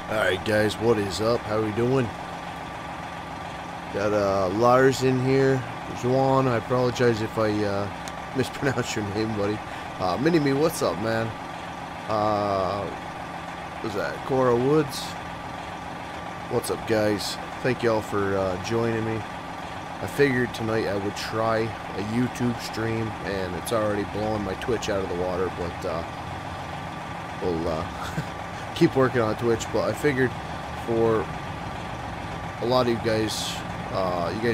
Alright guys, what is up? How are we doing? Got Lars in here. Juan, I apologize if I mispronounce your name, buddy. Mini-Me, what's up, man? Was that Cora Woods? What's up, guys? Thank y'all for joining me. I figured tonight I would try a YouTube stream, and it's already blowing my Twitch out of the water, but we'll keep working on Twitch. But I figured for a lot of you guys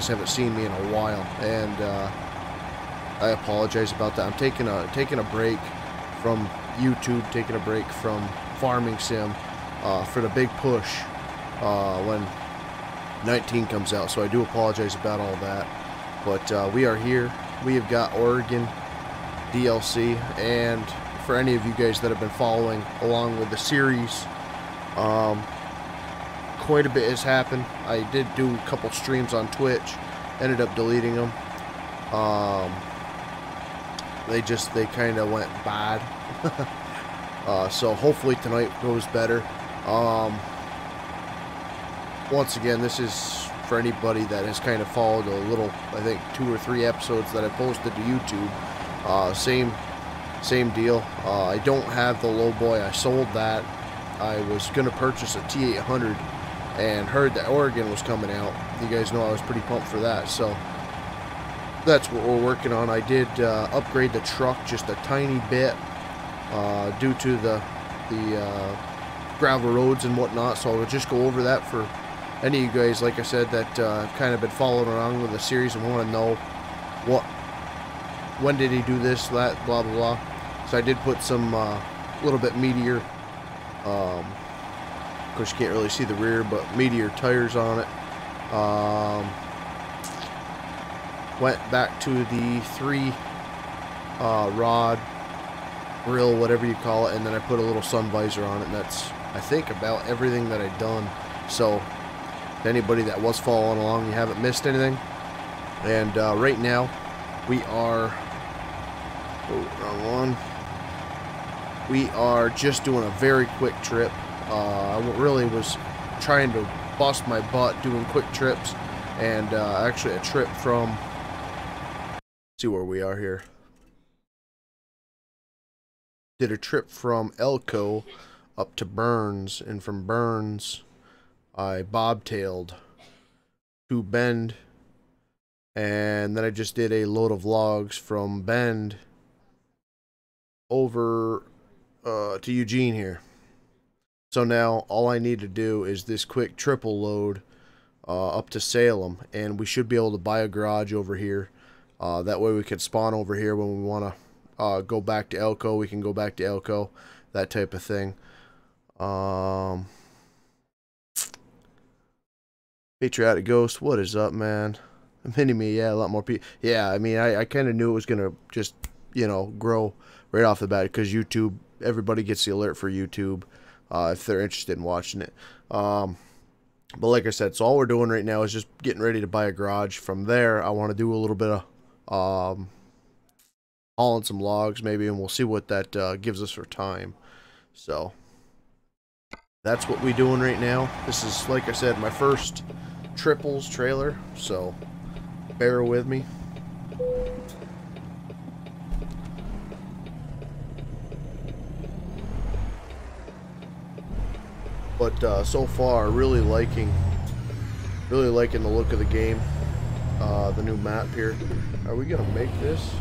haven't seen me in a while, and I apologize about that. I'm taking a break from YouTube, taking a break from Farming Sim for the big push when 19 comes out, so I do apologize about all that. But we are here. We have got Oregon DLC, and for any of you guys that have been following along with the series, quite a bit has happened. I did do a couple streams on Twitch, ended up deleting them. They kind of went bad. So hopefully tonight goes better. Once again, this is for anybody that has kind of followed a little, I think 2 or 3 episodes that I posted to YouTube. Same deal. I don't have the low boy. I sold that. I was going to purchase a T800 and heard that Oregon was coming out. You guys know I was pretty pumped for that, so that's what we're working on. I did upgrade the truck just a tiny bit due to the gravel roads and whatnot, so I'll just go over that for any of you guys, like I said, that kind of been following around with the series and want to know when did he do this, that, blah, blah, blah. So I did put some little bit meatier, of course you can't really see the rear, but meatier tires on it. Went back to the 3 rod grill, whatever you call it, and then I put a little sun visor on it, and that's, I think, about everything that I've done. So anybody that was following along, you haven't missed anything. And right now we are, wrong one. We are just doing a very quick trip. I really was trying to bust my butt doing quick trips, and actually a trip from, let's see where we are here. Did a trip from Elko up to Burns, and from Burns I bobtailed to Bend, and then I just did a load of logs from Bend over to Eugene here. So now all I need to do is this quick triple load up to Salem, and we should be able to buy a garage over here. That way we can spawn over here when we want to go back to Elko. We can go back to Elko, that type of thing. Patriotic Ghost, what is up, man? Mini-Me, yeah, a lot more people. Yeah, I mean, I kind of knew it was going to just, you know, grow right off the bat, because YouTube, everybody gets the alert for YouTube if they're interested in watching it. But like I said, so all we're doing right now is just getting ready to buy a garage. From there, I want to do a little bit of hauling some logs maybe, and we'll see what that gives us for time. So that's what we're doing right now. This is, like I said, my first triples trailer, so bear with me. But so far, really liking the look of the game, the new map here. Are we gonna make this?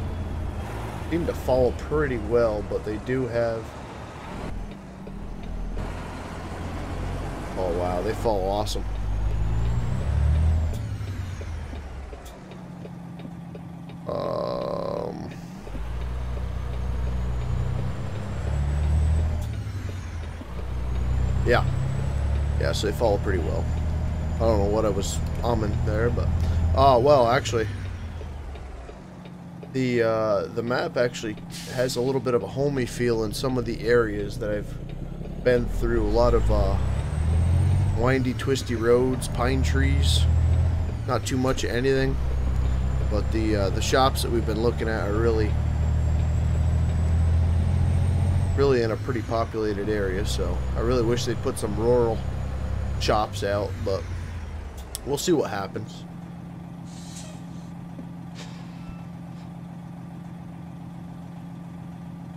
Seem to follow pretty well, but they do have. Oh wow, they follow awesome. Yeah, so they follow pretty well. I don't know what I was umming there, but well, actually, the map actually has a little bit of a homey feel in some of the areas that I've been through. A lot of windy, twisty roads, pine trees. Not too much of anything, but the shops that we've been looking at are really in a pretty populated area. So I really wish they'd put some rural chops out, but we'll see what happens.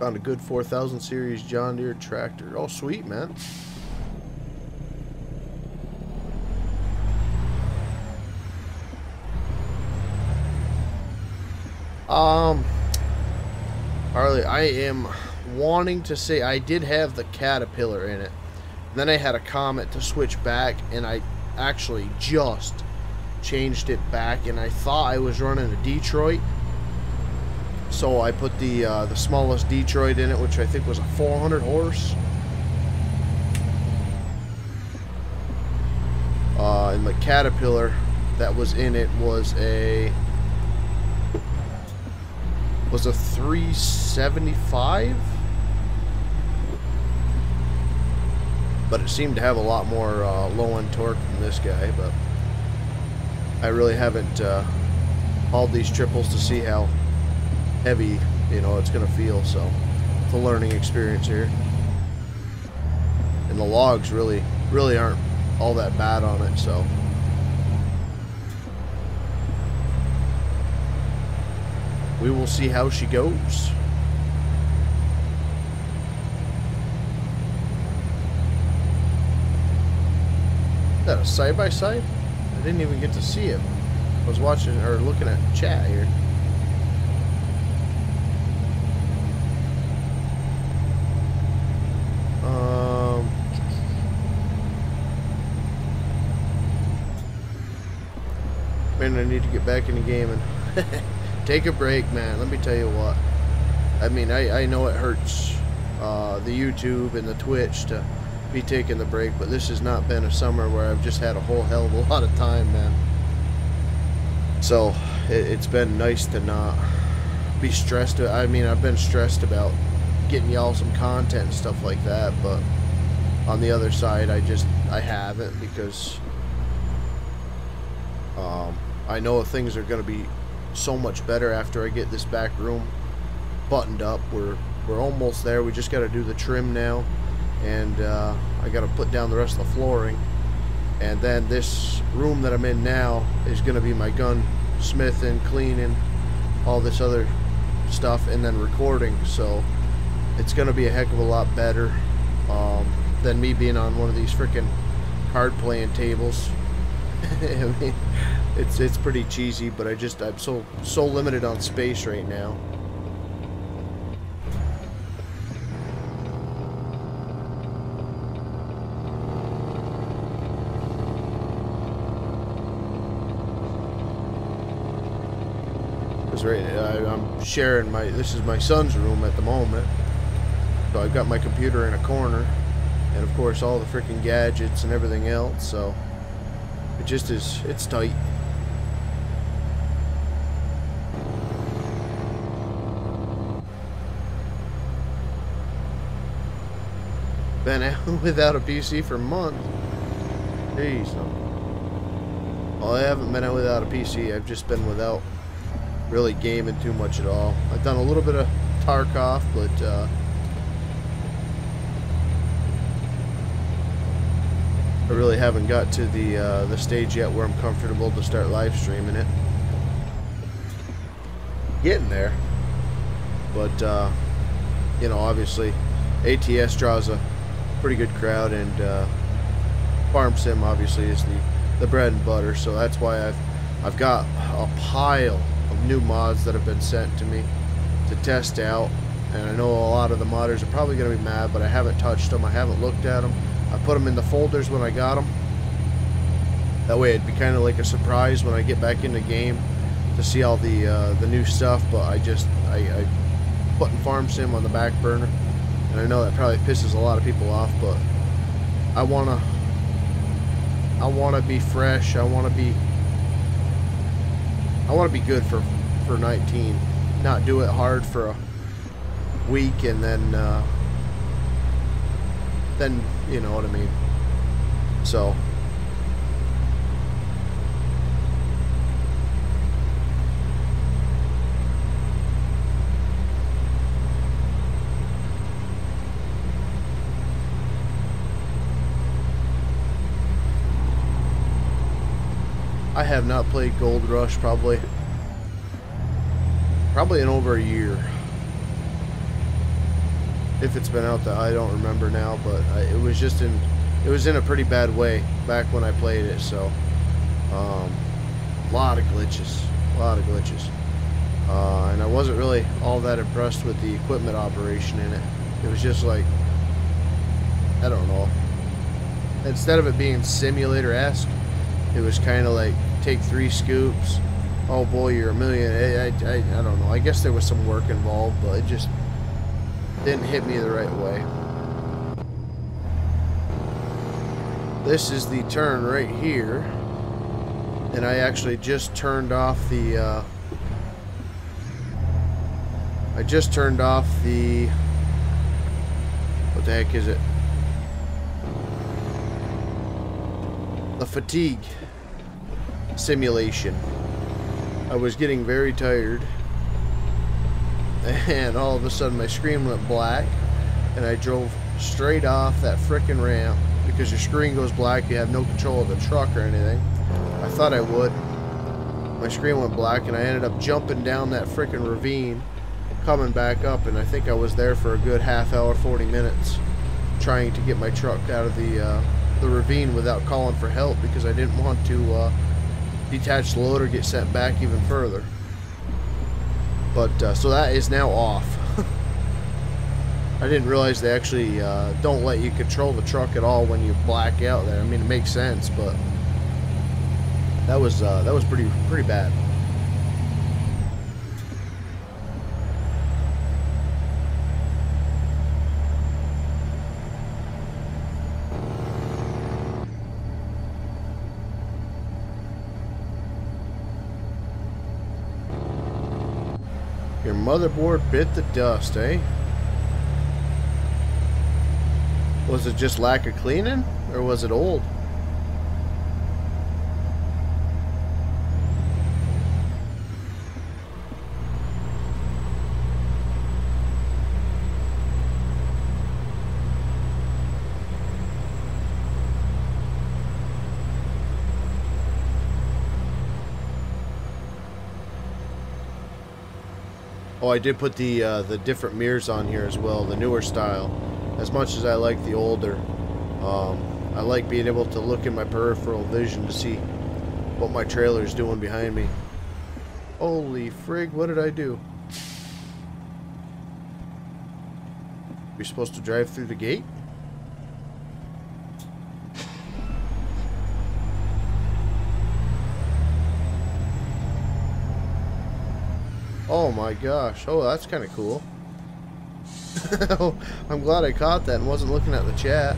Found a good 4000 series John Deere tractor. Oh, sweet, man. Harley, I am wanting to say I did have the Caterpillar in it. Then I had a Comet to switch back, and I actually just changed it back, and I thought I was running a Detroit. So I put the smallest Detroit in it, which I think was a 400 horse. And the Caterpillar that was in it was a 375, but it seemed to have a lot more low-end torque than this guy. But I really haven't hauled these triples to see how heavy, you know, it's gonna feel. So it's a learning experience here, and the logs really aren't all that bad on it. So we will see how she goes. Is that a side-by-side? I didn't even get to see it. I was watching or looking at chat here. Man, I need to get back into gaming. Take a break, man. Let me tell you what. I mean, I know it hurts the YouTube and the Twitch to be taking the break, but this has not been a summer where I've just had a whole hell of a lot of time, man. So it's been nice to not be stressed. I mean, I've been stressed about getting y'all some content and stuff like that, but on the other side, I haven't, because I know things are going to be so much better after I get this back room buttoned up. We're almost there. We just got to do the trim now, and I got to put down the rest of the flooring, and then this room that I'm in now is going to be my gunsmithing, cleaning, all this other stuff, and then recording. So it's going to be a heck of a lot better than me being on one of these freaking card playing tables. I mean, it's pretty cheesy, but I'm so limited on space right now. Because I'm sharing this is my son's room at the moment, so I've got my computer in a corner, and of course all the freaking gadgets and everything else. So it just is, it's tight. Been out without a PC for months. Jeez. Well, I haven't been out without a PC. I've just been without really gaming too much at all. I've done a little bit of Tarkov, but I really haven't got to the stage yet where I'm comfortable to start live streaming it. Getting there, but you know, obviously ATS draws a pretty good crowd, and Farm Sim obviously is the bread and butter. So that's why I've got a pile of new mods that have been sent to me to test out, and I know a lot of the modders are probably going to be mad, but I haven't touched them. I haven't looked at them. I put them in the folders when I got them. That way it'd be kind of like a surprise when I get back in the game to see all the new stuff. But I putting Farm Sim on the back burner, and I know that probably pisses a lot of people off, but I wanna be fresh. I wanna be good for 19. Not do it hard for a week and then you know what I mean. So I have not played Gold Rush probably in over a year. If it's been out there, I don't remember now, but it was in a pretty bad way back when I played it. So, a lot of glitches, and I wasn't really all that impressed with the equipment operation in it. It was just like, I don't know. Instead of it being simulator-esque, it was kind of like take 3 scoops. Oh boy, you're a million. I don't know. I guess there was some work involved, but it just didn't hit me the right way. This is the turn right here, and I actually just turned off the what the heck is it? The fatigue simulation. I was getting very tired, and all of a sudden my screen went black, and I drove straight off that frickin' ramp. Because your screen goes black, you have no control of the truck or anything. I thought I would. My screen went black, and I ended up jumping down that frickin' ravine, coming back up, and I think I was there for a good half hour, 40 minutes, trying to get my truck out of the ravine without calling for help, because I didn't want to detach the load or get sent back even further. But so that is now off. I didn't realize they actually don't let you control the truck at all when you black out there. I mean, it makes sense, but that was pretty bad. Your motherboard bit the dust, eh? Was it just lack of cleaning, or was it old? Oh, I did put the different mirrors on here as well, the newer style. As much as I like the older, I like being able to look in my peripheral vision to see what my trailer's doing behind me. Holy frig, what did I do? We're supposed to drive through the gate? Oh my gosh. Oh, that's kind of cool. I'm glad I caught that and wasn't looking at the chat.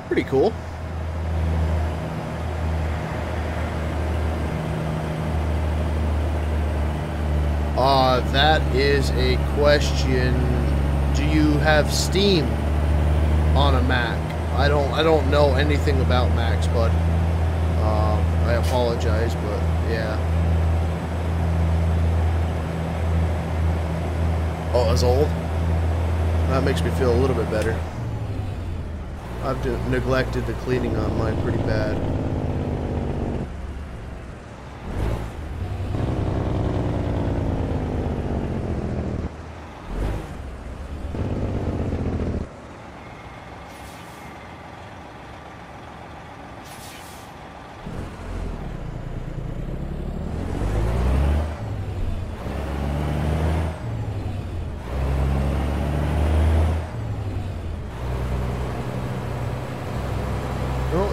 Pretty cool. That is a question. Do you have Steam on a Mac? I don't know anything about Macs, but I apologize, but yeah. Oh, it's old? That makes me feel a little bit better. I've neglected the cleaning on mine pretty bad.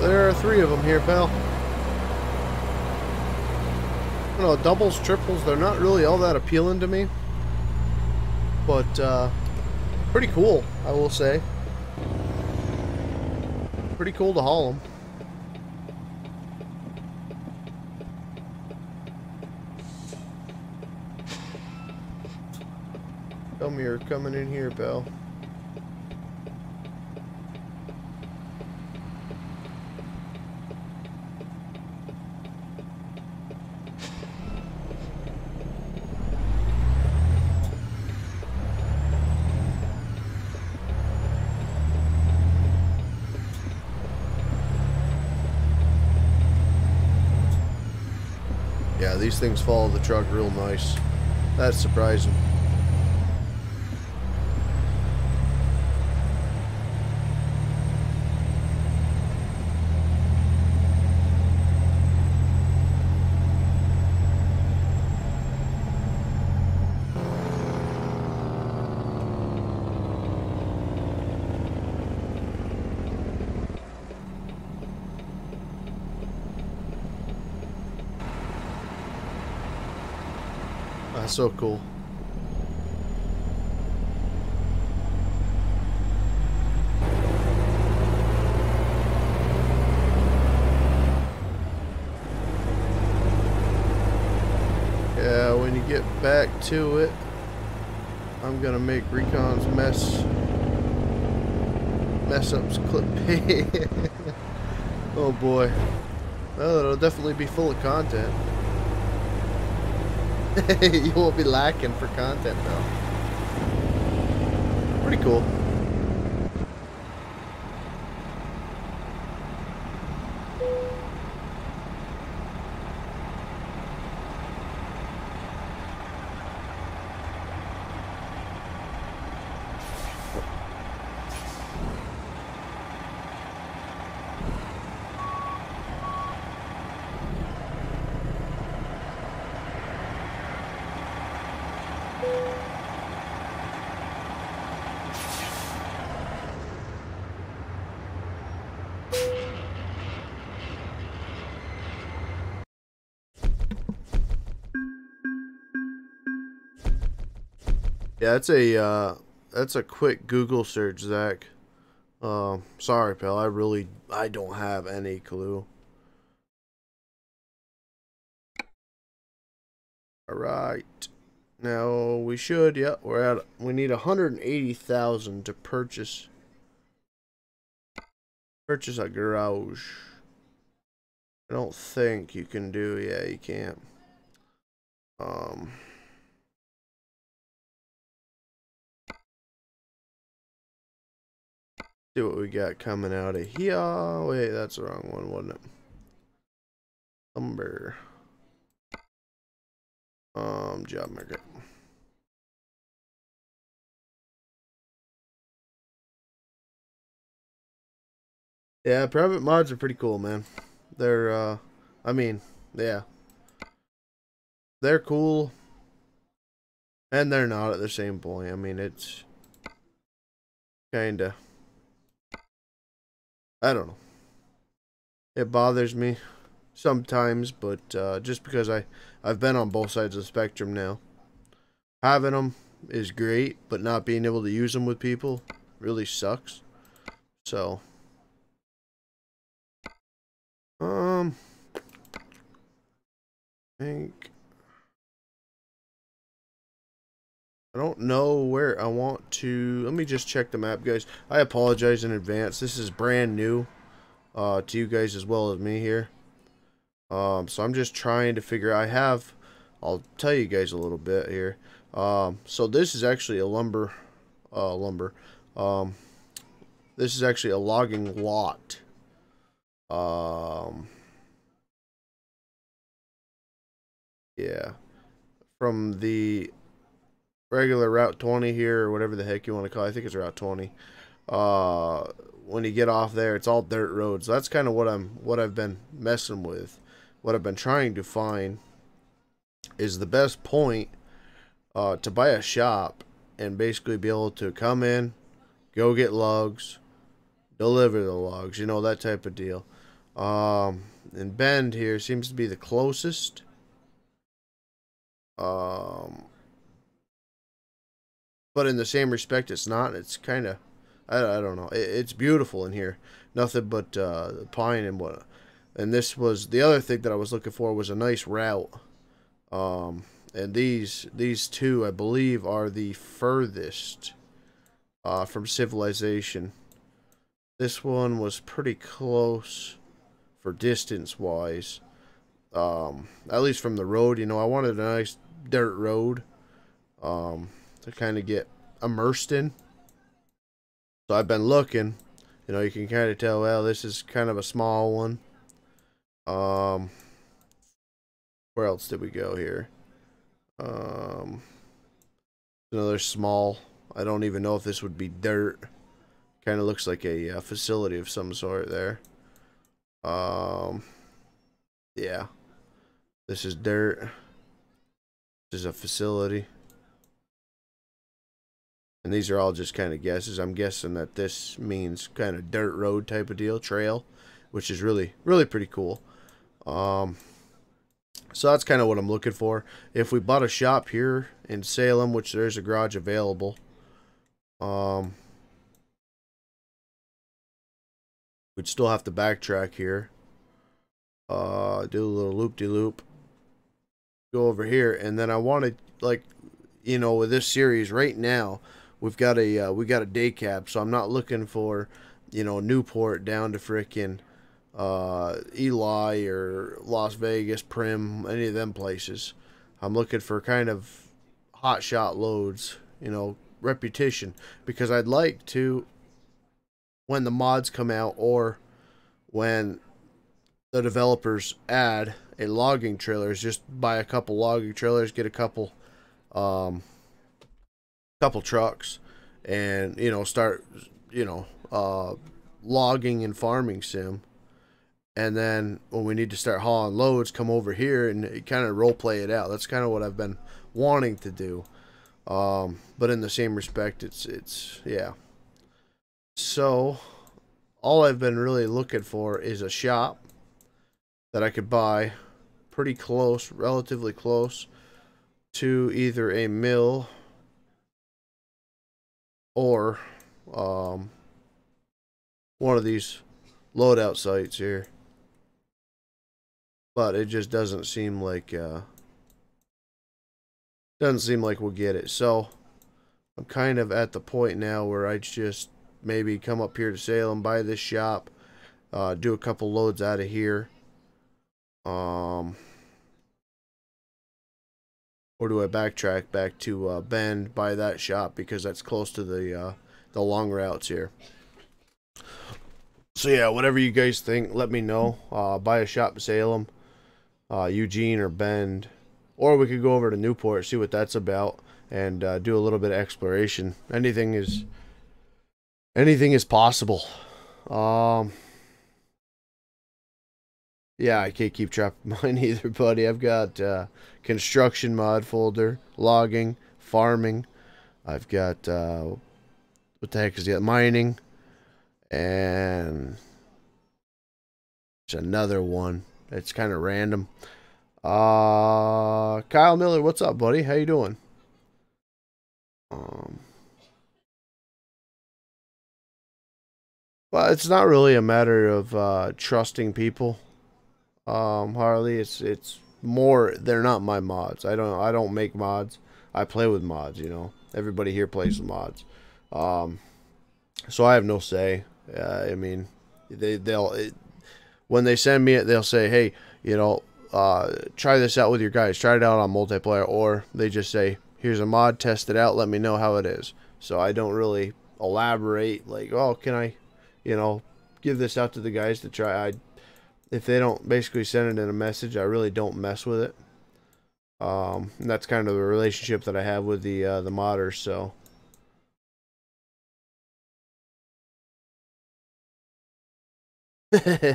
There are 3 of them here, pal. You know, doubles, triples, they're not really all that appealing to me. But, pretty cool, I will say. Pretty cool to haul them. Tell me you're coming in here, pal. Yeah, these things follow the truck real nice. That's surprising. That's so cool. Yeah, when you get back to it, I'm gonna make Recon's mess ups clip. Oh boy. Well, it'll definitely be full of content. You won't be lacking for content though. Pretty cool. Yeah, that's a quick Google search, Zach. Sorry, pal. I don't have any clue. All right. Now we should. Yeah, we need 180,000 to purchase a garage. I don't think you can do. Yeah, you can't. See what we got coming out of here. Wait, that's the wrong one, wasn't it? Lumber. Job market. Yeah, private mods are pretty cool, man. They're, I mean, yeah. They're cool. And they're not at the same point. I mean, it's kinda, I don't know. It bothers me sometimes, but just because I've been on both sides of the spectrum now. Having them is great, but not being able to use them with people really sucks. So, I think I don't know where I want to. Let me just check the map, guys. I apologize in advance. This is brand new to you guys as well as me here. So I'm just trying to figure. I'll tell you guys a little bit here. So this is actually a lumber. This is actually a logging lot. Yeah, from the regular Route 20 here, or whatever the heck you want to call it. I think it's Route 20. When you get off there, it's all dirt roads. So that's kind of what I've been messing with. What I've been trying to find is the best point to buy a shop and basically be able to come in, go get logs, deliver the logs, you know, that type of deal. And Bend here seems to be the closest. But in the same respect, it's not. It's kind of, I don't know. It's beautiful in here. Nothing but pine and what. And this was the other thing that I was looking for was a nice route. And these two, I believe, are the furthest from civilization. This one was pretty close for distance-wise. At least from the road, you know, I wanted a nice dirt road to kind of get immersed in. So I've been looking. You know, you can kind of tell, well, this is kind of a small one. Where else did we go here? Another small. I don't even know if this would be dirt. Kind of looks like a facility of some sort there. Yeah. This is dirt. This is a facility. And these are all just kind of guesses. I'm guessing that this means kind of dirt road type of deal, trail, which is really pretty cool. So that's kind of what I'm looking for. If we bought a shop here in Salem, which there's a garage available, we'd still have to backtrack here. Do a little loop-de-loop. Go over here, and then I wanted, like, you know, with this series right now, we got a day cab, so I'm not looking for, you know, Newport down to frickin' Eli or Las Vegas, Prim, any of them places. I'm looking for kind of hot shot loads, you know, repetition, because I'd like to, when the mods come out or when the developers add a logging trailer, is just buy a couple logging trailers, get a couple trucks, and, you know, start, you know, logging and farming sim. And then when we need to start hauling loads, come over here and kind of role play it out. That's kind of what I've been wanting to do. But in the same respect, it's yeah. So all I've been really looking for is a shop that I could buy pretty close, relatively close to either a mill or one of these loadout sites here. But it just doesn't seem like we'll get it. So I'm kind of at the point now where I just maybe come up here to Salem, buy this shop, do a couple loads out of here. Or do I backtrack back to Bend, buy that shop because that's close to the long routes here. So yeah, whatever you guys think, let me know. Buy a shop in Salem, Eugene or Bend, or we could go over to Newport, see what that's about, and do a little bit of exploration. Anything is possible. Yeah, I can't keep track of mine either, buddy. I've got construction mod folder, logging, farming. I've got what the heck is it? Mining, and there's another one. It's kind of random. Kyle Miller, what's up, buddy? How you doing? Well, it's not really a matter of trusting people. Harley, it's more they're not my mods. I don't make mods. I play with mods, you know. Everybody here plays with mods. So I have no say. I mean, when they send me it, they'll say, "Hey, you know, try this out with your guys. Try it out on multiplayer," or they just say, "Here's a mod, test it out, let me know how it is." So I don't really elaborate like, "Oh, can I, you know, give this out to the guys to try." If they don't basically send it in a message, I really don't mess with it. And that's kind of the relationship that I have with the modders. So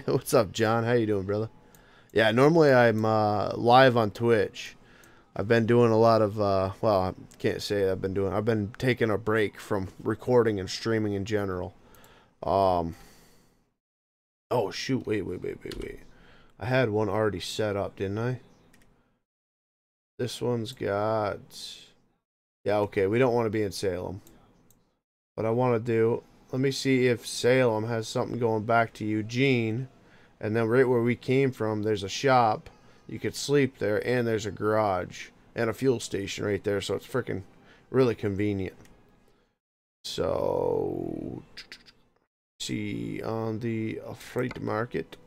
what's up, John? How you doing, brother? Yeah, normally I'm live on Twitch. I've been doing a lot of well, I can't say I've been taking a break from recording and streaming in general. Oh shoot, wait. I had one already set up, didn't I? This one's got, yeah, okay, we don't want to be in Salem. What I want to do, let me see if Salem has something going back to Eugene, and then right where we came from, there's a shop. You could sleep there, and there's a garage and a fuel station right there, so it's freaking really convenient. So, see on the freight market,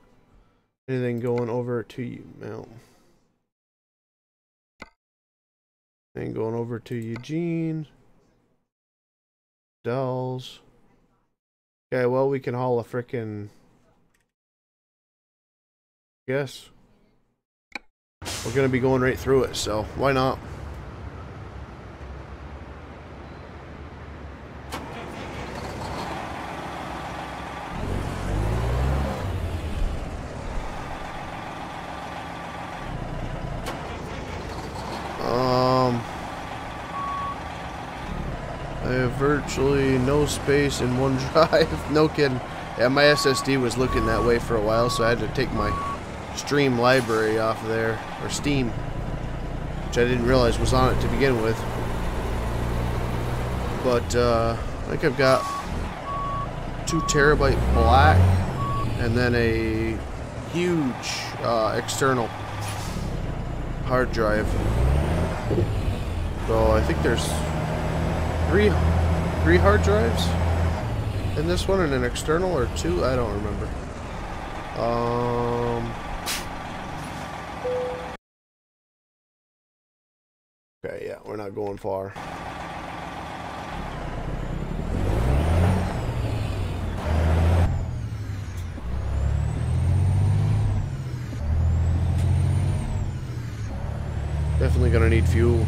anything going over to you, Mel? And going over to Eugene. Dells. Okay, well, we can haul a frickin'. Guess. we're going to be going right through it, so why not? I have virtually no space in one drive. No kidding. Yeah, my SSD was looking that way for a while, so I had to take my Stream library off of there, or Steam, which I didn't realize was on it to begin with. But I think I've got 2 terabyte black, and then a huge external hard drive. So I think there's three hard drives in this one, and an external, or 2, I don't remember. Okay, yeah, we're not going far. Definitely gonna need fuel.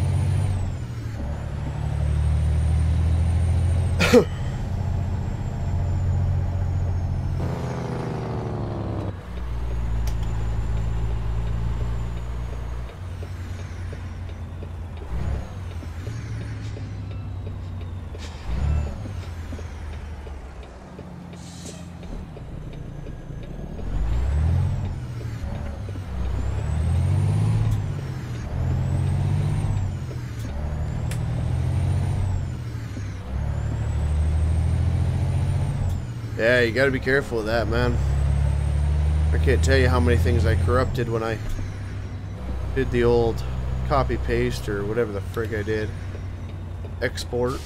Yeah, you gotta be careful with that, man. I can't tell you how many things I corrupted when I did the old copy paste, or whatever the frick I did. Export.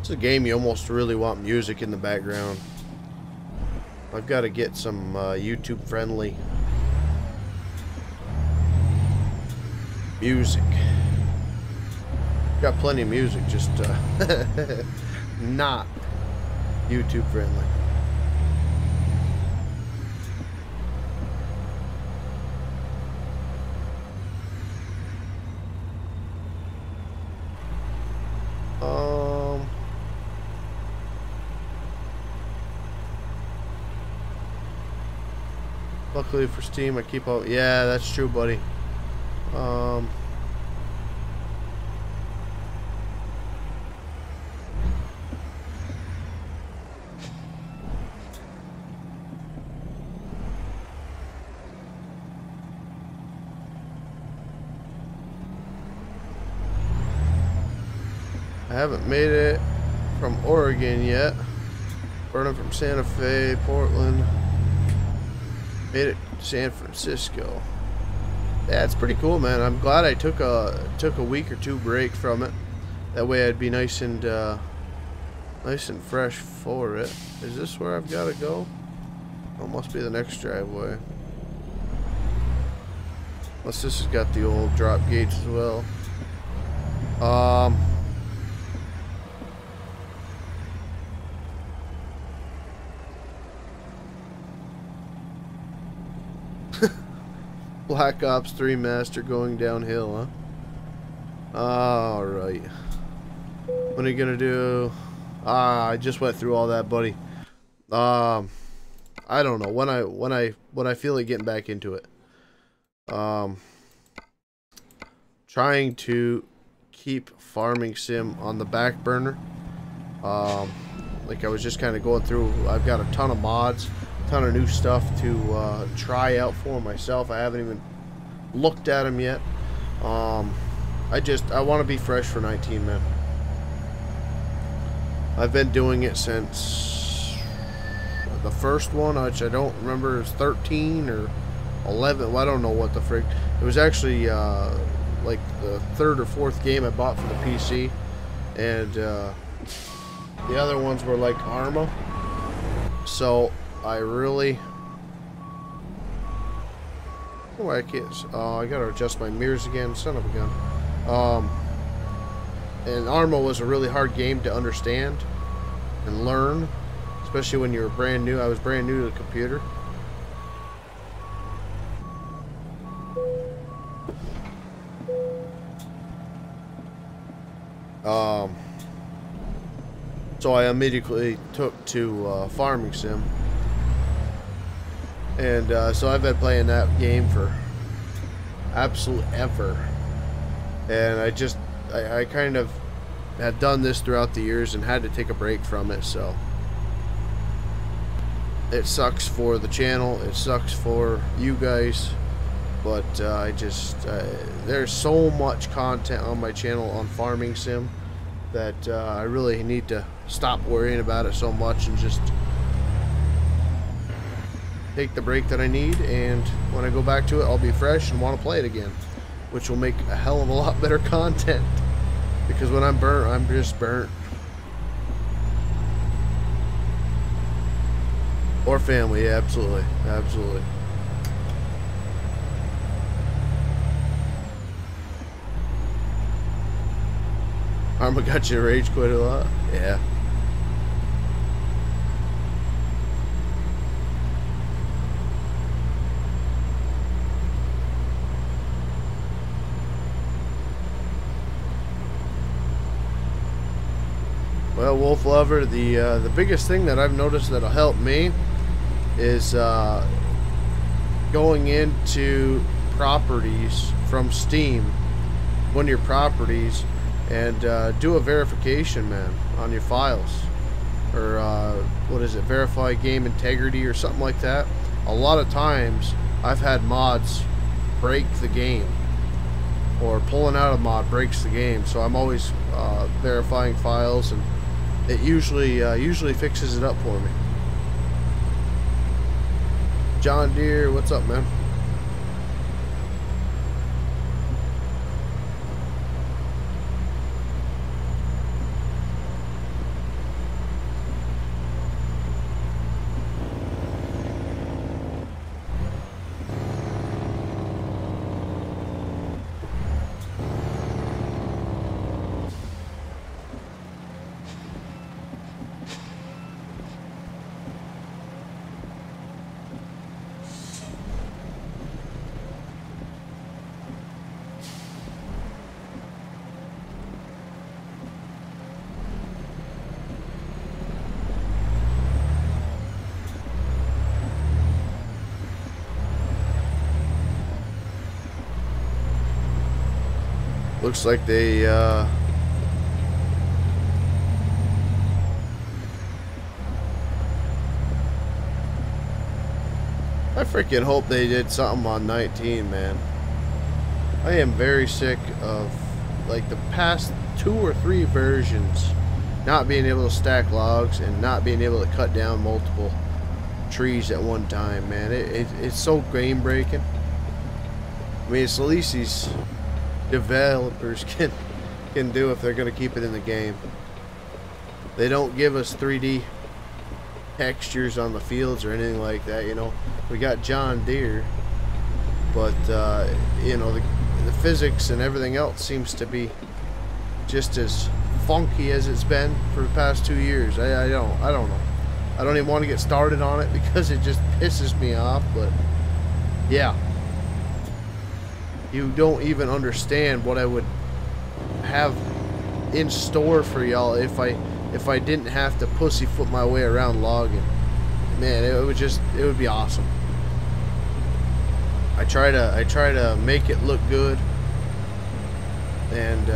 It's a game you almost really want music in the background. I've got to get some YouTube friendly music. Got plenty of music, just not YouTube friendly. Luckily for Steam, I keep out. Yeah, that's true, buddy. I haven't made it from Oregon yet. Burning from Santa Fe, Portland. Made it to San Francisco. Yeah, it's pretty cool, man. I'm glad I took a week or 2 break from it. That way I'd be nice and fresh for it. Is this where I've got to go? Oh, must be the next driveway. Unless this has got the old drop gates as well. Black Ops 3 Master going downhill, huh? Alright. What are you gonna do? I just went through all that, buddy. I don't know. When I feel like getting back into it. Trying to keep farming sim on the back burner. Like I was just kind of going through. I've got a ton of mods. Ton of new stuff to try out for myself. I haven't even looked at them yet. I want to be fresh for 19, man. I've been doing it since the first one, which I don't remember is 13 or 11. Well, I don't know what the frick. It was actually like the 3rd or 4th game I bought for the PC, and the other ones were like Arma. So I really Oh, I can't. I gotta adjust my mirrors again. Son of a gun. And Arma was a really hard game to understand and learn, especially when you were brand new. I was brand new to the computer. So I immediately took to Farming Sim. And so I've been playing that game for absolute ever. And I kind of had done this throughout the years and had to take a break from it, so it sucks for the channel, it sucks for you guys, but there's so much content on my channel on Farming Sim that I really need to stop worrying about it so much and just take the break that I need, and when I go back to it I'll be fresh and want to play it again, which will make a hell of a lot better content, because when I'm burnt, I'm just burnt. Or family, yeah, absolutely, absolutely. Arma got you rage quite a lot. Yeah. Well, Wolf Lover, the biggest thing that I've noticed that'll help me is going into properties from Steam, one of your properties, and do a verification, man, on your files, or what is it, verify game integrity or something like that. A lot of times I've had mods break the game, or pulling out a mod breaks the game, so I'm always verifying files, and it usually fixes it up for me. John Deere, what's up, man? Looks like they I freaking hope they did something on 19, man. I am very sick of, like, the past 2 or 3 versions not being able to stack logs and not being able to cut down multiple trees at one time, man. It's so game breaking. I mean, it's the least these developers can do if they're going to keep it in the game. They don't give us 3D textures on the fields or anything like that, you know. We got John Deere, but you know, the physics and everything else seems to be just as funky as it's been for the past 2 years. I don't know. I don't even want to get started on it because it just pisses me off, but yeah. You don't even understand what I would have in store for y'all if I didn't have to pussyfoot my way around logging. Man, it would be awesome. I try to make it look good, and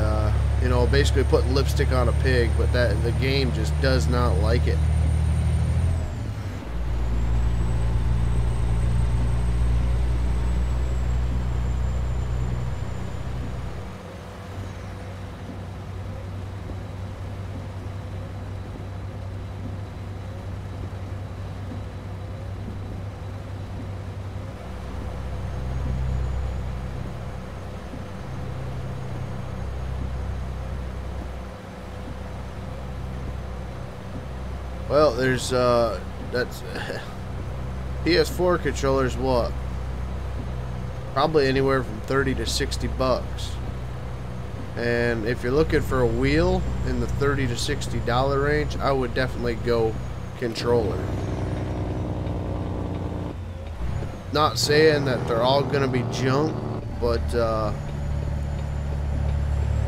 you know, basically putting lipstick on a pig, but the game just does not like it. Well, there's that's PS4 controllers. What? Probably anywhere from 30 to 60 bucks. And if you're looking for a wheel in the $30 to $60 range, I would definitely go controller. Not saying that they're all gonna be junk, but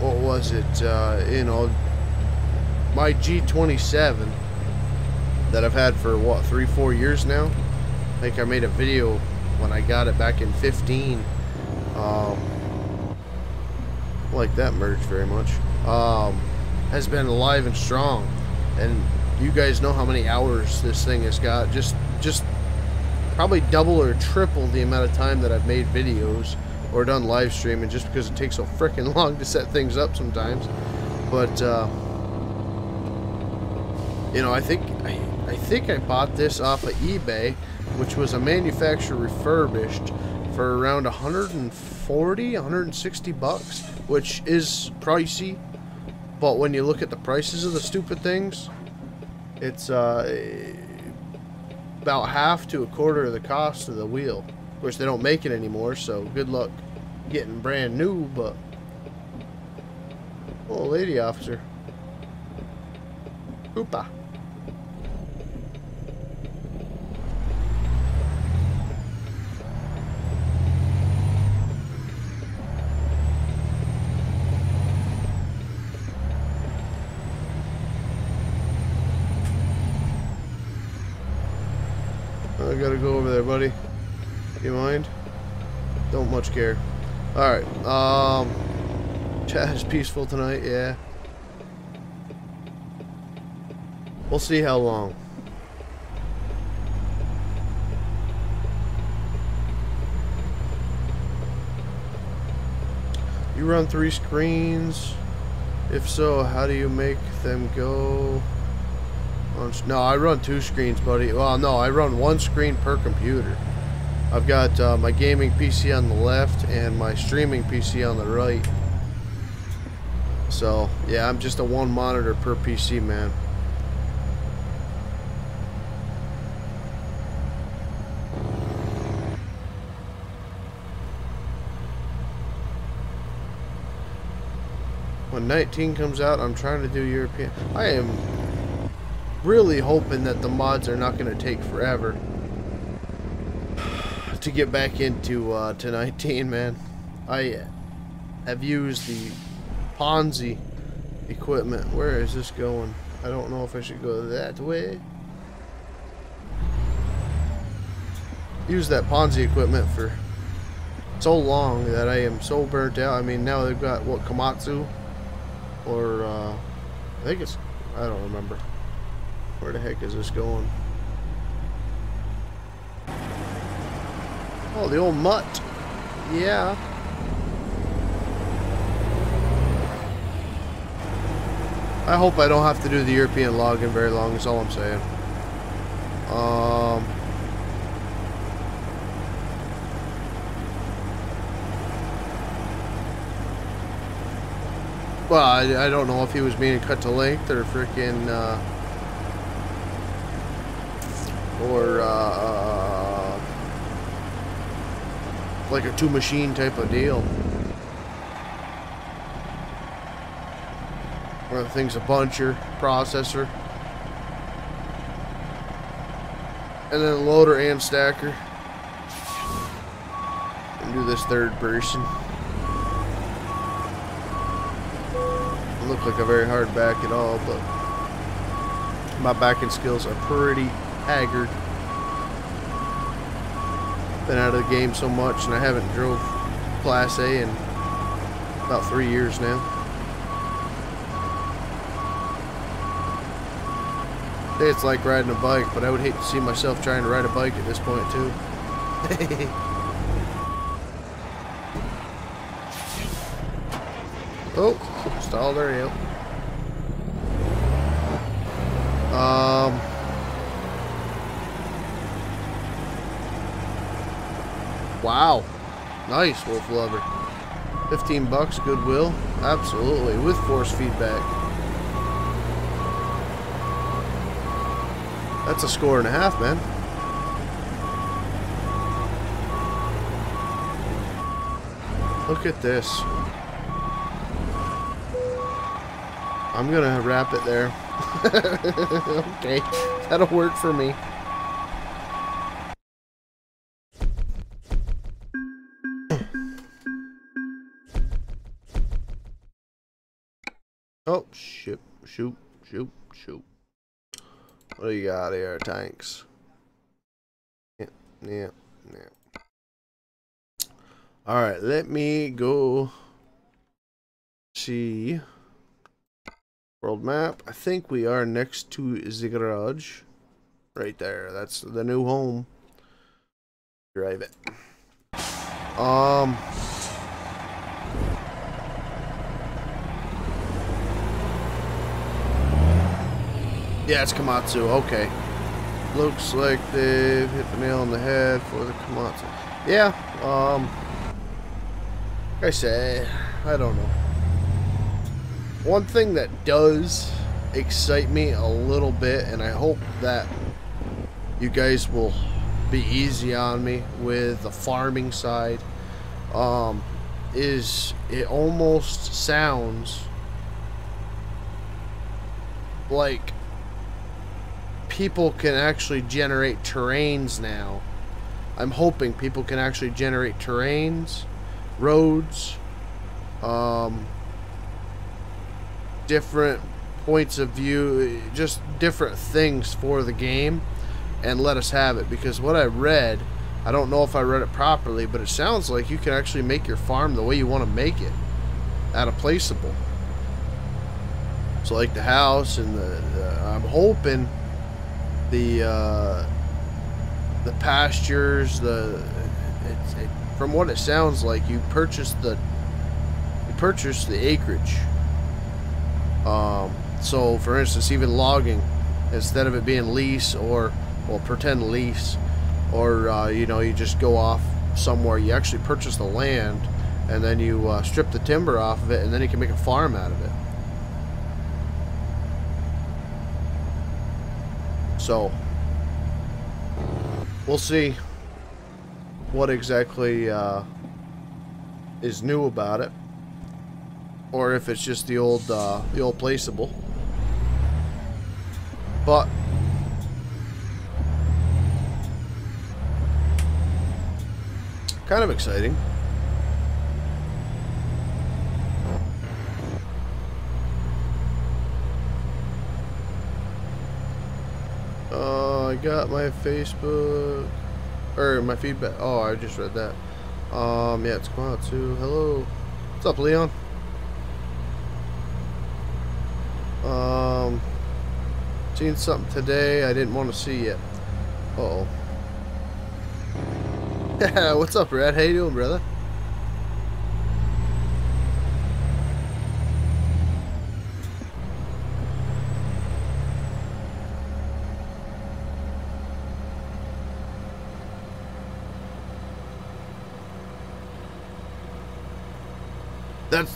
what was it? You know, my G-27 that I've had for what, 3-4 years now. I think I made a video when I got it back in 15. Like that merch very much. Has been alive and strong, and you guys know how many hours this thing has got. Just probably double or triple the amount of time that I've made videos or done live streaming, just because it takes so freaking long to set things up sometimes. But you know, I think I bought this off of eBay, which was a manufacturer refurbished, for around 140, 160 bucks, which is pricey. But when you look at the prices of the stupid things, it's about half to a quarter of the cost of the wheel. Of course, they don't make it anymore, so good luck getting brand new. But oh, lady officer, Hoopa. I gotta go over there, buddy. You mind? Don't much care. Alright, chat is peaceful tonight, yeah. We'll see how long. You run 3 screens? If so, how do you make them go? No, I run 2 screens, buddy. Well, no, I run 1 screen per computer. I've got my gaming PC on the left and my streaming PC on the right. So, yeah, I'm just a 1 monitor per PC, man. When 19 comes out, I'm trying to do European. I am really hoping that the mods are not going to take forever to get back into to 19, man. I have used the Ponzi equipment. Where is this going? I don't know if I should go that way. Use that Ponzi equipment for so long that I am so burnt out. I mean, now they've got what, Komatsu, or I think it's, I don't remember. Where the heck is this going? Oh, the old mutt. Yeah. I hope I don't have to do the European login very long, is all I'm saying. Well, I don't know if he was being cut to length or freaking like a 2 machine type of deal, where the thing's a buncher, processor, and then a loader and stacker, and do this 3rd person. It looked like a very hard back at all, but my backing skills are pretty haggard. Been out of the game so much, and I haven't drove Class A in about 3 years now. It's like riding a bike, but I would hate to see myself trying to ride a bike at this point too. Oh, stall there, yep. Wow, nice, Wolf Lover. 15 bucks, Goodwill, absolutely, with force feedback. That's a score and a half, man. Look at this. I'm gonna wrap it there. Okay, that'll work for me. Oh, shoot. What do you got here, tanks? Yeah. Alright, let me go see world map. I think we are next to the garage. Right there. That's the new home. Drive it. Yeah, it's Komatsu. Okay. Looks like they've hit the nail on the head for the Komatsu. Yeah, like I say, I don't know. One thing that does excite me a little bit, and I hope that you guys will be easy on me with the farming side, is it almost sounds like people can actually generate terrains now. I'm hoping people can actually generate terrains, roads, different points of view, just different things for the game, and let us have it. Because what I read, I don't know if I read it properly, but it sounds like you can actually make your farm the way you want to make it out of placeable. So like the house and I'm hoping the pastures, from what it sounds like, you purchase the acreage. So for instance, even logging, instead of it being lease or, well, pretend lease, or you know, you just go off somewhere, you actually purchase the land and then you strip the timber off of it, and then you can make a farm out of it. So we'll see what exactly is new about it, or if it's just the old placeable. But kind of exciting. I got my Facebook, or my feedback. Oh, I just read that. Yeah, it's Komatsu. Hello. What's up, Leon? Seen something today I didn't want to see yet. Uh-oh. What's up, Brad? How you doing, brother?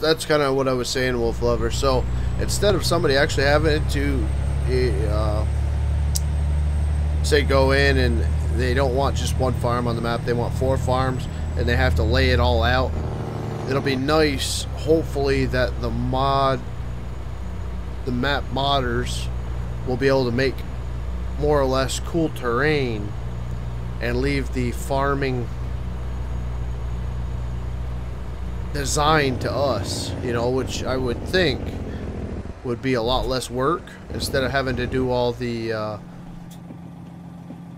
That's kind of what I was saying, Wolf Lover. So instead of somebody actually having to say go in and they don't want just one farm on the map, they want 4 farms and they have to lay it all out, it'll be nice, hopefully, that the map modders will be able to make more or less cool terrain and leave the farming design to us, you know, which I would think would be a lot less work, instead of having to do all the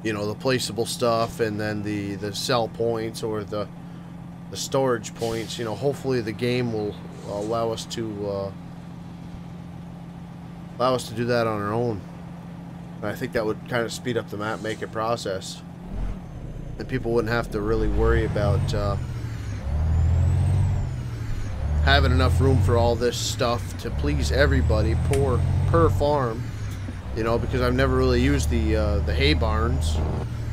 you know, the placeable stuff and then the sell points or the storage points. You know, hopefully the game will allow us to do that on our own. And I think that would kind of speed up the map making process, and people wouldn't have to really worry about having enough room for all this stuff to please everybody per farm, you know, because I've never really used the hay barns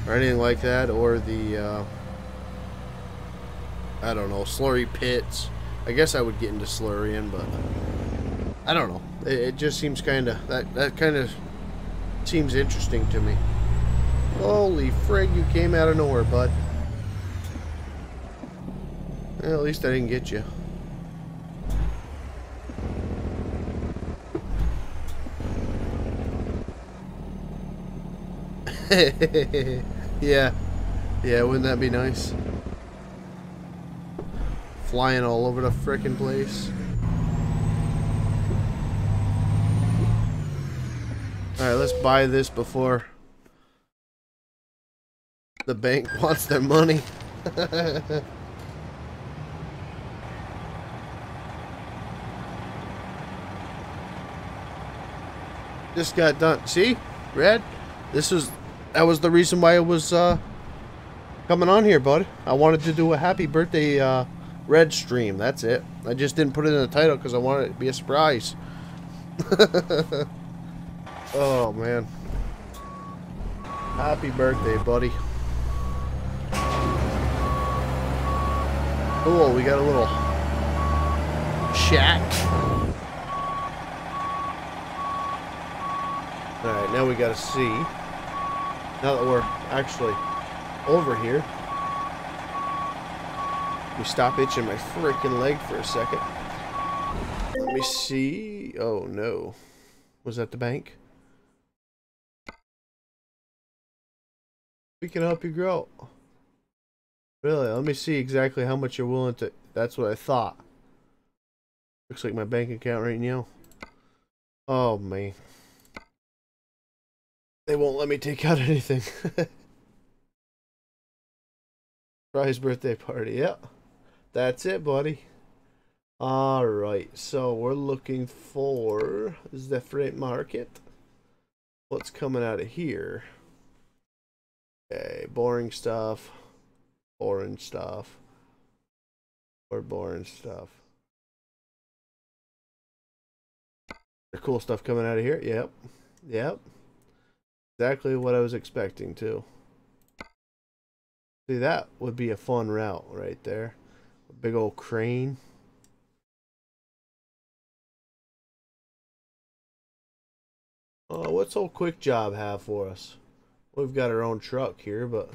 or anything like that, or the I don't know, slurry pits. I guess I would get into slurrying, but I don't know. It just seems kind of, that kind of seems interesting to me. Holy frig, you came out of nowhere, bud. At least I didn't get you. Yeah. Yeah, wouldn't that be nice? Flying all over the frickin' place. Alright, let's buy this before the bank wants their money. Just got done. See? Red? That was the reason why I was coming on here, bud. I wanted to do a happy birthday Red stream. That's it. I just didn't put it in the title because I wanted it to be a surprise. Oh, man. Happy birthday, buddy. Cool, we got a little shack. Alright, now we gotta see. Now that we're actually over here, we stop itching my freaking leg for a second. Let me see. Oh no. Was that the bank? We can help you grow. Really? Let me see exactly how much you're willing to. That's what I thought. Looks like my bank account right now. Oh man. They won't let me take out anything. Surprise birthday party. Yep. That's it, buddy. Alright. So we're looking for the freight market. What's coming out of here? Okay. Boring stuff. Boring stuff. Or boring stuff. The cool stuff coming out of here. Yep. Yep. Exactly what I was expecting too. See, that would be a fun route right there. A big old crane. Oh, what's old Quick Job have for us? We've got our own truck here, but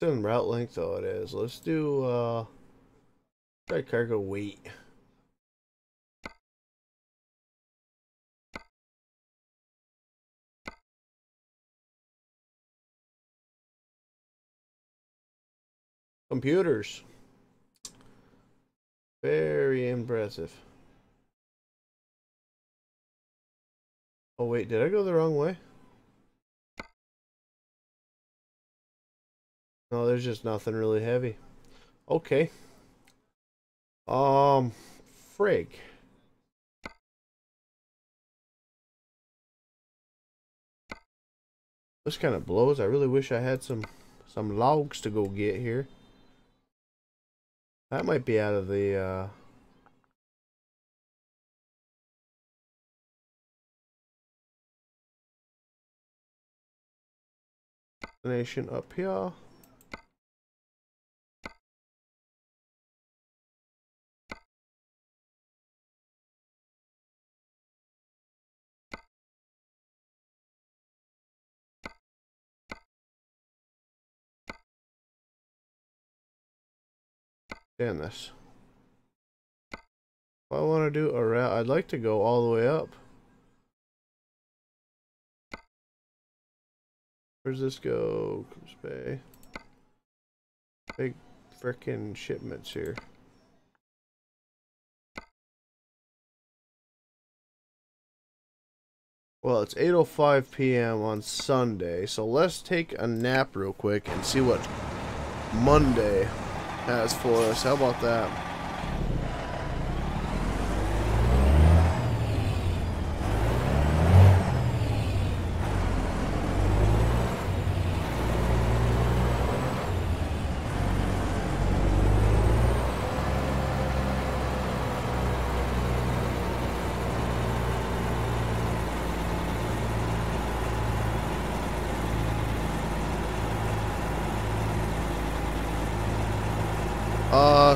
in route length, oh it is. Let's do try cargo weight. Computers. Very impressive. Oh wait, did I go the wrong way? No, there's just nothing really heavy. Okay. Frig. This kind of blows. I really wish I had some logs to go get here. That might be out of the destination up here. Damn this. If I want to do a route, I'd like to go all the way up. Where's this go? Bay. Big frickin' shipments here. Well, it's 8:05 p.m. on Sunday, so let's take a nap real quick and see what Monday has for us. How about that?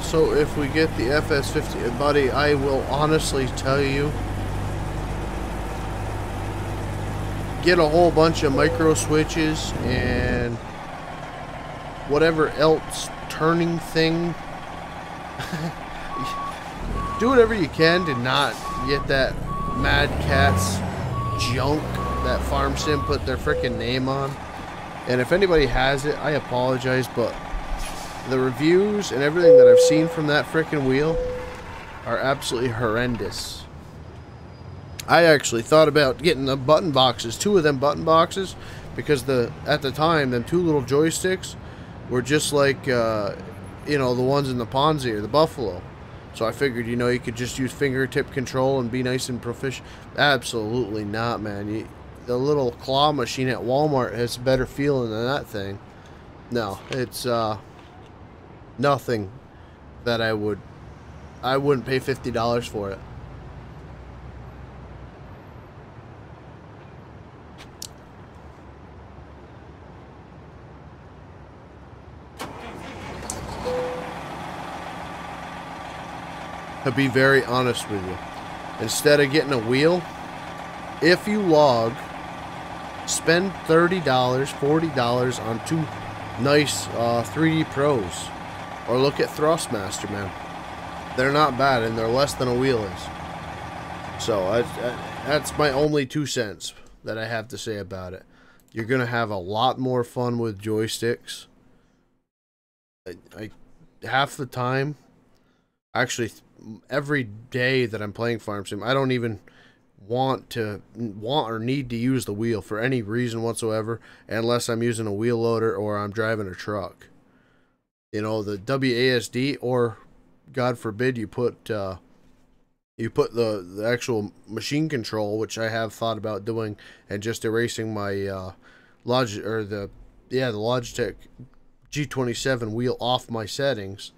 So if we get the FS50, buddy, I will honestly tell you, get a whole bunch of micro switches and whatever else turning thing. Do whatever you can to not get that Mad Catz junk that Farm Sim put their freaking name on. And if anybody has it, I apologize, but the reviews and everything that I've seen from that freaking wheel are absolutely horrendous. I actually thought about getting the button boxes, 2 of them button boxes, because at the time, them 2 little joysticks were just like, you know, the ones in the Ponzi or the Buffalo. So I figured, you know, you could just use fingertip control and be nice and proficient. Absolutely not, man. The little claw machine at Walmart has a better feeling than that thing. No, it's nothing that I wouldn't pay $50 for it. To be very honest with you, instead of getting a wheel, if you log, spend $30, $40 on 2 nice 3D Pros, or look at Thrustmaster, man. They're not bad, and they're less than a wheel is. So that's my only 2 cents that I have to say about it. You're gonna have a lot more fun with joysticks. Half the time, actually, every day that I'm playing Farm Sim, I don't even want or need to use the wheel for any reason whatsoever, unless I'm using a wheel loader or I'm driving a truck. You know, the WASD, or God forbid you put the actual machine control, which I have thought about doing, and just erasing my the Logitech G-27 wheel off my settings,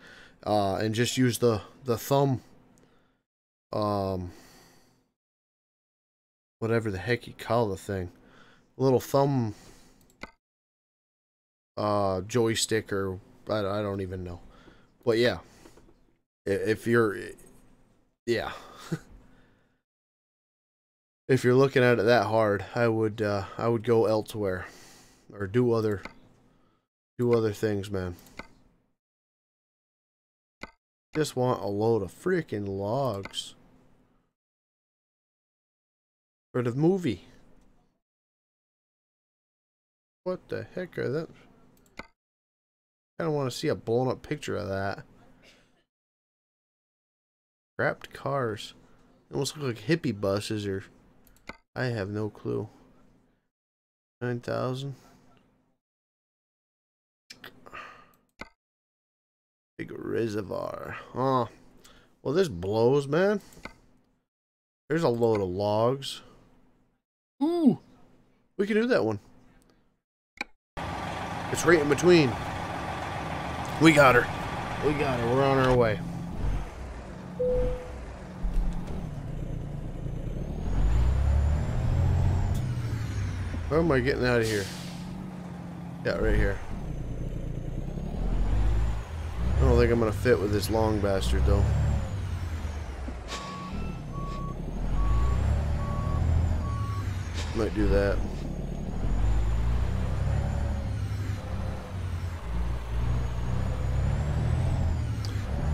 and just use the thumb, whatever the heck you call the thing, little thumb joystick, or I don't even know. But yeah, if you're if you're looking at it that hard, I would go elsewhere or do other things, man. Just want a load of freaking logs for the movie. What the heck are that? I don't want to see a blown up picture of that. Wrapped cars. It almost look like hippie buses, or I have no clue. 9,000. Big reservoir. Oh, well, this blows, man. There's a load of logs. Ooh, we can do that one. It's right in between. We got her. We got her. We're on our way. Where am I getting out of here? Yeah, right here. I don't think I'm gonna fit with this long bastard though. Might do that.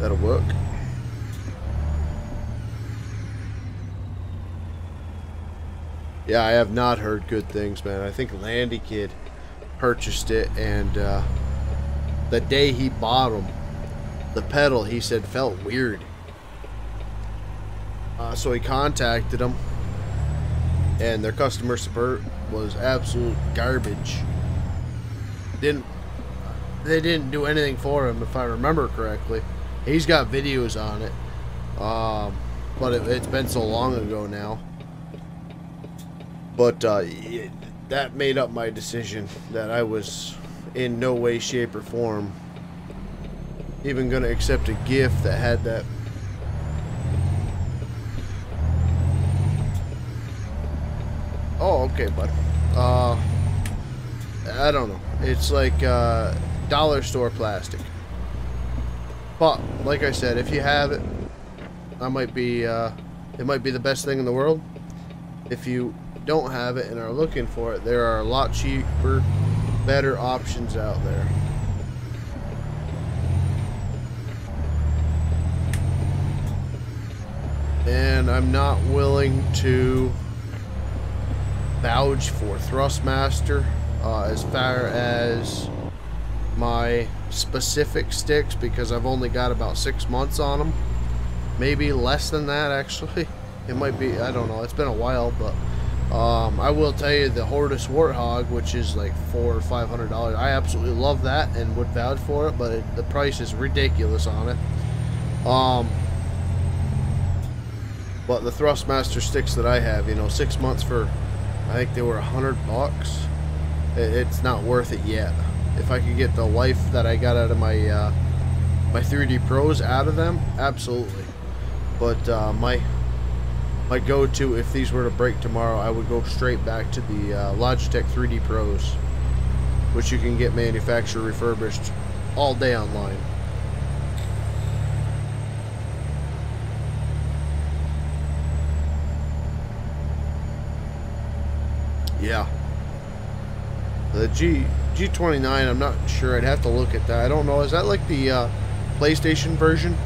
That'll work. Yeah, I have not heard good things, man. I think Landy Kid purchased it, and the day he bought them, the pedal, he said, felt weird. So he contacted them, and their customer support was absolute garbage. They didn't do anything for him, if I remember correctly. He's got videos on it, but it's been so long ago now. But that made up my decision that I was in no way, shape, or form even gonna accept a gift that had that. Oh, okay, bud. I don't know. It's like dollar store plastic. But like I said, if you have it, it might be the best thing in the world. If you don't have it and are looking for it, there are a lot cheaper, better options out there. And I'm not willing to vouch for Thrustmaster as far as my specific sticks, because I've only got about 6 months on them. Maybe less than that, actually. It might be, I don't know, it's been a while, but I will tell you the Hortus Warthog, which is like $400 or $500, I absolutely love that and would vouch for it, but the price is ridiculous on it. But the Thrustmaster sticks that I have, you know, 6 months for, I think they were $100. It's not worth it yet. If I could get the life that I got out of my my 3D Pros out of them, absolutely. But my go-to, if these were to break tomorrow, I would go straight back to the Logitech 3D Pros, which you can get manufacturer refurbished all day online. Yeah. The G-29, I'm not sure. I'd have to look at that. I don't know. Is that like the PlayStation version?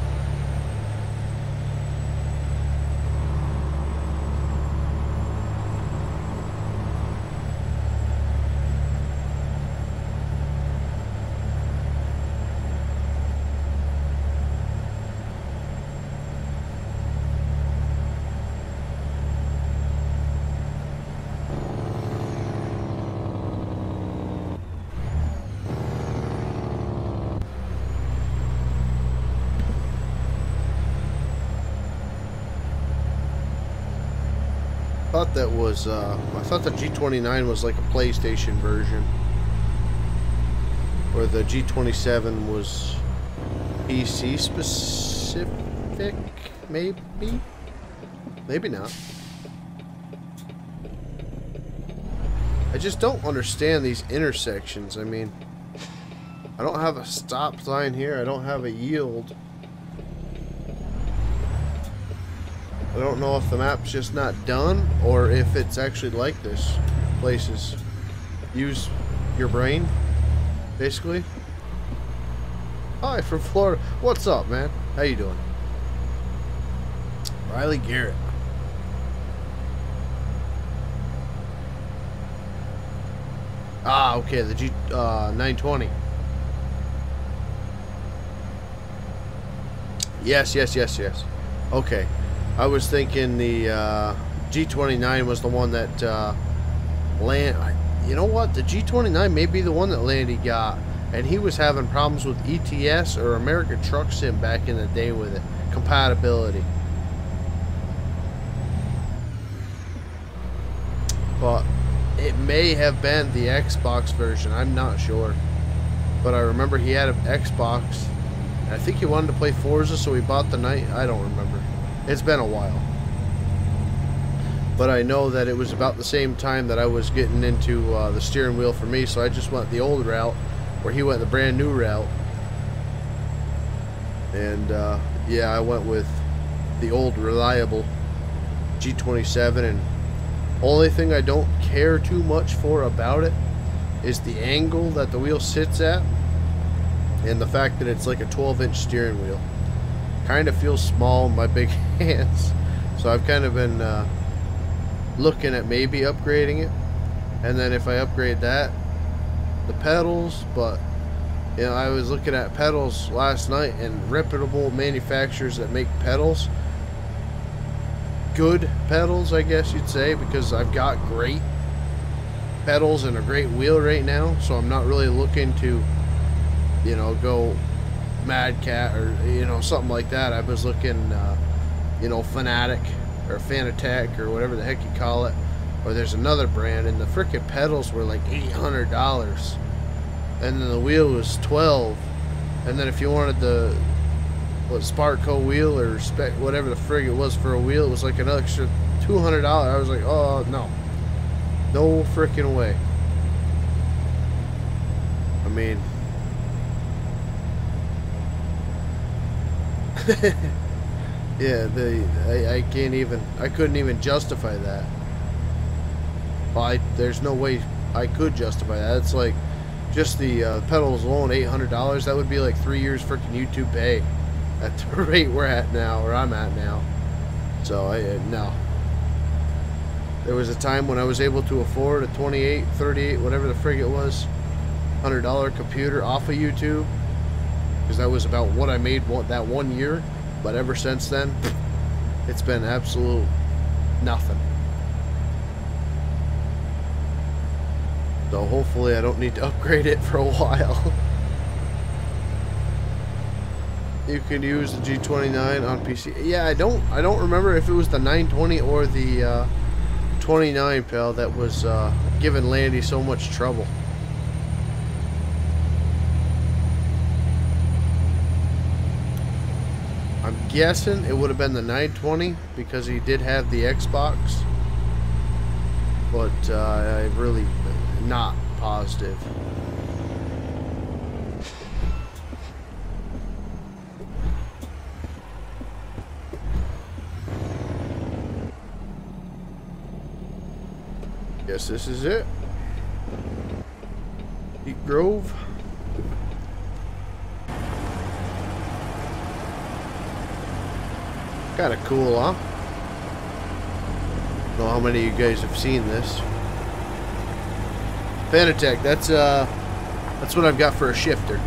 Thought that was I thought the G29 was like a PlayStation version, or the G27 was PC specific, maybe not. I just don't understand these intersections. I mean, I don't have a stop sign here, I don't have a yield. I don't know if the map's just not done, or if it's actually like this. Places. Use your brain, basically. Hi, from Florida. What's up, man? How you doing? Riley Garrett. Ah, okay, the G920. Yes. Okay. I was thinking the G29 was the one that you know what? The G29 may be the one that Landy got, and he was having problems with ATS or American Truck Sim back in the day with it. Compatibility. But it may have been the Xbox version. I'm not sure. But I remember he had an Xbox, and I think he wanted to play Forza, so he bought the night. I don't remember. It's been a while. But I know that it was about the same time that I was getting into the steering wheel for me, so I just went the old route, where he went the brand new route. And yeah, I went with the old reliable G27, and only thing I don't care too much for about it is the angle that the wheel sits at, and the fact that it's like a 12-inch steering wheel. Kind of feels small in my big hands, so I've kind of been looking at maybe upgrading it. And then if I upgrade that, the pedals. But you know, I was looking at pedals last night, and reputable manufacturers that make pedals, good pedals, I guess you'd say, because I've got great pedals and a great wheel right now, so I'm not really looking to, you know, go Mad Cat or, you know, something like that. I was looking, you know, Fanatec or Fanatec or whatever the heck you call it, or there's another brand, and the frickin' pedals were like $800, and then the wheel was $12, and then if you wanted the Sparco wheel or spec, whatever the frig it was for a wheel, it was like an extra $200. I was like, oh no frickin' way. I mean, Yeah, I can't even, I couldn't even justify that. Well, there's no way I could justify that. It's like, just the pedals alone, $800. That would be like 3 years freaking YouTube pay at the rate we're at now, or I'm at now. So, no. There was a time when I was able to afford a 28, 38, whatever the frig it was, $100 computer off of YouTube. Because that was about what I made that 1 year. But ever since then, it's been absolute nothing. So hopefully I don't need to upgrade it for a while. You can use the G-29 on PC. Yeah, I don't remember if it was the 920 or the 29, pal, that was giving Landy so much trouble. I'm guessing it would have been the 920 because he did have the Xbox. But I really not positive. Guess this is it. Deep Grove. Kind of cool, huh? I don't know how many of you guys have seen this. Fanatec, that's what I've got for a shifter.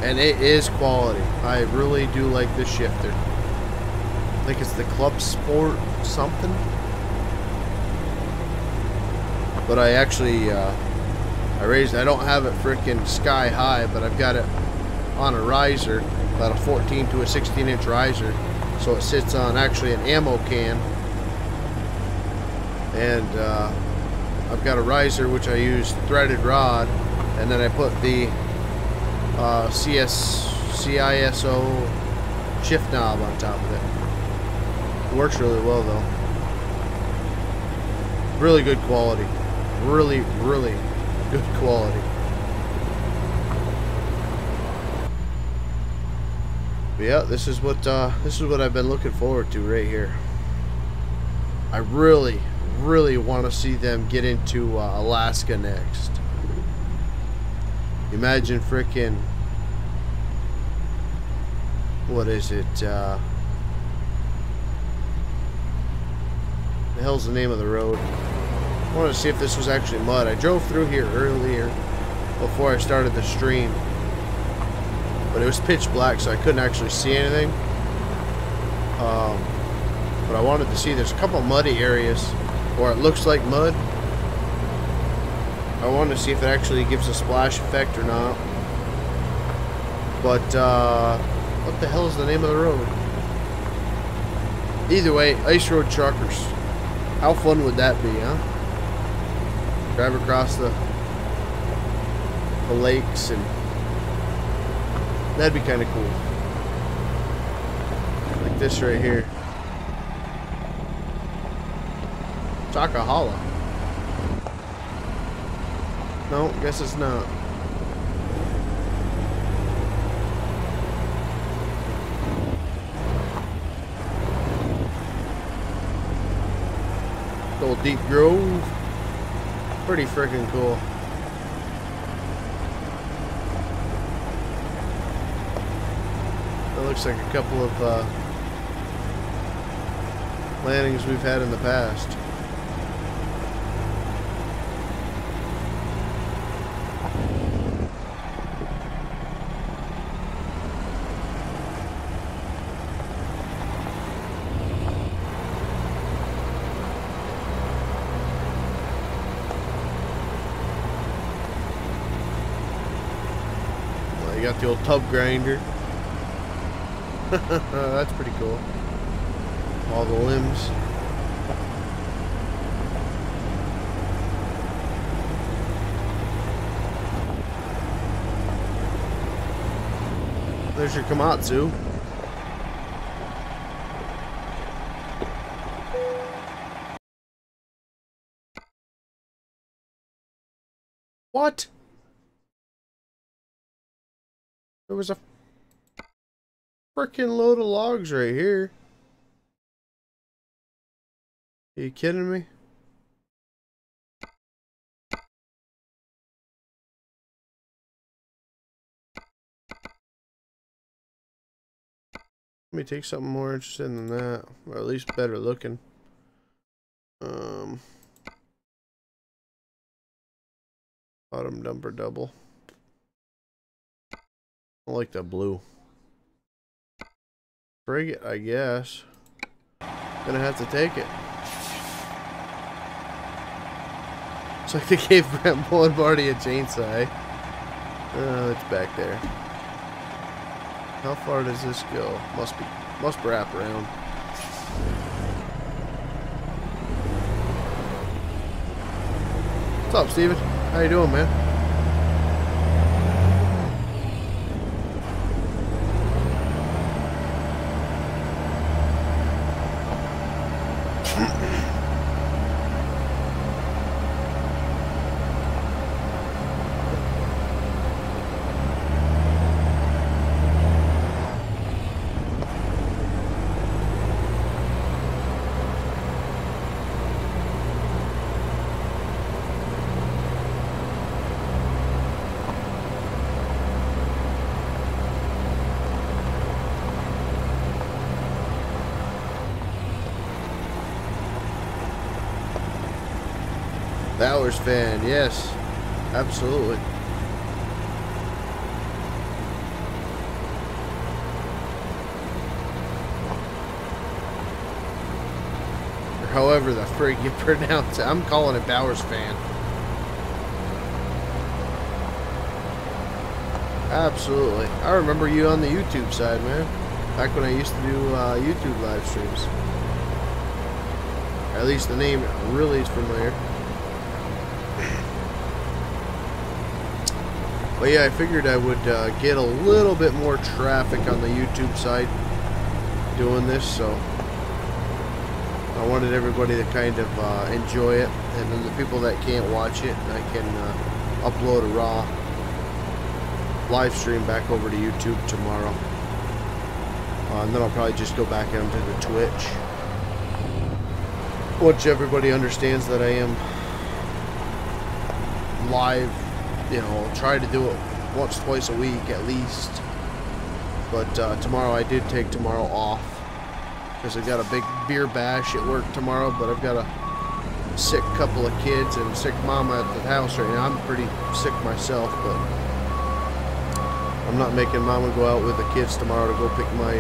And it is quality. I really do like this shifter. I think it's the Clubsport something. But I actually, I don't have it freaking sky high, but I've got it on a riser, about a 14 to a 16 inch riser. So it sits on actually an ammo can. And I've got a riser which I use threaded rod, and then I put the CISO shift knob on top of it. It works really well though. Really good quality. Really, really good quality. But yeah, this is what I've been looking forward to right here. I really want to see them get into Alaska next. Imagine frickin', what is it? The hell's the name of the road? I wanted to see if this was actually mud. I drove through here earlier before I started the stream, but it was pitch black, so I couldn't actually see anything. But I wanted to see, there's a couple muddy areas where it looks like mud. I wanted to see if it actually gives a splash effect or not. But what the hell is the name of the road? Either way, Ice Road Truckers. How fun would that be, huh? Drive across the lakes, and that'd be kind of cool. Like this right here. Chakahala. No, guess it's not. Old Deep Grove. Pretty freaking cool. That looks like a couple of landings we've had in the past. You got the old tub grinder. That's pretty cool. All the limbs. There's your Komatsu. What? There was a Freaking load of logs right here. Are you kidding me? Let me take something more interesting than that, or at least better looking. Bottom number double. I like the blue. Frigate, I guess. Gonna have to take it. It's like they gave Brent Bullenbardy a chainsaw, eh? Oh, it's back there. How far does this go? Must wrap around. What's up, Steven? How you doing, man? Bowers fan, yes, absolutely. Or however the frig you pronounce it, I'm calling it Bowers fan. Absolutely. I remember you on the YouTube side, man. Back when I used to do YouTube live streams. Or at least the name really is familiar. But yeah, I figured I would get a little bit more traffic on the YouTube side doing this, so I wanted everybody to kind of enjoy it, and then the people that can't watch it, I can upload a raw live stream back over to YouTube tomorrow. And then I'll probably just go back onto the Twitch. Once everybody understands that I am live, you know, I'll try to do it once, twice a week at least. But tomorrow, I did take tomorrow off because I've got a big beer bash at work tomorrow, but I've got a sick couple of kids and sick mama at the house right now. I'm pretty sick myself, but I'm not making mama go out with the kids tomorrow to go pick my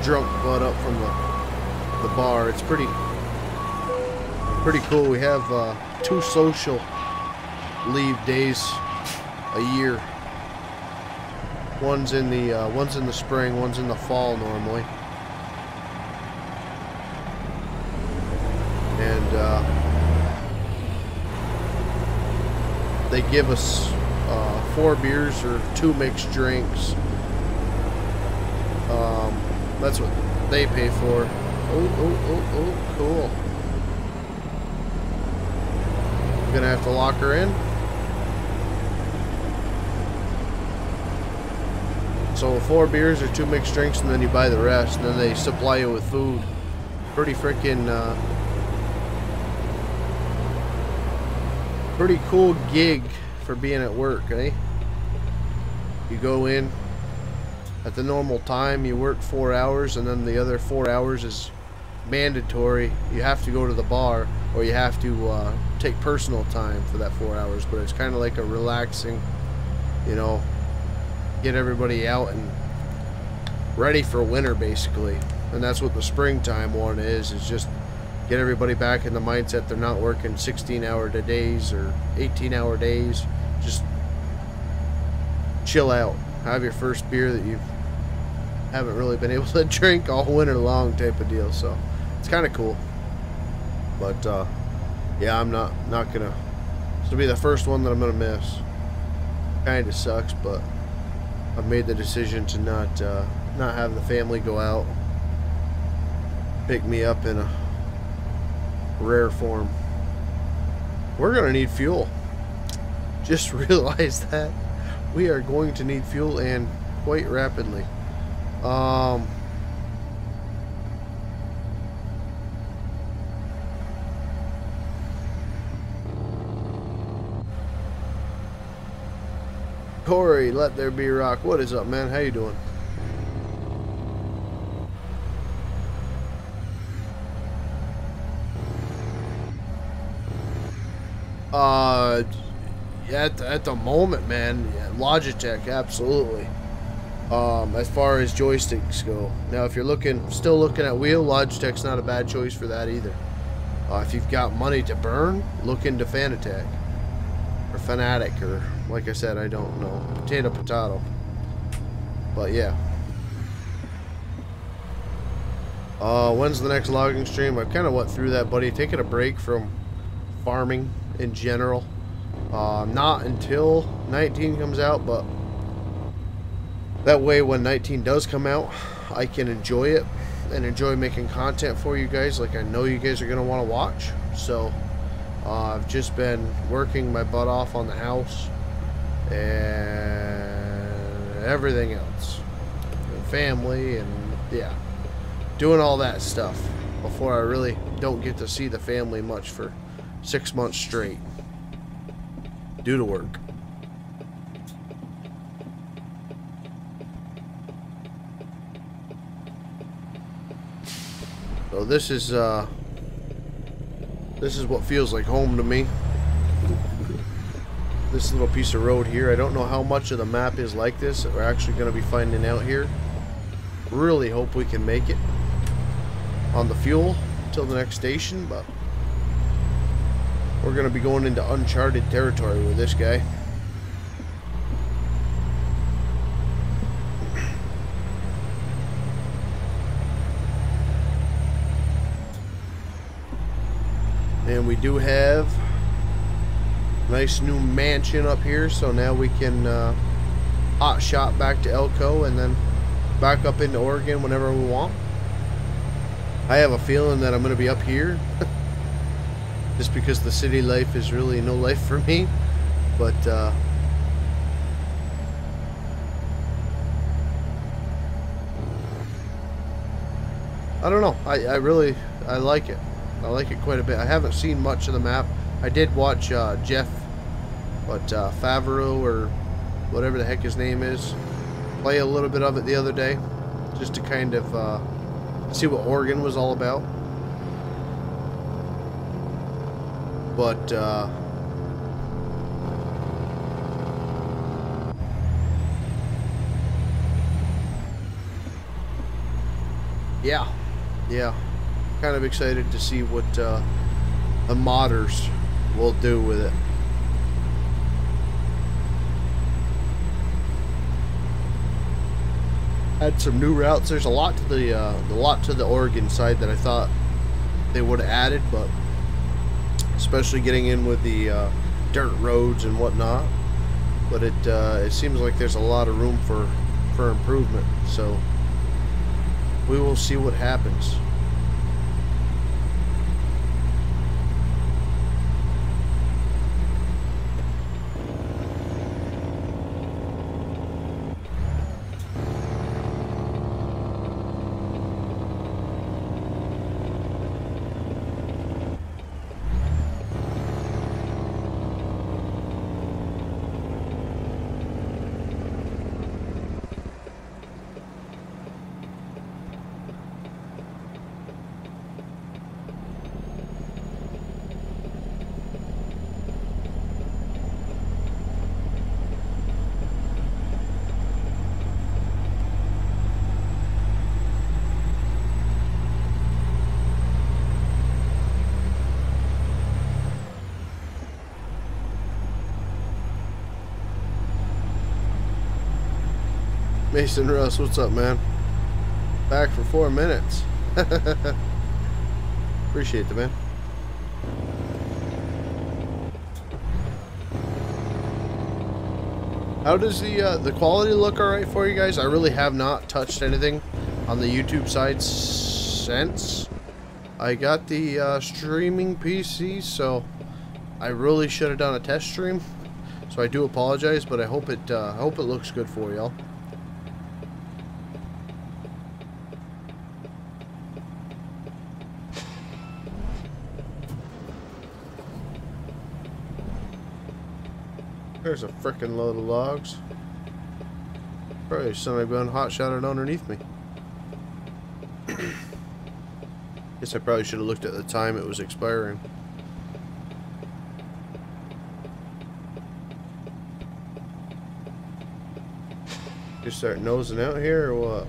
drunk butt up from the bar. It's pretty cool. We have 2 social leave days a year. One's in the spring, one's in the fall normally. And they give us 4 beers or 2 mixed drinks. That's what they pay for. Oh, cool. I'm gonna have to lock her in. So 4 beers or 2 mixed drinks, and then you buy the rest, and then they supply you with food. Pretty freaking pretty cool gig for being at work, eh? You go in at the normal time, you work 4 hours, and then the other 4 hours is mandatory. You have to go to the bar, or you have to take personal time for that 4 hours, but it's kind of like a relaxing, you know, get everybody out and ready for winter basically. And that's what the springtime one is just get everybody back in the mindset they're not working 16-hour days or 18-hour days. Just chill out, have your first beer that you haven't really been able to drink all winter long type of deal. So it's kind of cool. But yeah, I'm not gonna, this will be the first one that I'm gonna miss. Kind of sucks, but I've made the decision to not have the family go out, pick me up in a rare form. We're gonna need fuel. Just realized that we are going to need fuel, and quite rapidly. Corey, let there be rock. What is up, man? How you doing? At the moment, man, yeah, Logitech, absolutely. As far as joysticks go. Now, if you're still looking at wheel, Logitech's not a bad choice for that either. If you've got money to burn, look into Fanatec or Fanatec, or like I said, I don't know, potato. But yeah. When's the next logging stream? I kind of went through that, buddy. Taking a break from farming in general. Not until 19 comes out, but that way when 19 does come out, I can enjoy it and enjoy making content for you guys like I know you guys are going to want to watch. So I've just been working my butt off on the house and everything else, and family, and yeah, doing all that stuff before I really don't get to see the family much for 6 months straight due to work. So this is what feels like home to me. This little piece of road here. I don't know how much of the map is like this that we're actually going to be finding out here. Really hope we can make it on the fuel till the next station, but we're going to be going into uncharted territory with this guy. And we do have a nice new mansion up here, so now we can hot shot back to Elko and then back up into Oregon whenever we want. I have a feeling that I'm going to be up here just because the city life is really no life for me, but I don't know. I like it. I like it quite a bit. I haven't seen much of the map. I did watch Jeff, Favreau or whatever the heck his name is, play a little bit of it the other day, just to kind of see what Oregon was all about. But yeah, kind of excited to see what the modders will do with it. Had some new routes. There's a lot to the Oregon side that I thought they would have added, but especially getting in with the dirt roads and whatnot. But it seems like there's a lot of room for improvement. So we will see what happens. Mason Russ, what's up, man? Back for 4 minutes. Appreciate it, man. How does the quality look all right for you guys? I really have not touched anything on the YouTube side since I got the streaming PC, so I really should have done a test stream. So I do apologize, but I hope it looks good for y'all. There's a frickin' load of logs. Probably somebody gone hot shotted underneath me. Guess I probably should have looked at the time it was expiring. Just start nosing out here or what?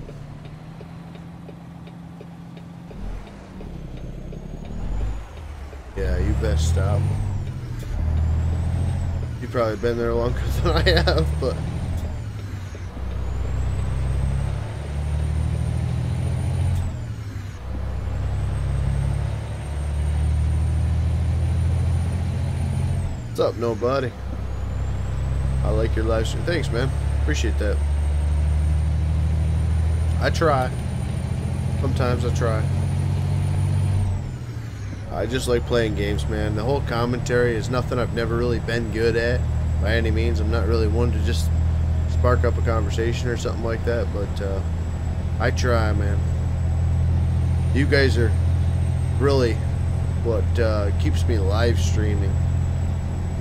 Yeah, you best stop. You've probably been there longer than I have, but... What's up, nobody? I like your live stream. Thanks, man. Appreciate that. I try. Sometimes I try. I just like playing games, man. The whole commentary is nothing I've never really been good at by any means. I'm not really one to just spark up a conversation or something like that, but I try, man. You guys are really what keeps me live streaming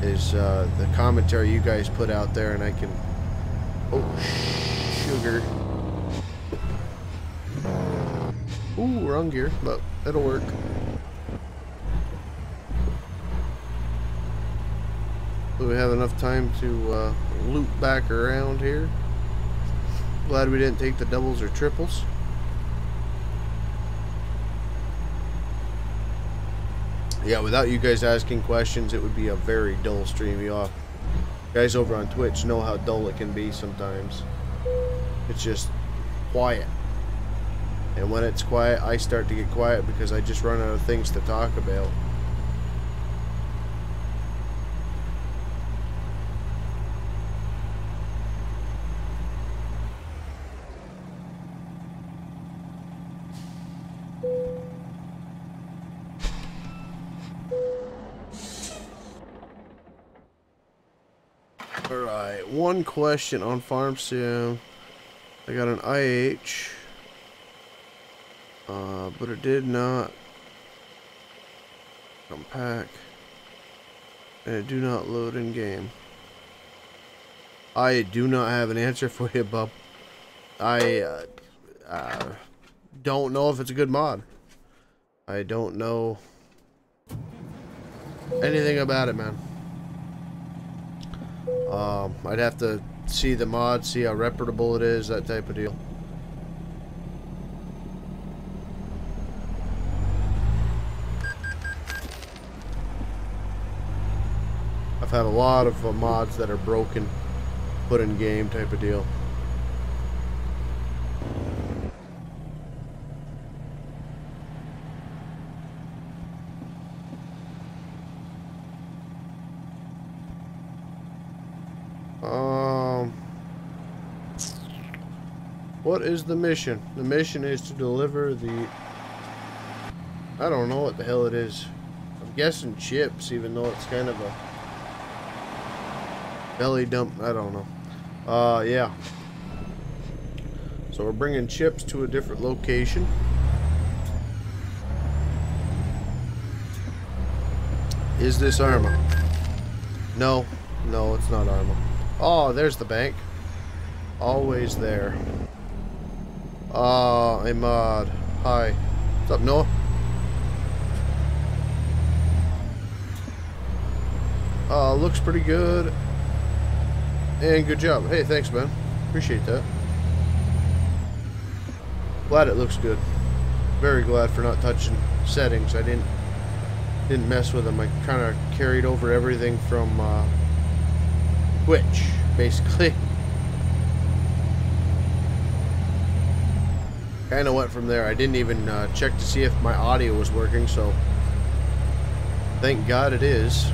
is the commentary you guys put out there, and I can... Oh, sugar. Ooh, wrong gear, but it'll work. Do we have enough time to loop back around here? Glad we didn't take the doubles or triples. Yeah, without you guys asking questions, it would be a very dull stream. You guys over on Twitch know how dull it can be sometimes. It's just quiet. And when it's quiet, I start to get quiet because I just run out of things to talk about. Alright, one question on Farm Sim. I got an IH. But it did not unpack. And it do not load in game. I do not have an answer for you, bub. I don't know if it's a good mod. I don't know anything about it, man. I'd have to see the mod, see how reputable it is, that type of deal. I've had a lot of mods that are broken, put in game type of deal. What is the mission? The mission is to deliver the... I don't know what the hell it is. I'm guessing chips, even though it's kind of a belly dump. I don't know. Yeah. So we're bringing chips to a different location. Is this Arma? No. No, it's not Arma. Oh, there's the bank. Always there. A mod. Hi. What's up, Noah? Looks pretty good. And good job. Hey, thanks, man. Appreciate that. Glad it looks good. Very glad for not touching settings. I didn't mess with them. I kind of carried over everything from Twitch, basically. Kind of went from there. I didn't even check to see if my audio was working, so thank God it is.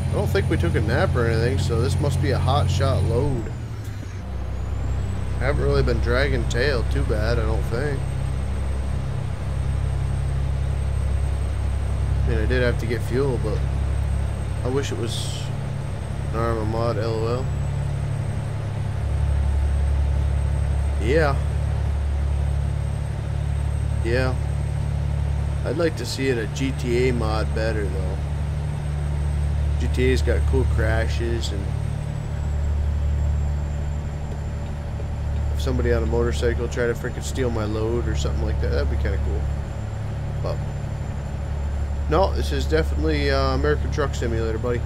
I don't think we took a nap or anything, so this must be a hot shot load. I haven't really been dragging tail too bad, I don't think. I mean, I did have to get fuel, but I wish it was an Arma mod, lol. Yeah. Yeah. I'd like to see it a GTA mod better though. GTA's got cool crashes, and if somebody on a motorcycle tried to freaking steal my load or something like that, that'd be kind of cool. But no, this is definitely American Truck Simulator, buddy.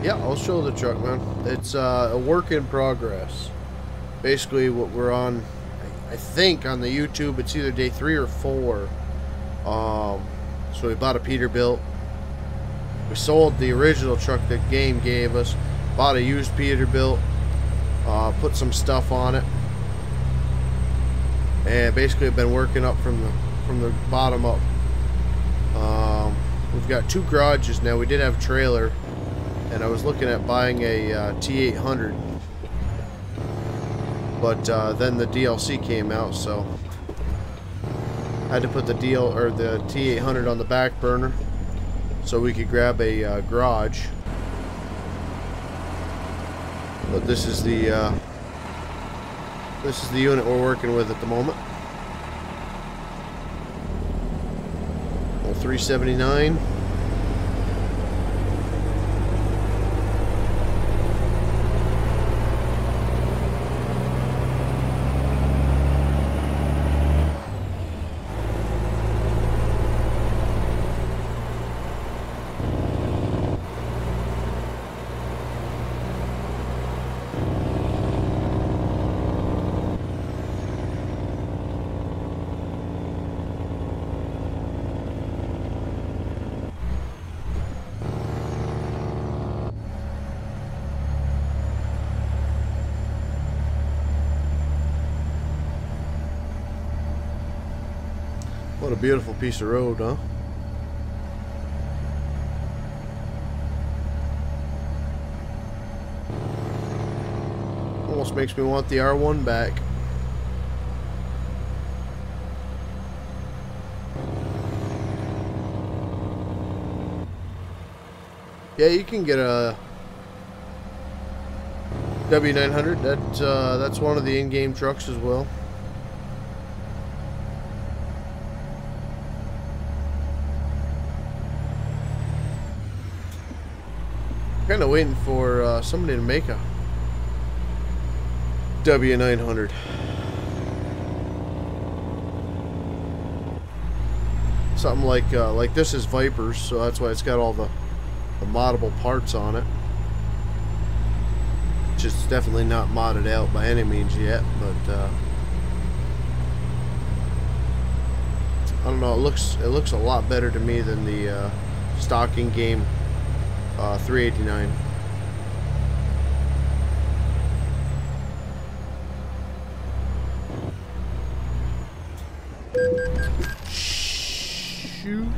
Yeah, I'll show the truck, man. It's a work in progress. Basically, what we're on, I think on the YouTube, it's either day 3 or 4. So we bought a Peterbilt. We sold the original truck that Game gave us. Bought a used Peterbilt. Put some stuff on it. And basically, I've been working up from the bottom up. We've got 2 garages now. We did have a trailer. And I was looking at buying a T800, but then the DLC came out, so I had to put the T800 on the back burner so we could grab a garage. But this is the unit we're working with at the moment. 379. What a beautiful piece of road, huh? Almost makes me want the R1 back. Yeah, you can get a W900. That's one of the in-game trucks as well. Kind of waiting for somebody to make a W900. Something like this is Vipers, so that's why it's got all the moddable parts on it. Just definitely not modded out by any means yet, but I don't know. It looks a lot better to me than the stock in-game 389. Shoot.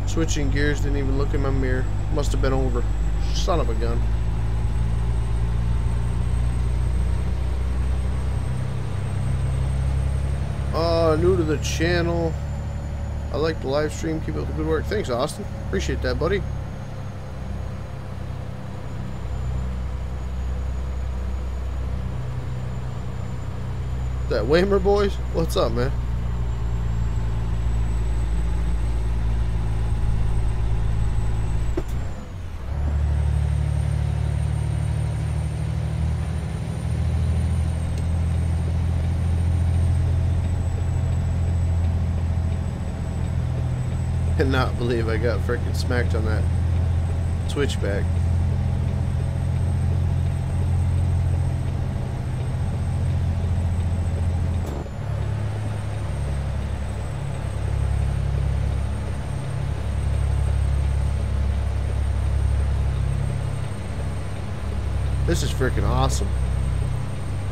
Switching gears, didn't even look in my mirror. Must have been over. Son of a gun. New to the channel. I like the live stream. Keep up the good work. Thanks, Austin. Appreciate that, buddy. That Waymer boys? What's up, man? Cannot believe I got freaking smacked on that switchback. This is freaking awesome.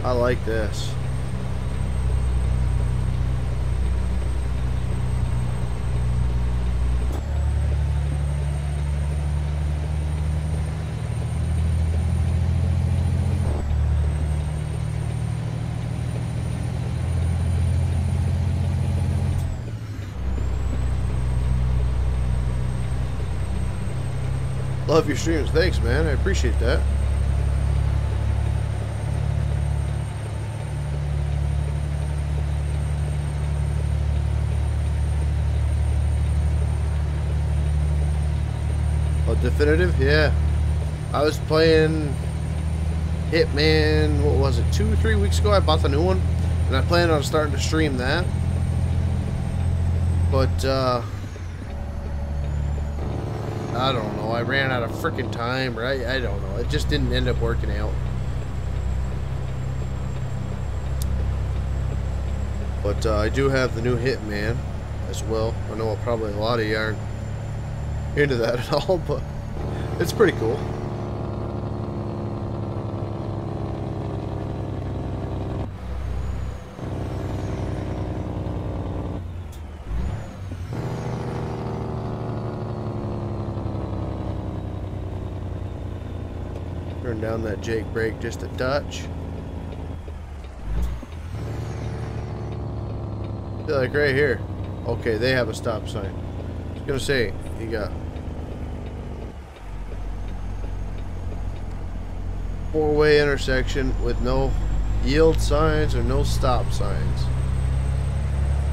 I like this. Love your streams. Thanks, man. I appreciate that. Oh, Definitive? Yeah. I was playing Hitman, what was it, 2 or 3 weeks ago? I bought the new one, and I planned on starting to stream that. But, I don't know. I ran out of freaking time, right? I don't know. It just didn't end up working out. But I do have the new Hitman as well. I know probably a lot of you aren't into that at all, but it's pretty cool. Turn down that Jake brake just a touch. I feel like right here. Okay, they have a stop sign. I was gonna say, you got 4-way intersection with no yield signs or no stop signs.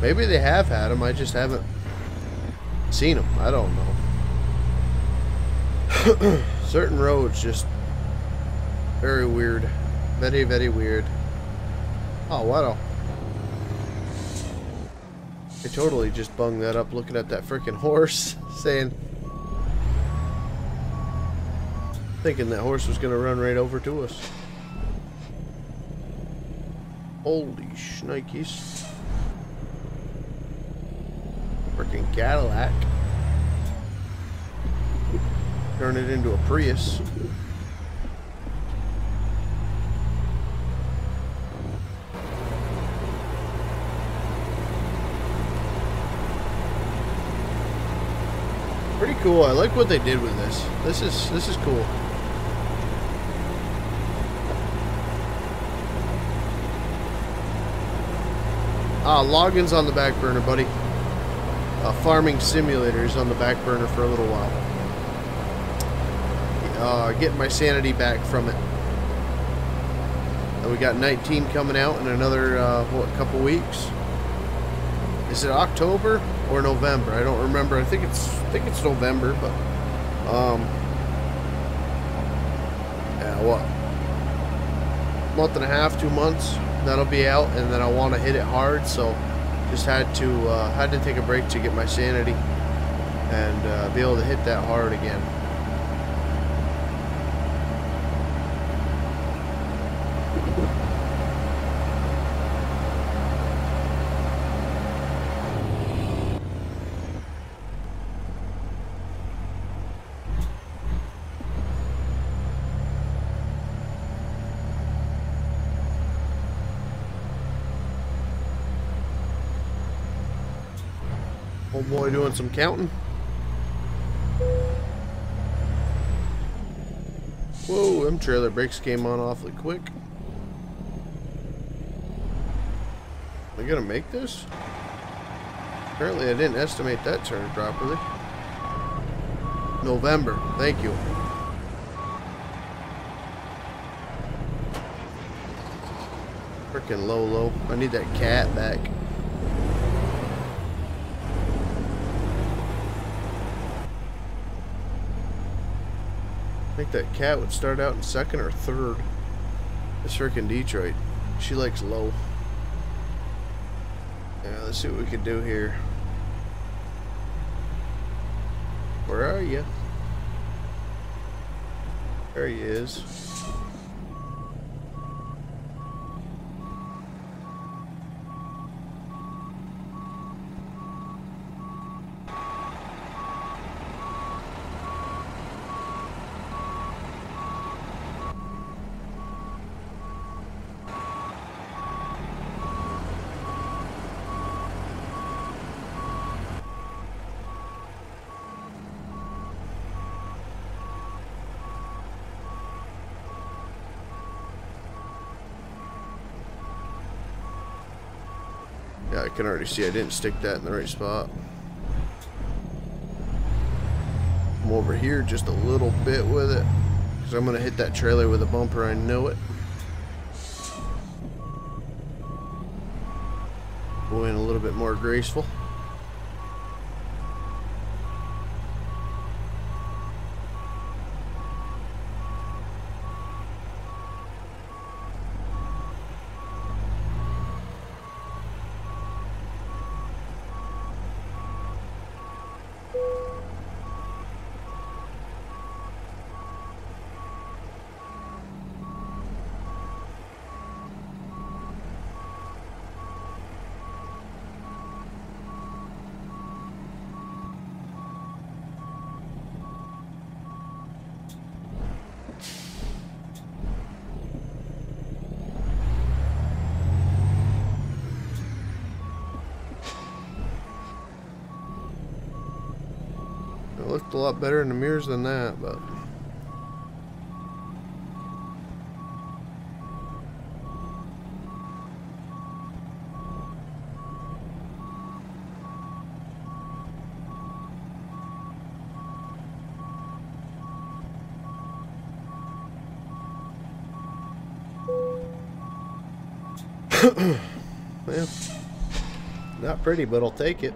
Maybe they have had them, I just haven't seen them. I don't know. Certain roads just very weird. Very, very weird. Oh, wow. I totally just bunged that up looking at that freaking horse, saying, thinking that horse was going to run right over to us. Holy shnikes. Freaking Cadillac. Turn it into a Prius. Pretty cool. I like what they did with this. This is cool. Login's on the back burner, buddy. Farming simulators on the back burner for a little while. Getting my sanity back from it. And we got 19 coming out in another what, couple weeks. Is it October or November? I don't remember. I think it's November, but yeah, what? Month and a half, 2 months. That'll be out, and then I want to hit it hard, so just had to take a break to get my sanity and be able to hit that hard again. Old boy doing some counting. Whoa, them trailer brakes came on awfully quick. Am I gonna make this? Apparently I didn't estimate that turn properly. November, thank you. Frickin' low. I need that cat back. I think that cat would start out in second or third. This freaking Detroit. She likes low. Yeah, let's see what we can do here. Where are you? There he is. Yeah, I can already see I didn't stick that in the right spot. I'm over here just a little bit with it, because I'm going to hit that trailer with a bumper, I know it. Going a little bit more graceful. It looked a lot better in the mirrors than that, but well, not pretty, but I'll take it.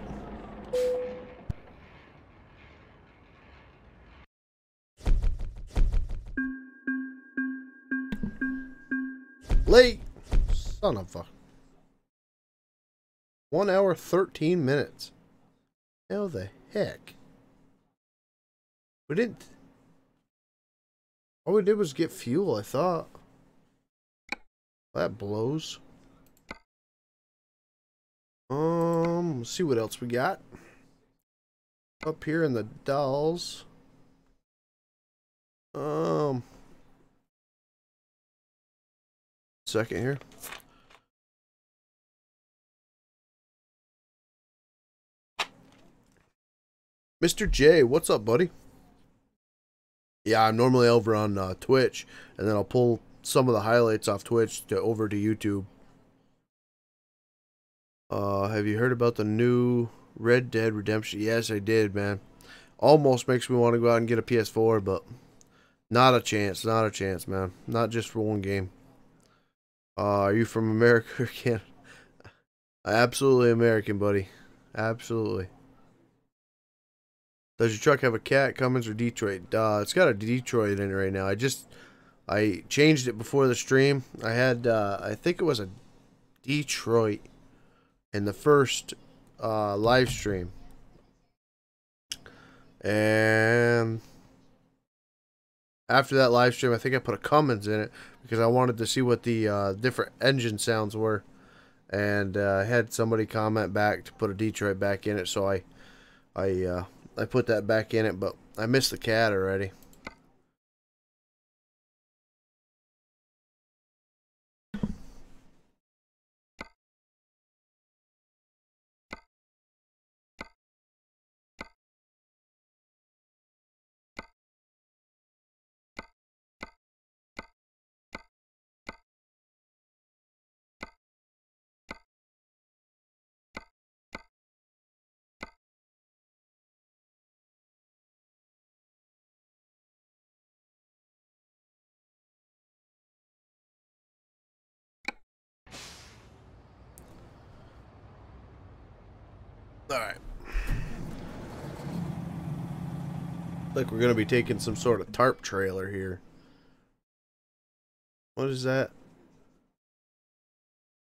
Late, son of a 1 hour 13 minutes. How the heck? We didn't. All we did was get fuel, I thought. That blows. Let's see what else we got. Up here in the dolls. Second here. Mr. J, what's up, buddy? Yeah, I'm normally over on Twitch, and then I'll pull some of the highlights off Twitch to over to YouTube. Have you heard about the new Red Dead Redemption? Yes, I did, man. Almost makes me want to go out and get a PS4, but not a chance, man. Not just for one game. Are you from America or Canada? Absolutely American, buddy. Absolutely. Does your truck have a cat, Cummins, or Detroit? It's got a Detroit in it right now. I changed it before the stream. I had, I think it was a Detroit in the first live stream. And after that live stream, I think I put a Cummins in it because I wanted to see what the different engine sounds were. And I had somebody comment back to put a Detroit back in it, so I put that back in it, but I missed the cat already. Alright. Like we're going to be taking some sort of tarp trailer here. What is that?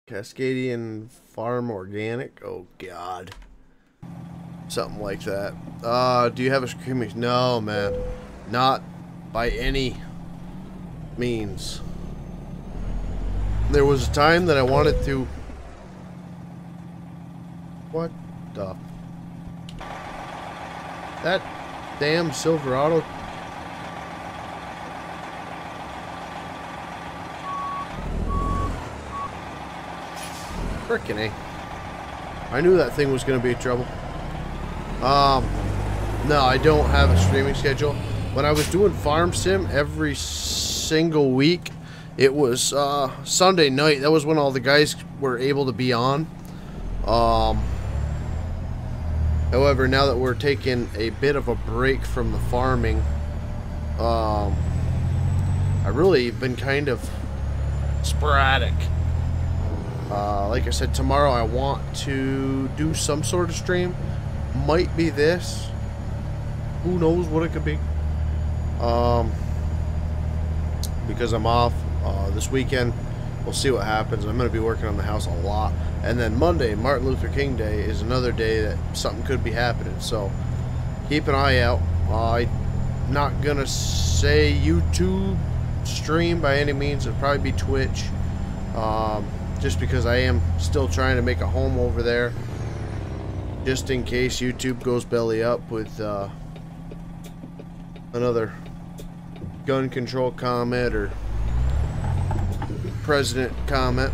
Cascadian Farm Organic? Oh, God. Something like that. Do you have a screaming? No, man. Not by any means. There was a time that I wanted to... What the... That damn Silverado... Frickin' A. I knew that thing was going to be in trouble. No, I don't have a streaming schedule. When I was doing Farm Sim every single week, it was Sunday night. That was when all the guys were able to be on. However, now that we're taking a bit of a break from the farming, I really been kind of sporadic. Like I said, tomorrow I want to do some sort of stream. Might be this. Who knows what it could be. Because I'm off this weekend. We'll see what happens. I'm going to be working on the house a lot. And then Monday, Martin Luther King Day, is another day that something could be happening. So keep an eye out. I'm not going to say YouTube stream by any means. It'll probably be Twitch. Just because I am still trying to make a home over there. Just in case YouTube goes belly up with another gun control comment or president comment.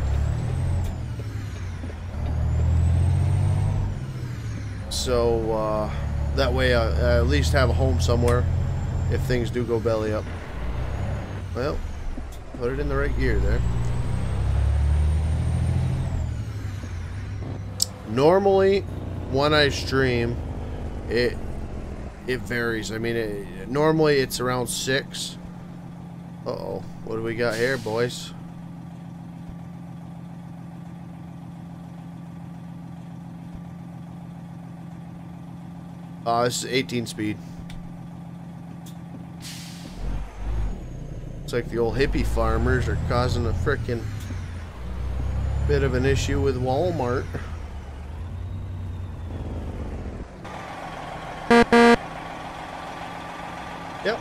So that way I at least have a home somewhere if things do go belly up. Well, put it in the right gear there. Normally when I stream, it varies. I mean, normally it's around 6. Uh-oh, what do we got here, boys? This is 18 speed. It's like the old hippie farmers are causing a frickin' bit of an issue with Walmart. Yep.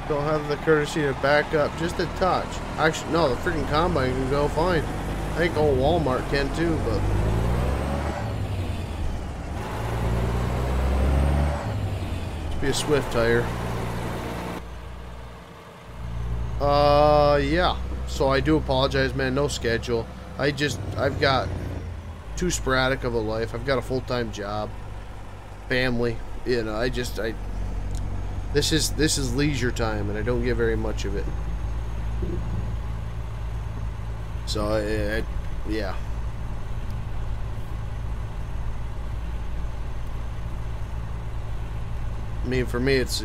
Don't have the courtesy to back up just a touch. Actually, no, the freaking combine can go fine. I think old Walmart can too, but be a Swift tire. Yeah. So I do apologize, man. No schedule. I've got too sporadic of a life. I've got a full-time job, family. You know, this is leisure time, and I don't get very much of it. So yeah. I mean, for me, it's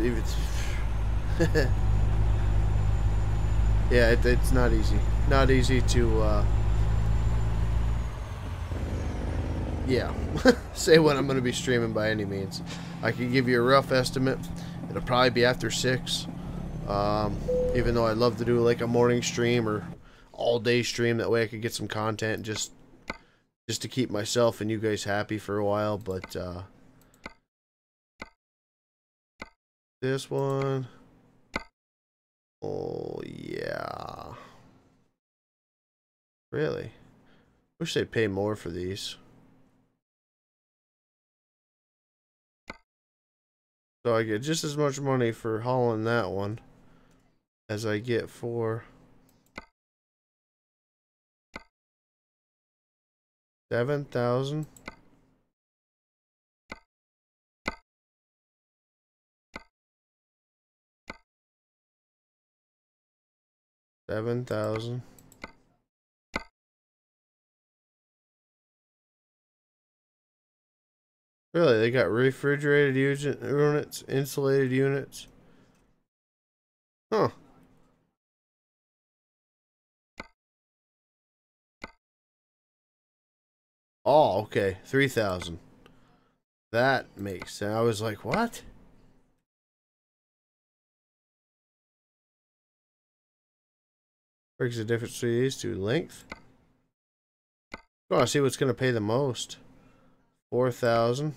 yeah, it's not easy. Not easy to yeah, say when I'm going to be streaming by any means. I can give you a rough estimate. It'll probably be after 6. Even though I'd love to do like a morning stream or all-day stream. That way I could get some content just to keep myself and you guys happy for a while. But this one, oh yeah, really wish they'd pay more for these. So I get just as much money for hauling that one as I get for 7,000. Really, they got refrigerated units, insulated units. Huh. Oh, okay. 3,000. That makes sense. I was like, what? Where's the difference between these two? Length? I want to see what's going to pay the most. 4,000.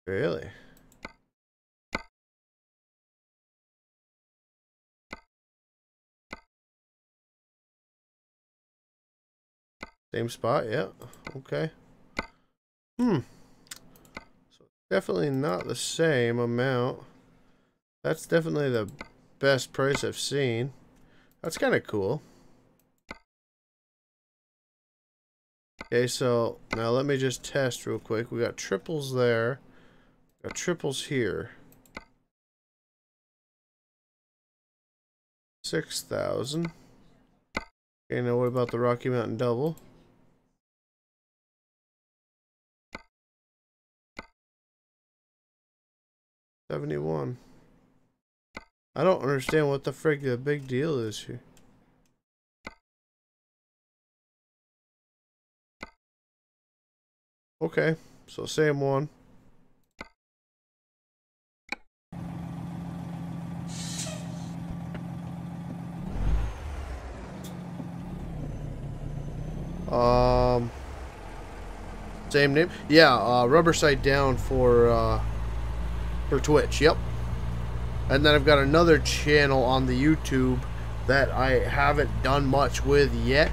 Really? Same spot, yeah. Okay. So definitely not the same amount. That's definitely the best price I've seen. That's kind of cool. Okay, so now let me just test real quick. We got triples there. Got triples here. 6,000. Okay, now what about the Rocky Mountain double? 71. I don't understand what the frig the big deal is here. Okay, so same one. Same name? Yeah, rubber side down for Twitch, yep. And then I've got another channel on the YouTube that I haven't done much with yet.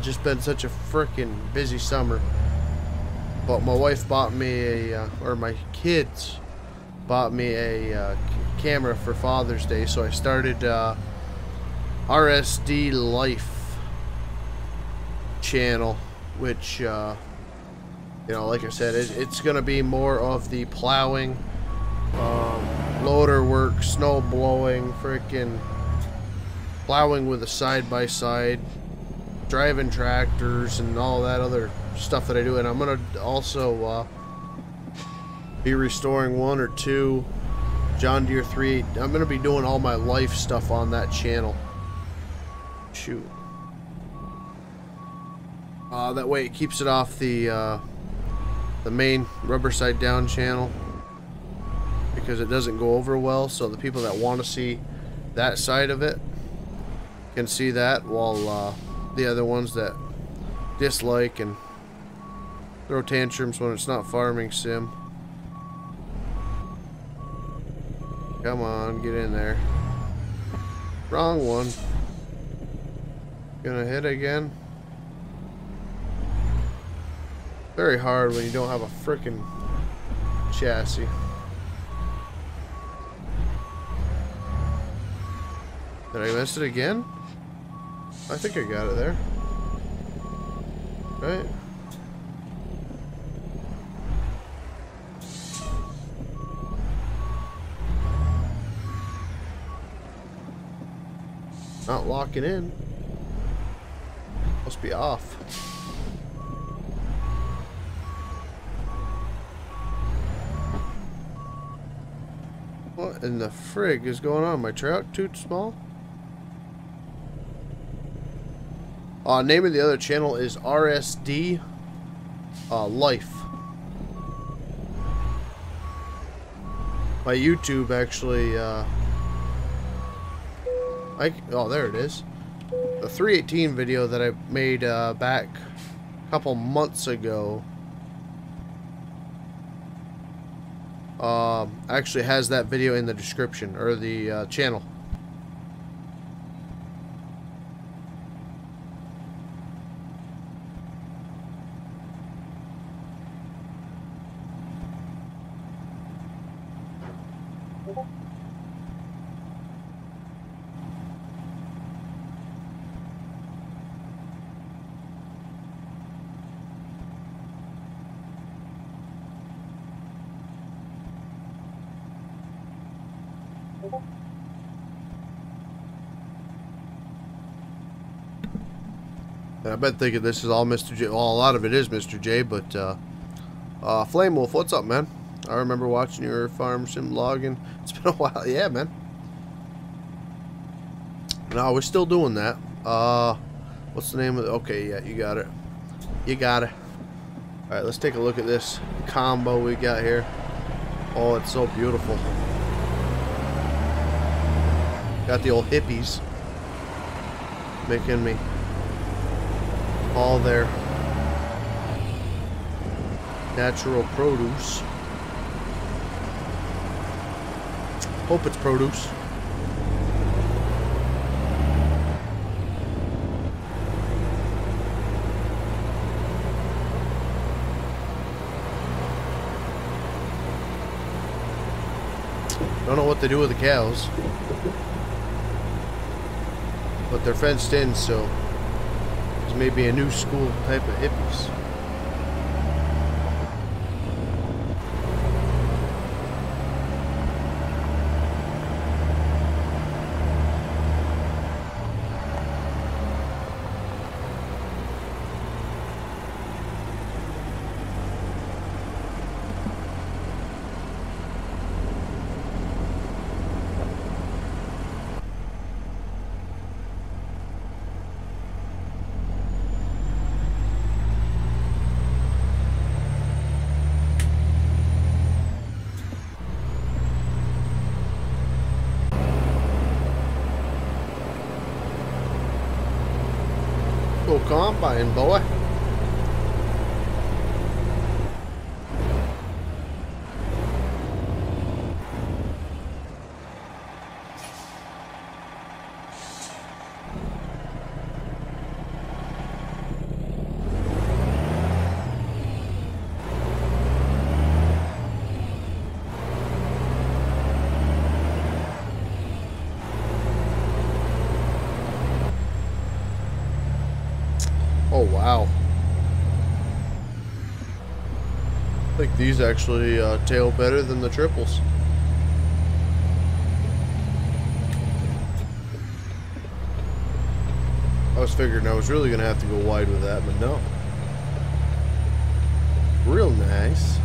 Just been such a freaking busy summer. But my wife bought me a, or my kids bought me a camera for Father's Day, so I started RSD Life channel, which you know, like I said, it's gonna be more of the plowing, loader work, snow blowing, freaking plowing with a side-by-side, driving tractors and all that other stuff that I do. And I'm gonna also be restoring 1 or 2 John Deere 3. I'm gonna be doing all my life stuff on that channel. Shoot. That way it keeps it off the main rubber side down channel, because it doesn't go over well, so the people that want to see that side of it can see that, while the other ones that dislike and throw tantrums when it's not farming sim. Come on, get in there. Wrong one. Gonna hit again. Very hard when you don't have a frickin' chassis. Did I miss it again? I think I got it there. Right? Not locking in. Must be off. What in the frig is going on? My trout too small? Name of the other channel is RSD Life. My YouTube actually, oh, there it is. The 318 video that I made back a couple months ago actually has that video in the description, or the channel. And I've been thinking this is all Mr. J. Well, a lot of it is Mr. J, but Flame Wolf, what's up, man? I remember watching your farm sim logging. It's been a while. Yeah, man. No, we're still doing that. What's the name of it? Okay, yeah, you got it. You got it. Alright, let's take a look at this combo we got here. Oh, it's so beautiful. Got the old hippies making me all their natural produce. Hope it's produce. Don't know what they do with the cows, but they're fenced in, so there's maybe a new school type of hippies. Go combine, boy. Oh, wow. I think these actually tail better than the triples. I was figuring I was really going to have to go wide with that, but no. Real nice.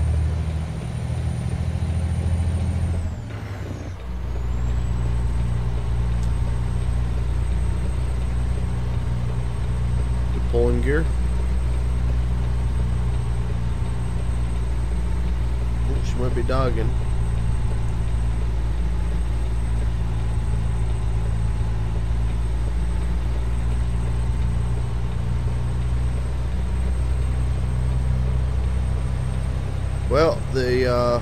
Pulling gear. Oh, she might be dogging. Well, the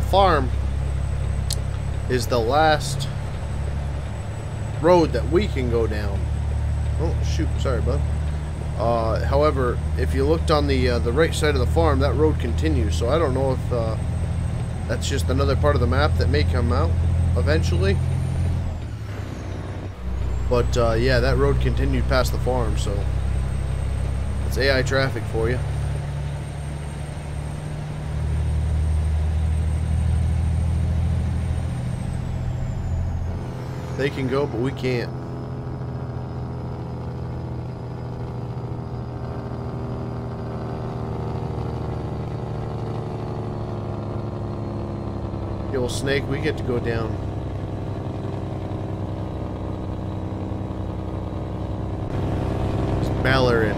farm is the last road that we can go down. Oh shoot! Sorry, bud. However, if you looked on the right side of the farm, that road continues. So I don't know if that's just another part of the map that may come out eventually. But yeah, that road continued past the farm, so it's AI traffic for you. They can go, but we can't. You old snake, we get to go down. It's Ballarin.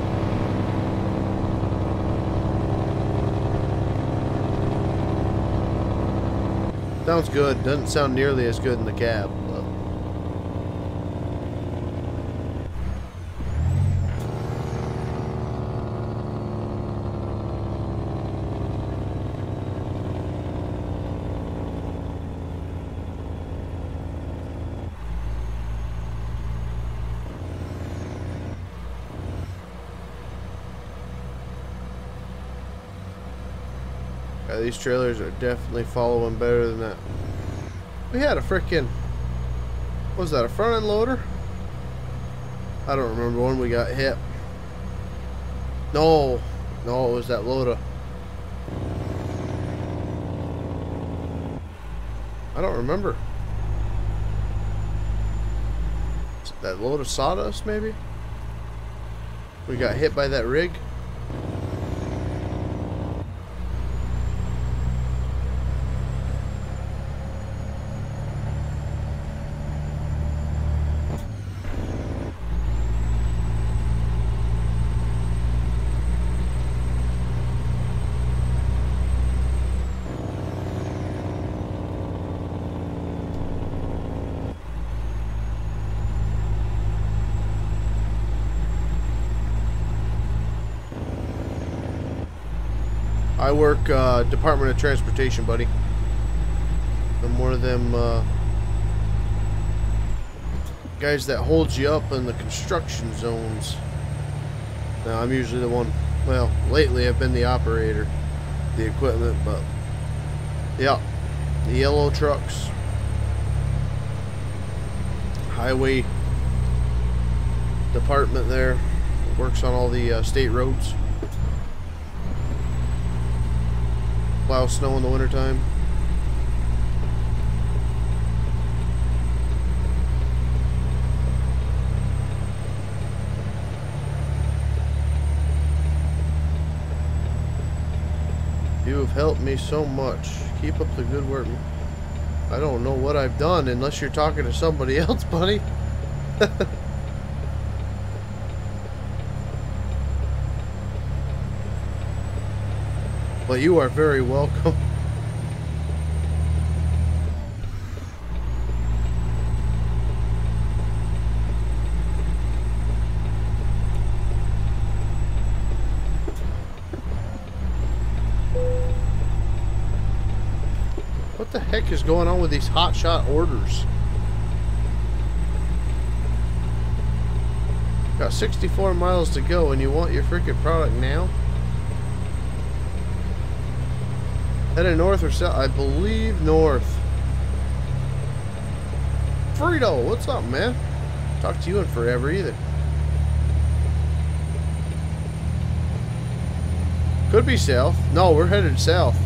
Sounds good. Doesn't sound nearly as good in the cab, but yeah, these trailers are definitely following better than that. We had a frickin', what was that, a front end loader? I don't remember when we got hit. No, it was that loader. I don't remember. Is it that load of sawdust, maybe? We got hit by that rig. I work Department of Transportation, buddy. I'm one of them guys that holds you up in the construction zones. Now, I'm usually the one, well, lately I've been the operator, the equipment, but yeah, the yellow trucks, highway department there, works on all the state roads. Plow snow in the wintertime. You have helped me so much. Keep up the good work. I don't know what I've done unless you're talking to somebody else, buddy. But you are very welcome. What the heck is going on with these hotshot orders? Got 64 miles to go and you want your freaking product now? Heading north or south? I believe north. Frito, what's up, man? Talked to you in forever either. Could be south. No, we're headed south.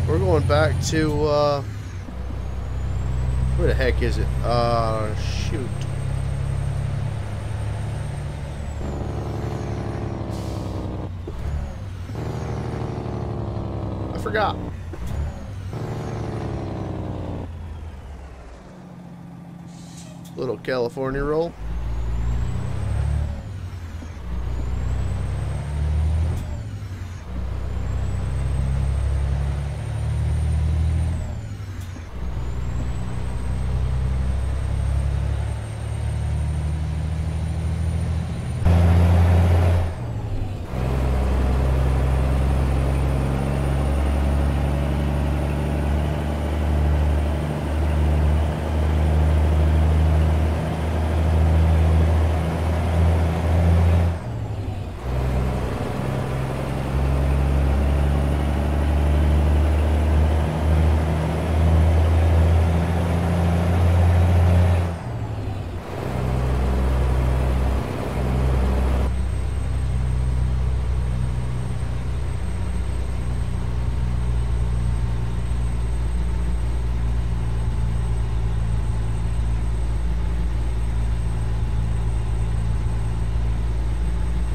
We're going back to, where the heck is it? Shoot. I forgot. Little California roll.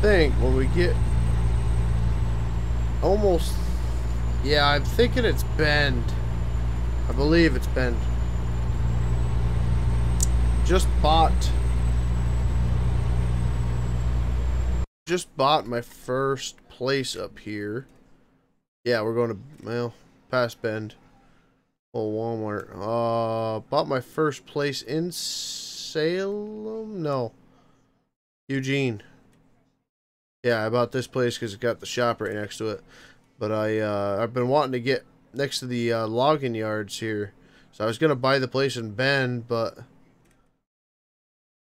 Think when we get almost, yeah, I'm thinking it's Bend. I believe it's Bend. Just bought my first place up here. Yeah, we're going to, well, past Bend. Oh, Walmart. Bought my first place in Salem? No, Eugene. Yeah, I bought this place because it got the shop right next to it. But I've been wanting to get next to the logging yards here. So I was going to buy the place in Bend, but...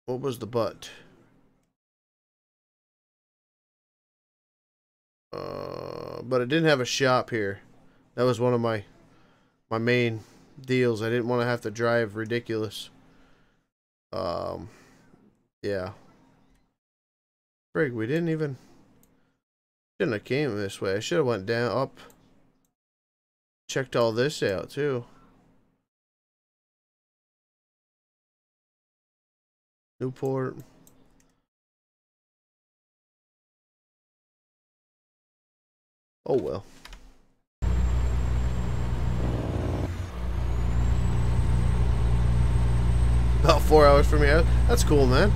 What was the but? But it didn't have a shop here. That was one of my main deals. I didn't want to have to drive ridiculous. Yeah. Frig, we didn't even... Shouldn't have came this way. I should have went down, up. Checked all this out, too. Newport. Oh, well. About 4 hours from here. That's cool, man.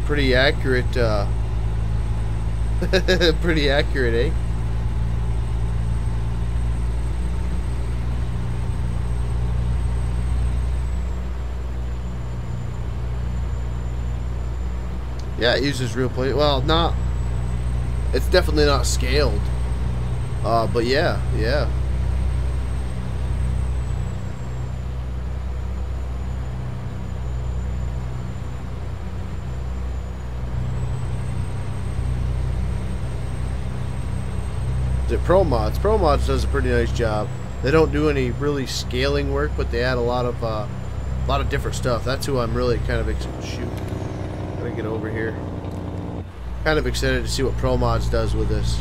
Pretty accurate, pretty accurate, eh? Yeah, it uses real plate. Well, not. It's definitely not scaled. But yeah. Pro Mods. Pro Mods does a pretty nice job. They don't do any really scaling work, but they add a lot of different stuff. That's who I'm really kind of shoot. Gotta get over here. Kind of excited to see what Pro Mods does with this.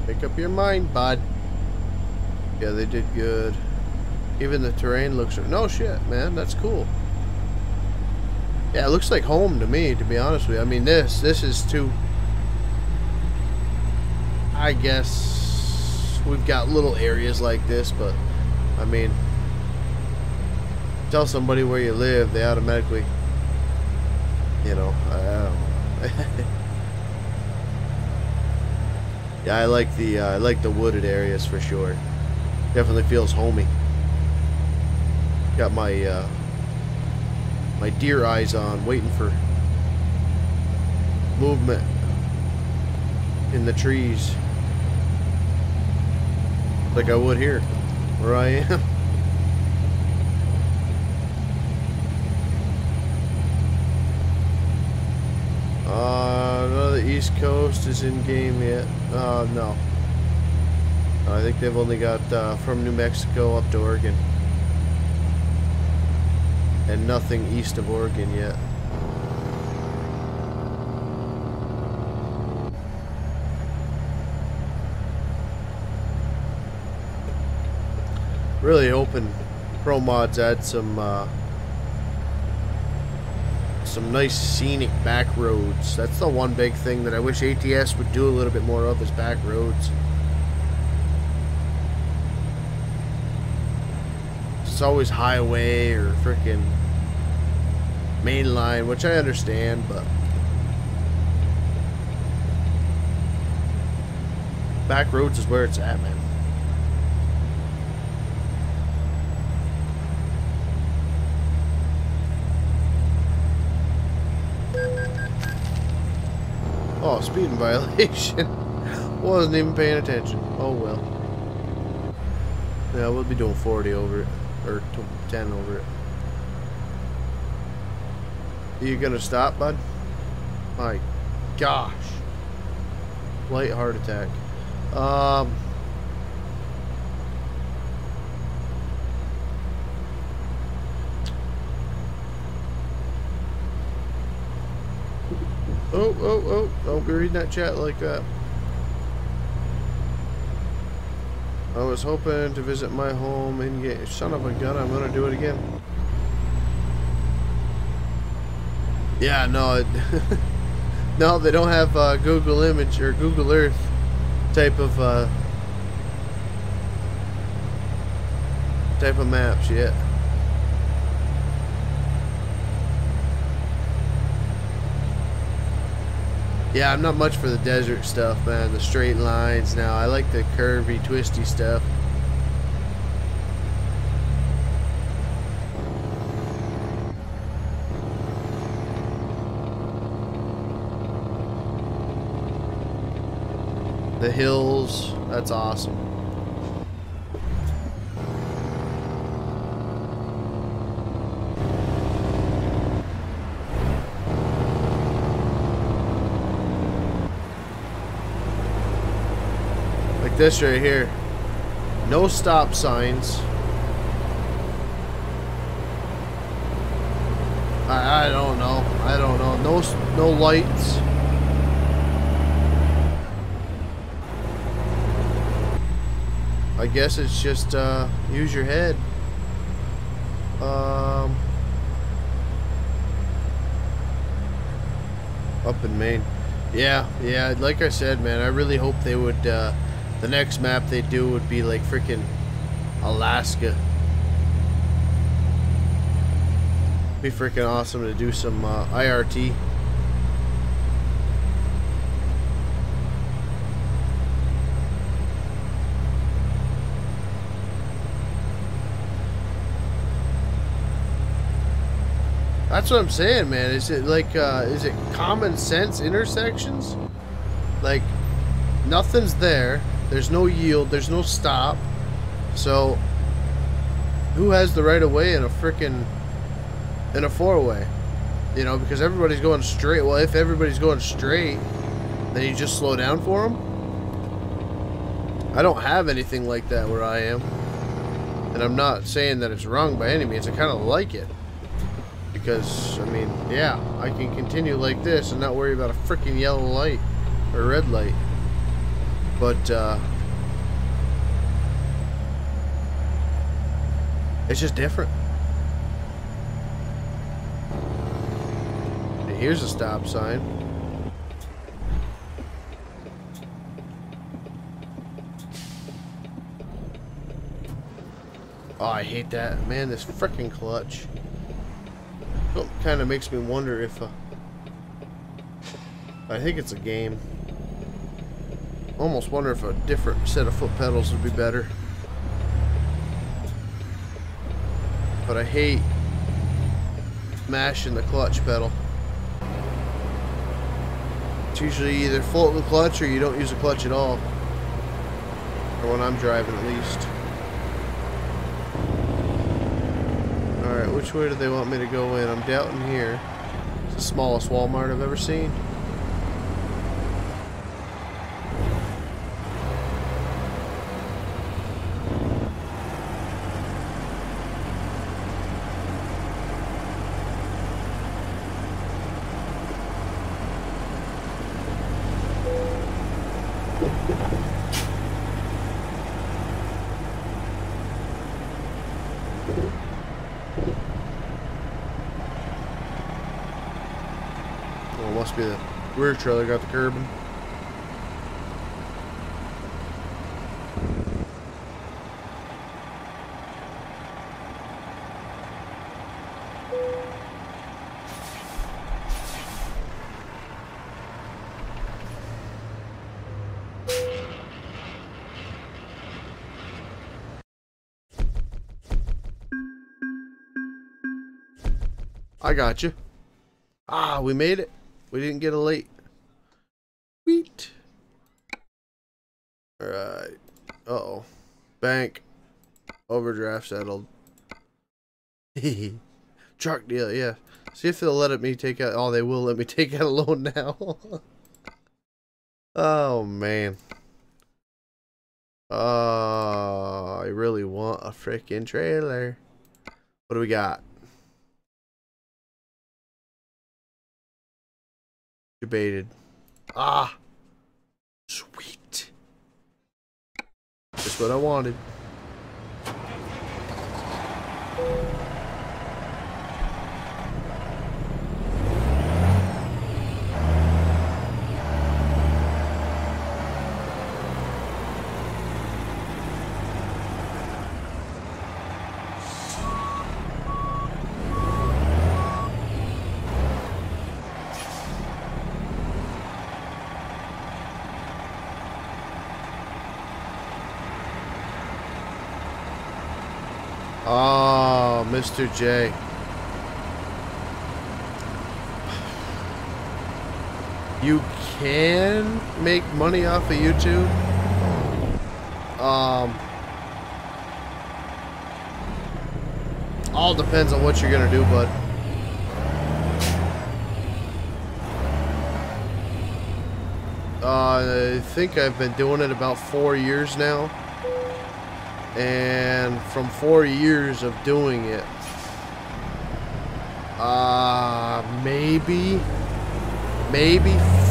Make up your mind, bud. Yeah, they did good. Even the terrain looks... No shit, man. That's cool. Yeah, it looks like home to me, to be honest with you. I mean, this is too... I guess we've got little areas like this, but I mean, tell somebody where you live, they automatically, you know, I don't know. Yeah, I like the wooded areas for sure. Definitely feels homey. Got my my deer eyes on, waiting for movement in the trees, like I would here, where I am. None of the East Coast is in game yet. No. I think they've only got from New Mexico up to Oregon. And nothing east of Oregon yet. Really hoping Pro Mods add some nice scenic back roads. That's the one big thing that I wish ATS would do a little bit more of, is back roads. It's always highway or frickin' main line, which I understand, but back roads is where it's at, man. Oh, speeding violation. Wasn't even paying attention. Oh well. Yeah, we'll be doing 40 over it. Or 10 over it. You gonna stop, bud? My gosh. Light heart attack. Oh, don't be reading that chat like that. I was hoping to visit my home and get... Son of a gun, I'm gonna do it again. Yeah, no, no, they don't have Google Image or Google Earth type of maps yet. Yeah, I'm not much for the desert stuff, man. The straight lines now. I like the curvy, twisty stuff. The hills, that's awesome. Like this right here. No stop signs. I don't know. I don't know. No lights. I guess it's just use your head. Up in Maine. Yeah, like I said, man, I really hope they would the next map they do would be like freaking Alaska. Be freaking awesome to do some IRT. That's what I'm saying, man. Is it like, is it common sense intersections? Like, nothing's there. There's no yield. There's no stop. So, who has the right of way in a frickin' in a four-way? You know, because everybody's going straight. Well, if everybody's going straight, then you just slow down for them. I don't have anything like that where I am. And I'm not saying that it's wrong by any means. I kind of like it. Because, I mean, yeah, I can continue like this and not worry about a freaking yellow light or red light. But, it's just different. Here's a stop sign. Oh, I hate that. Man, this frickin' clutch. It kind of makes me wonder if... I think it's a game. Almost wonder if a different set of foot pedals would be better. But I hate mashing the clutch pedal. It's usually either float the clutch or you don't use the clutch at all. Or when I'm driving, at least. Alright, which way do they want me to go in? I'm doubting here. It's the smallest Walmart I've ever seen. Oh, must be the rear trailer got the curbing. I got you. Ah, we made it. We didn't get a late. Sweet. Alright. Uh-oh. Bank. Overdraft settled. Truck deal, yeah. See if they'll let me take out... Oh, they will let me take out a loan now. Oh, man. Oh, I really want a freaking trailer. What do we got? Debated. Ah, sweet. Just what I wanted. Oh, Mr. J. You can make money off of YouTube. All depends on what you're gonna do, bud. I think I've been doing it about 4 years now. And from 4 years of doing it, maybe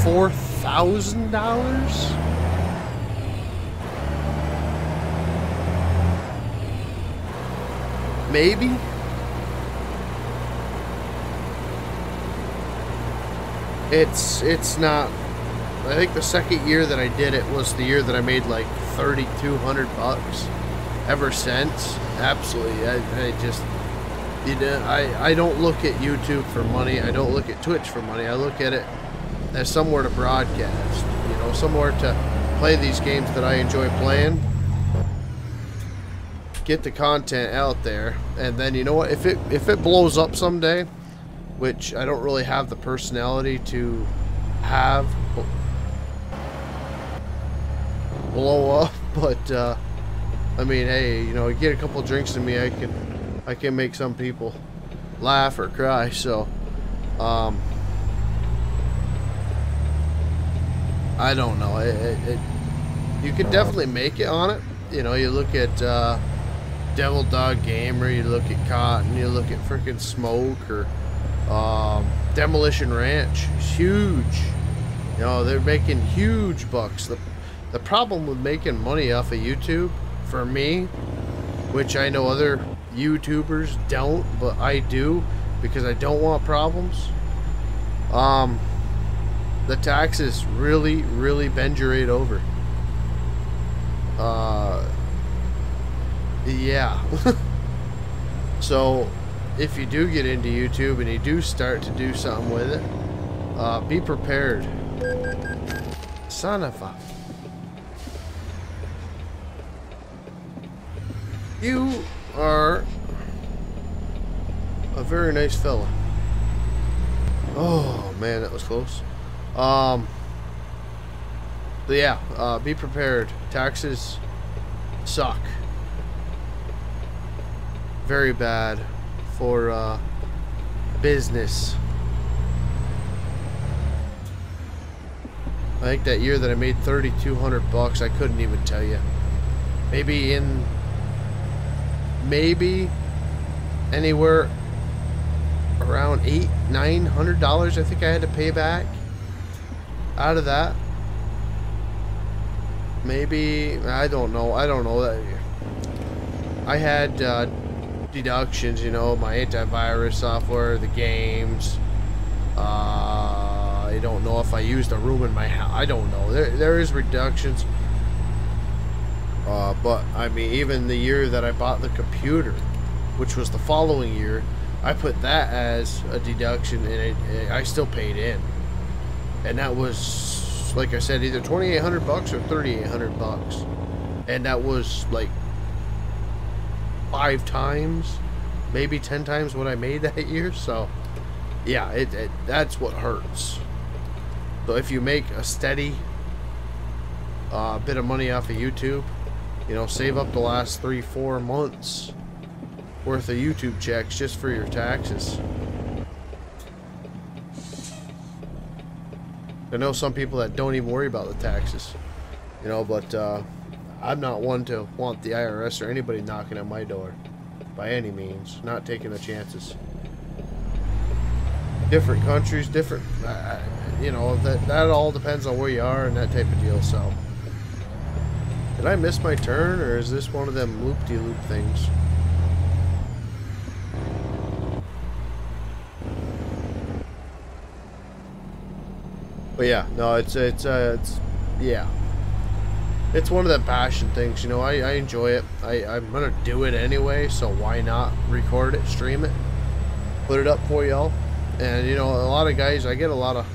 $4,000. Maybe. It's not. I think the second year that I did it was the year that I made like $3,200. Ever since, absolutely, I just, you know, I don't look at YouTube for money. I don't look at Twitch for money. I look at it as somewhere to broadcast, you know, somewhere to play these games that I enjoy playing, get the content out there, and then, you know what, if it blows up someday, which I don't really have the personality to have blow up, but I mean, hey, you know, get a couple drinks in me, I can make some people laugh or cry. So, I don't know. You could definitely make it on it. You know, you look at Devil Dog Gamer, you look at Cotton, you look at freaking Smoke or Demolition Ranch. It's huge. You know, they're making huge bucks. The problem with making money off of YouTube, for me, which I know other YouTubers don't, but I do because I don't want problems, the taxes really bend your rate over. Yeah. So if you do get into YouTube and you do start to do something with it, be prepared. Son of a... You are a very nice fella. Oh man, that was close. So yeah, be prepared. Taxes suck. Very bad for business. I think that year that I made $3,200, I couldn't even tell you. Maybe anywhere around $900 I think I had to pay back out of that. Maybe, I don't know that I had deductions, you know, my antivirus software, the games. I don't know if I used a room in my house. I don't know. There is reductions. But I mean, even the year that I bought the computer, which was the following year, I put that as a deduction, and I still paid in. And that was, like I said, either $2,800 or $3,800, and that was like 5 times, maybe 10 times what I made that year. So yeah, that's what hurts. So if you make a steady bit of money off of YouTube, you know, save up the last 3-4 months worth of YouTube checks just for your taxes. I know some people that don't even worry about the taxes, you know, but I'm not one to want the IRS or anybody knocking at my door by any means. Not taking the chances. Different countries, different, you know, that all depends on where you are and that type of deal. So, did I miss my turn, or is this one of them loop-de-loop things? But yeah, no, it's yeah, it's one of the passion things, you know. I enjoy it. I'm gonna do it anyway, so why not record it, stream it, put it up for y'all. And you know, a lot of guys, I get a lot of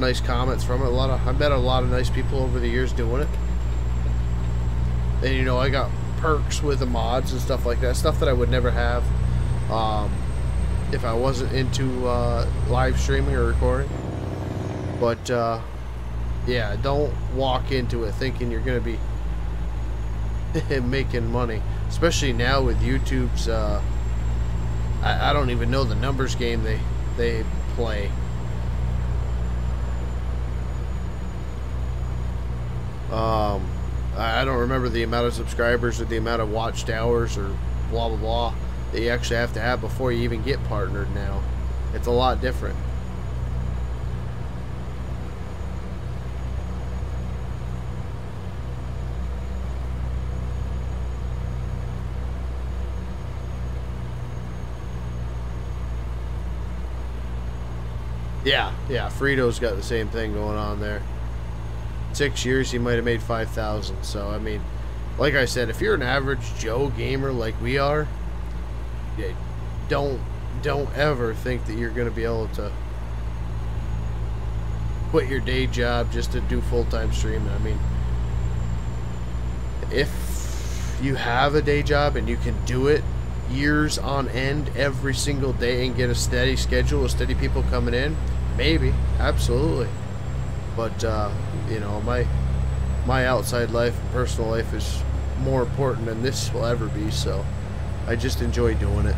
nice comments from it. I've met a lot of nice people over the years doing it. And you know, I got perks with the mods and stuff like that, stuff that I would never have if I wasn't into live streaming or recording. But yeah, don't walk into it thinking you're gonna be making money, especially now with YouTube's I don't even know the numbers game they play. I don't remember the amount of subscribers or the amount of watched hours or blah blah blah that you actually have to have before you even get partnered now. It's a lot different. Yeah, Frito's got the same thing going on there. 6 years, he might have made 5,000. So I mean, like I said, if you're an average Joe gamer like we are, don't ever think that you're going to be able to quit your day job just to do full-time streaming. I mean, if you have a day job and you can do it years on end every single day and get a steady schedule of steady people coming in, maybe, absolutely. But you know, my outside life, personal life is more important than this will ever be, so I just enjoy doing it.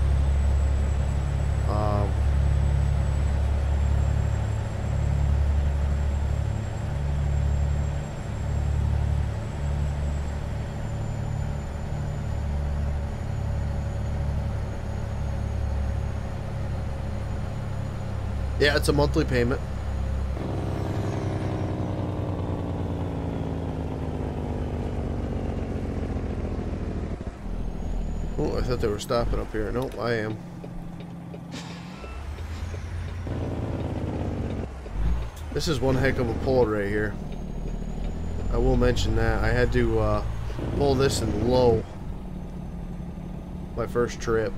Yeah, it's a monthly payment. Oh, I thought they were stopping up here. Nope, I am. This is one heck of a pull right here. I will mention that. I had to pull this in low my first trip.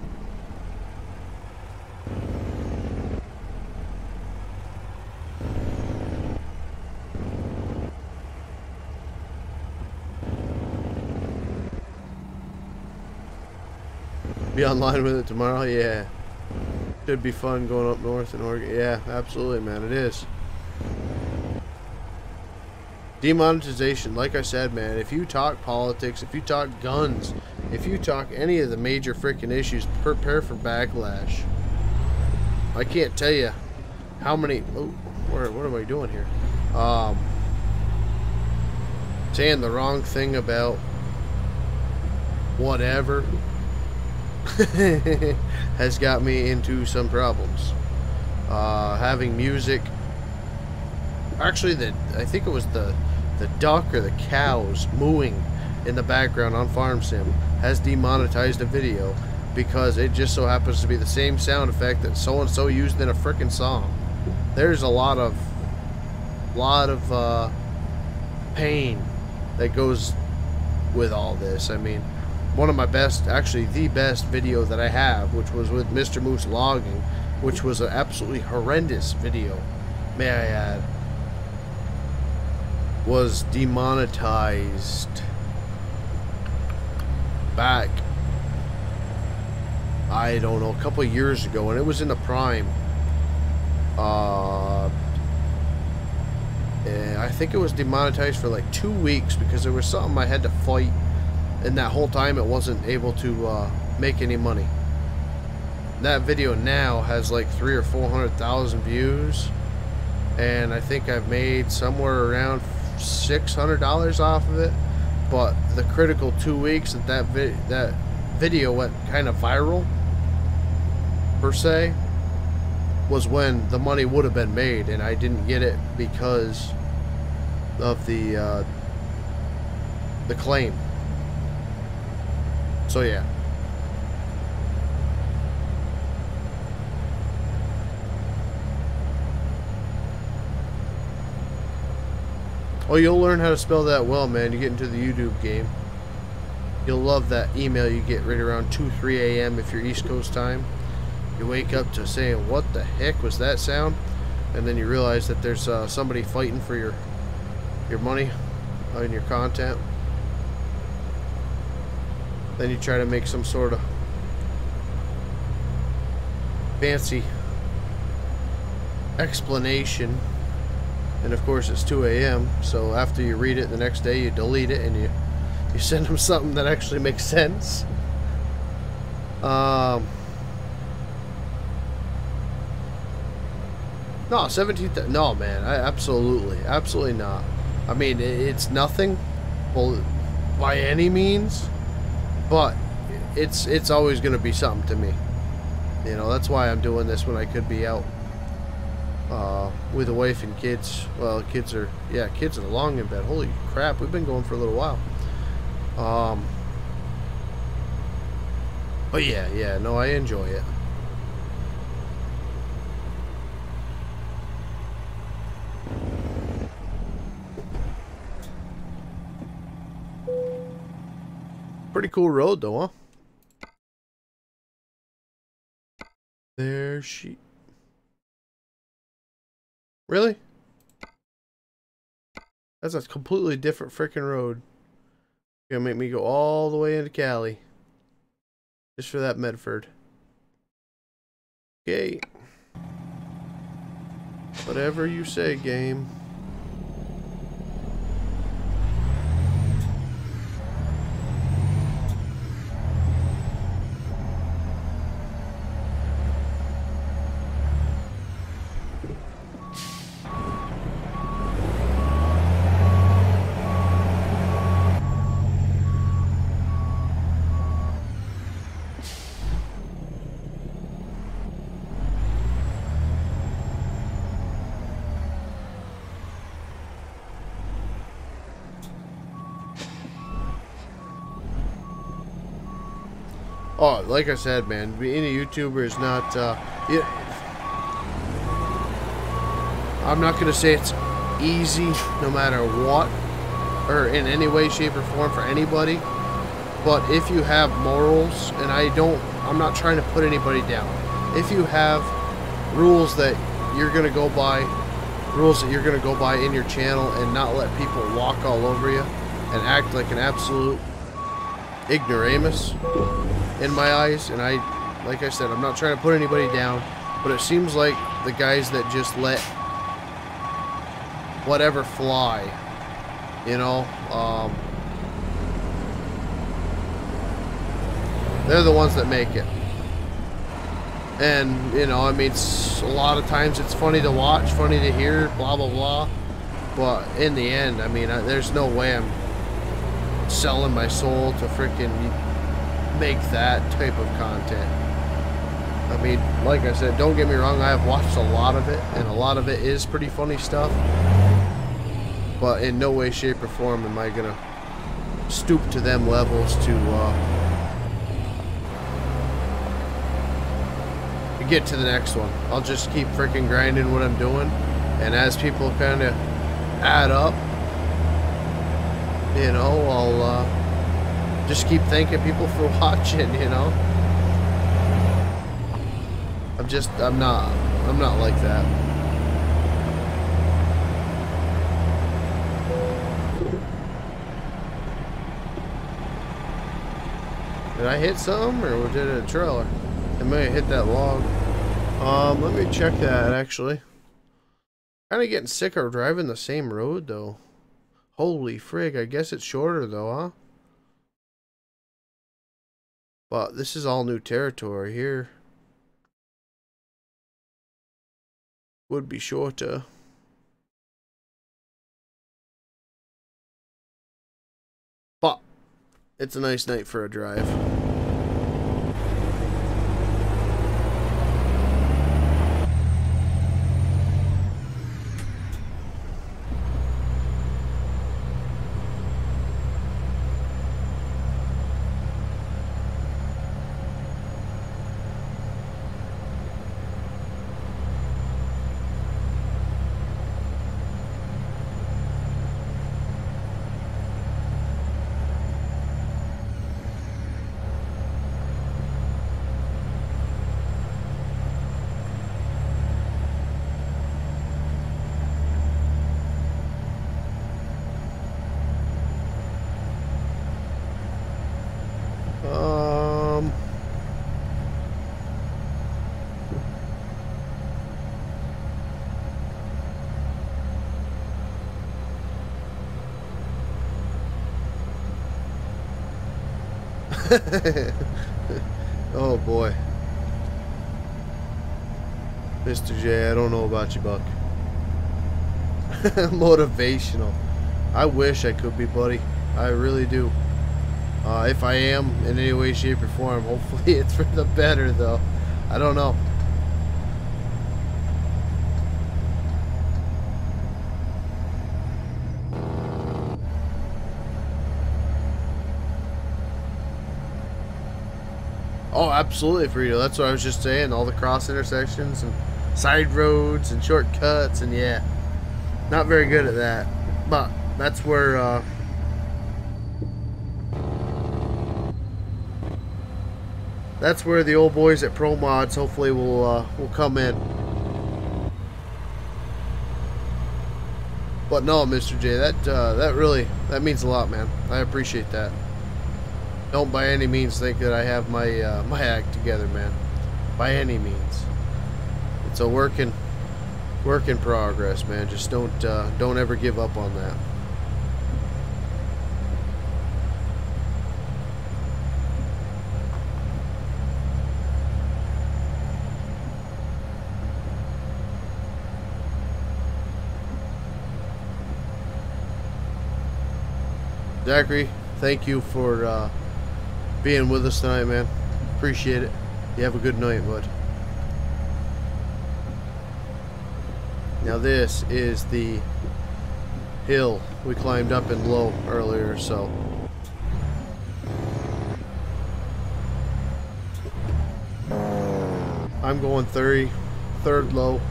Be online with it tomorrow? Yeah. Should be fun going up north in Oregon. Yeah, absolutely, man. It is. Demonetization, like I said, man, if you talk politics, if you talk guns, if you talk any of the major freaking issues, prepare for backlash. I can't tell you how many... Oh, what am I doing here? Saying the wrong thing about whatever has got me into some problems. Having music... Actually, I think it was the duck or the cows mooing in the background on Farm Sim has demonetized a video because it just so happens to be the same sound effect that so-and-so used in a frickin' song. There's a lot of pain that goes with all this. I mean, one of my best, actually the best video that I have, which was with Mr. Moose logging, which was an absolutely horrendous video, may I add, was demonetized back, I don't know, a couple of years ago, and it was in the prime. I think it was demonetized for like 2 weeks because there was something I had to fight, and that whole time it wasn't able to make any money. That video now has like 300,000 or 400,000 views, and I think I've made somewhere around $600 off of it. But the critical 2 weeks that video went kind of viral, per se, was when the money would have been made, and I didn't get it because of the claim. So yeah. Oh, you'll learn how to spell that well, man. You get into the YouTube game. You'll love that email you get right around 2-3 a.m. if you're East Coast time. You wake up to saying, what the heck was that sound? And then you realize that there's somebody fighting for your money and your content. Then you try to make some sort of fancy explanation. And of course it's 2 a.m. so after you read it the next day, you delete it and you send them something that actually makes sense. No, 17th. No, man. Absolutely not. I mean, it's nothing, well, by any means, but it's always going to be something to me. You know, that's why I'm doing this when I could be out with a wife and kids. Well, kids are long in bed. Holy crap, we've been going for a little while. But yeah, no, I enjoy it. Pretty cool road though, huh? There she... Really? That's a completely different freaking road. You're gonna make me go all the way into Cali just for that Medford. Okay. Whatever you say, game. Oh, like I said, man, being a YouTuber is not, I'm not going to say it's easy no matter what, or in any way, shape, or form for anybody, but if you have morals, and I'm not trying to put anybody down, if you have rules that you're going to go by, in your channel and not let people walk all over you and act like an absolute ignoramus, in my eyes, and like I said, I'm not trying to put anybody down, but it seems like the guys that just let whatever fly, you know, they're the ones that make it. And, you know, I mean, a lot of times it's funny to watch, funny to hear, blah, blah, blah. But in the end, I mean, there's no way I'm selling my soul to freaking make that type of content. I mean, like I said, don't get me wrong, I have watched a lot of it, and a lot of it is pretty funny stuff. But in no way, shape, or form am I gonna stoop to them levels to get to the next one. I'll just keep freaking grinding what I'm doing, and as people kind of add up, you know, I'll just keep thanking people for watching, you know. I'm not like that. Did I hit something, or did it a trailer? I may have hit that log. Let me check that, actually. Kind of getting sick of driving the same road, though. Holy frig, I guess it's shorter, though, huh? But this is all new territory here. Would be shorter. But it's a nice night for a drive. Oh boy. Mr. J, I don't know about you, Buck. Motivational. I wish I could be, buddy. I really do. If I am in any way, shape, or form, hopefully it's for the better, though. I don't know. Oh, absolutely, Frito. That's what I was just saying. All the cross intersections and side roads and shortcuts, and yeah, not very good at that. But that's where the old boys at Pro Mods hopefully will come in. But no, Mr. J, that means a lot, man. I appreciate that. Don't by any means think that I have my my act together, man. By any means. It's a work in progress, man. Just don't ever give up on that. Zachary, thank you for being with us tonight, man. Appreciate it. You have a good night, bud. Now this is the hill we climbed up in low earlier, so I'm going third low.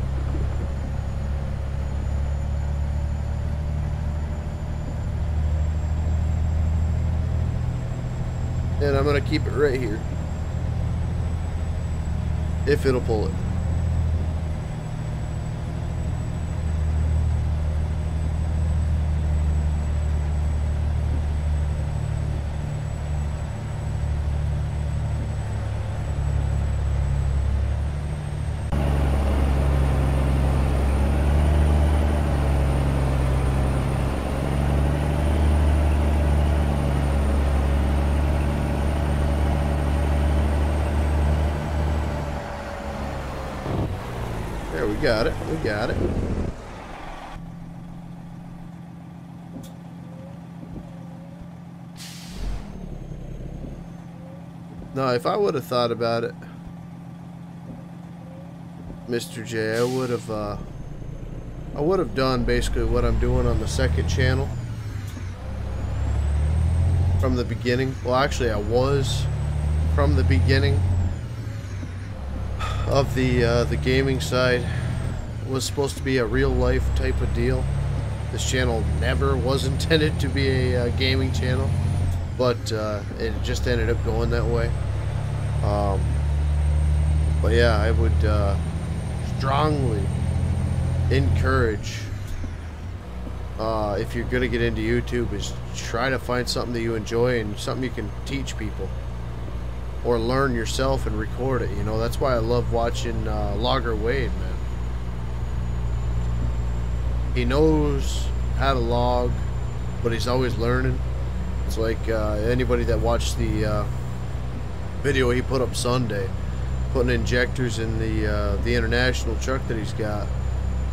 And I'm going to keep it right here. If it'll pull it. got it. We got it. Now, if I would have thought about it, Mr. J, I would have done basically what I'm doing on the second channel from the beginning. Well, actually, I was from the beginning of the gaming side. It was supposed to be a real life type of deal. This channel never was intended to be a gaming channel, but it just ended up going that way. But yeah, I would strongly encourage, if you're gonna get into YouTube, is try to find something that you enjoy and something you can teach people or learn yourself and record it. You know, that's why I love watching Logger Wade, man. He knows how to log, but he's always learning. It's like anybody that watched the video he put up Sunday, putting injectors in the international truck that he's got.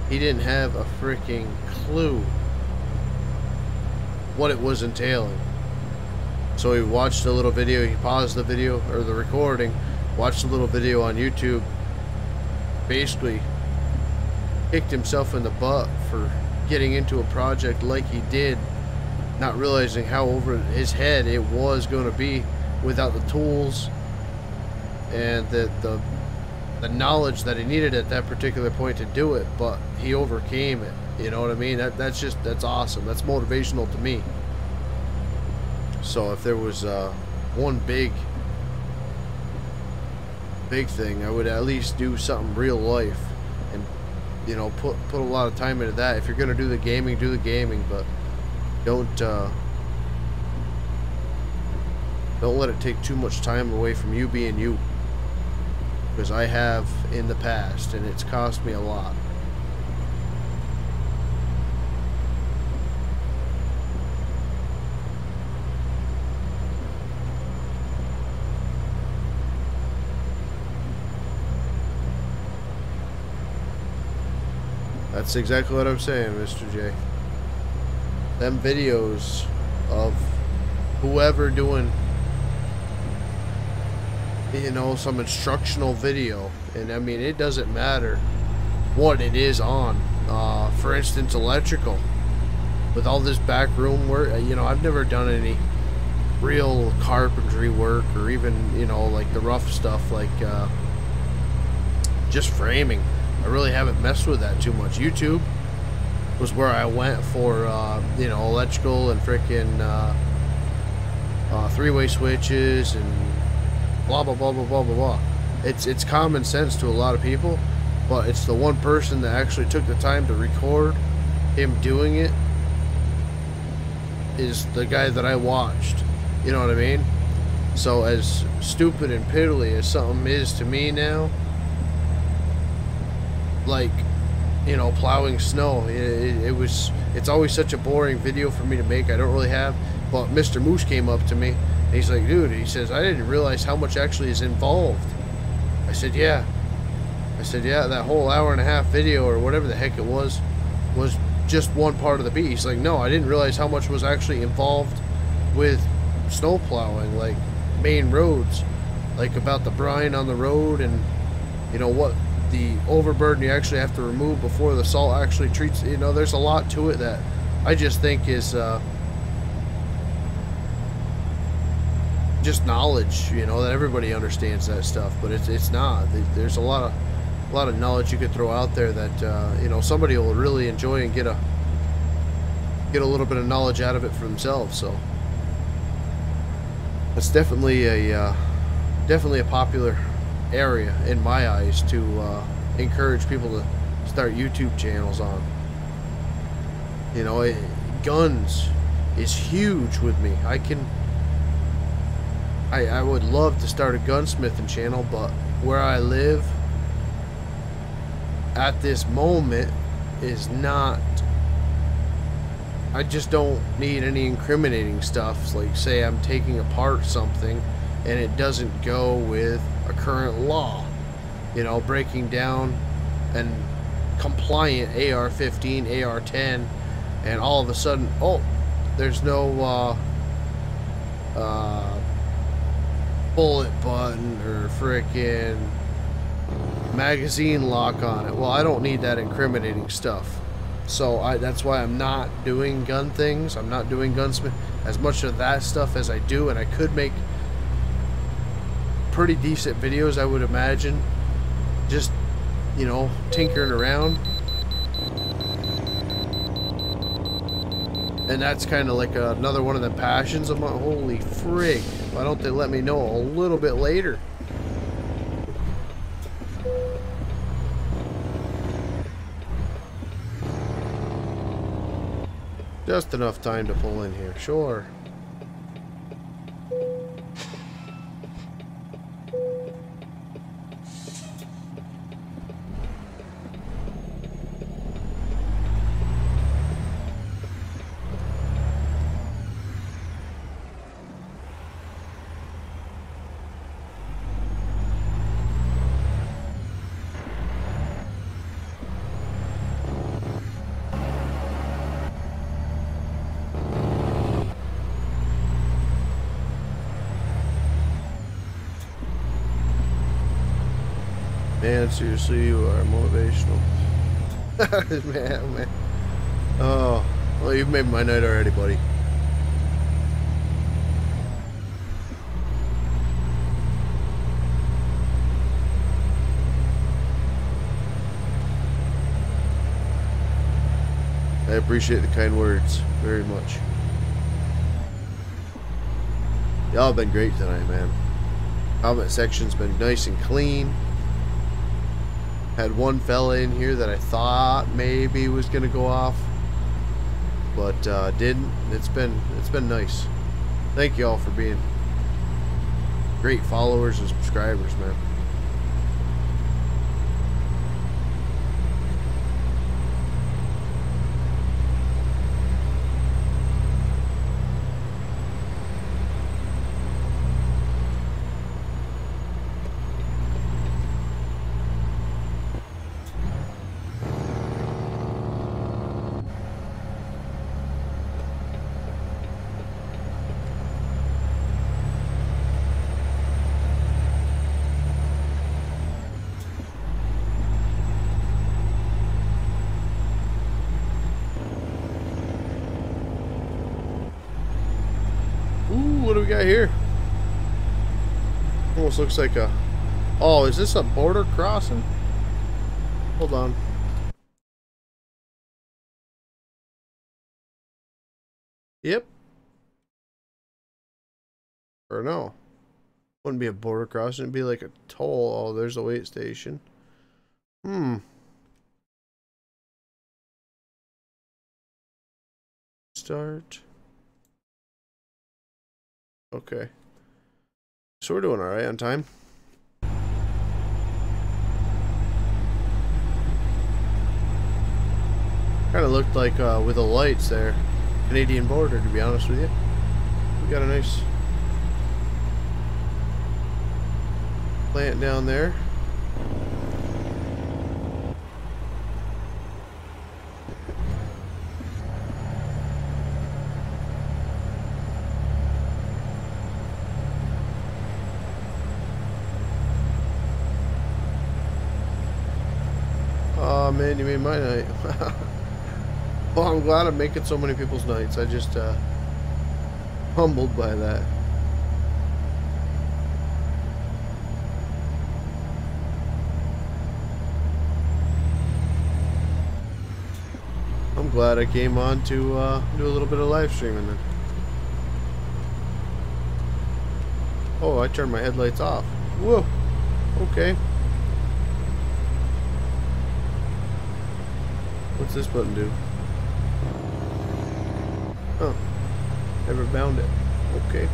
He didn't have a freaking clue what it was entailing. So he watched a little video, he paused the video, or the recording, watched a little video on YouTube, basically kicked himself in the butt for getting into a project like he did, not realizing how over his head it was going to be without the tools and the knowledge that he needed at that particular point to do it. But he overcame it. You know what I mean? That's awesome. That's motivational to me. So if there was one big thing, I would at least do something real life, and you know, put a lot of time into that. If you're gonna do the gaming, but don't let it take too much time away from you being you, because I have in the past, and it's cost me a lot. That's exactly what I'm saying, Mr. J. Them videos of whoever doing, you know, some instructional video, and I mean, it doesn't matter what it is on. For instance, electrical, with all this backroom work. You know, I've never done any real carpentry work, or even, you know, like the rough stuff, like just framing. I really haven't messed with that too much. YouTube was where I went for, you know, electrical and frickin' three-way switches and blah, blah, blah, blah, blah, blah, blah. It's common sense to a lot of people, but it's the one person that actually took the time to record him doing it is the guy that I watched. You know what I mean? So as stupid and piddly as something is to me now, like, you know, plowing snow, it's always such a boring video for me to make. I don't really have, but Mr. Moose came up to me and he's like, dude, he says, I didn't realize how much actually is involved. I said, yeah, that whole hour-and-a-half video or whatever the heck it was just one part of the beat. He's like, no, I didn't realize how much was actually involved with snow plowing, like main roads, like about the brine on the road, and you know what, the overburden you actually have to remove before the salt actually treats. You know, there's a lot to it that I just think is just knowledge, you know, that everybody understands that stuff, but it's not. There's a lot of knowledge you could throw out there that you know, somebody will really enjoy and get a little bit of knowledge out of it for themselves. So it's definitely a popular area in my eyes to encourage people to start YouTube channels on. You know, guns is huge with me. I would love to start a gunsmithing channel, but where I live at this moment is not. I just don't need any incriminating stuff, like say I'm taking apart something and it doesn't go with a current law, you know, breaking down and compliant AR-15, AR-10, and all of a sudden, oh, there's no bullet button or frickin' magazine lock on it. Well, I don't need that incriminating stuff. So that's why I'm not doing gun things. I'm not doing gunsmith as much of that stuff as I do, and I could make pretty decent videos, I would imagine. Just, you know, tinkering around. And that's kind of like another one of the passions of mine. Holy frig. Why don't they let me know a little bit later? Just enough time to pull in here, sure. Man, seriously, you are motivational. man, man. Oh, well, you've made my night already, buddy. I appreciate the kind words very much. Y'all have been great tonight, man. Comment section's been nice and clean. Had one fella in here that I thought maybe was gonna go off, but didn't. It's been nice. Thank you all for being great followers and subscribers, man. What do we got here? Almost looks like a... Oh, is this a border crossing? Hold on. Yep. Or no. Wouldn't be a border crossing. It'd be like a toll. Oh, there's a wait station. Start. Okay. So we're doing alright on time. Kind of looked like with the lights there, Canadian border, to be honest with you. We got a nice plant down there. Oh man, you made my night. Well, I'm glad I'm making so many people's nights. I just humbled by that. I'm glad I came on to do a little bit of live streaming then. Oh, I turned my headlights off. Whoa. Okay. What's this button do? Oh. Never bound it. Okay.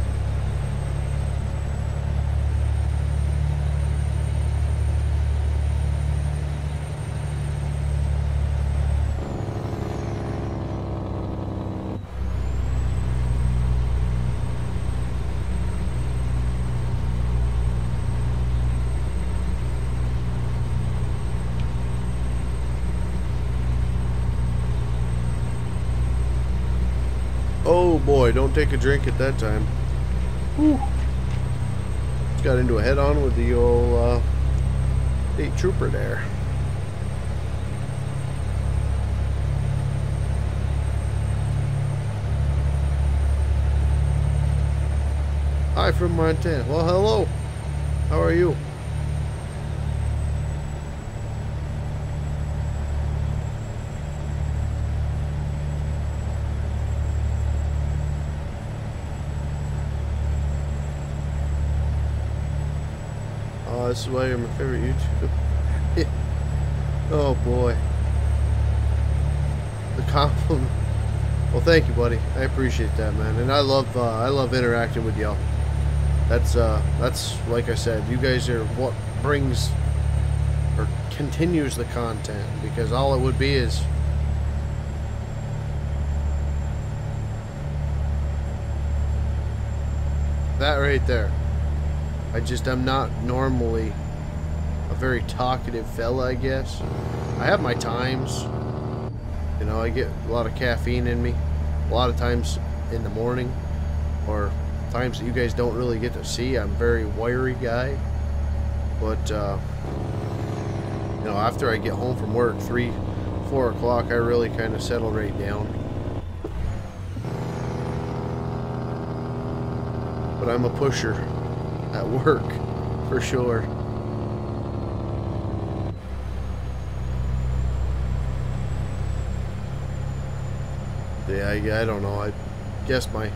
Oh boy, don't take a drink at that time. Whew. Just got into a head-on with the old state trooper there. Hi from Montana. Well, hello. How are you? Oh, this is why you're my favorite YouTuber. Oh boy. The compliment. Well, thank you, buddy. I appreciate that, man. And I love interacting with y'all. That's like I said, you guys are what brings or continues the content, because all it would be is that right there. I'm not normally a very talkative fella, I guess. I have my times. You know, I get a lot of caffeine in me. A lot of times in the morning, or times that you guys don't really get to see. I'm a very wiry guy. But, you know, after I get home from work, 3, 4 o'clock, I really kind of settle right down. But I'm a pusher at work, for sure. Yeah, I don't know. I guess I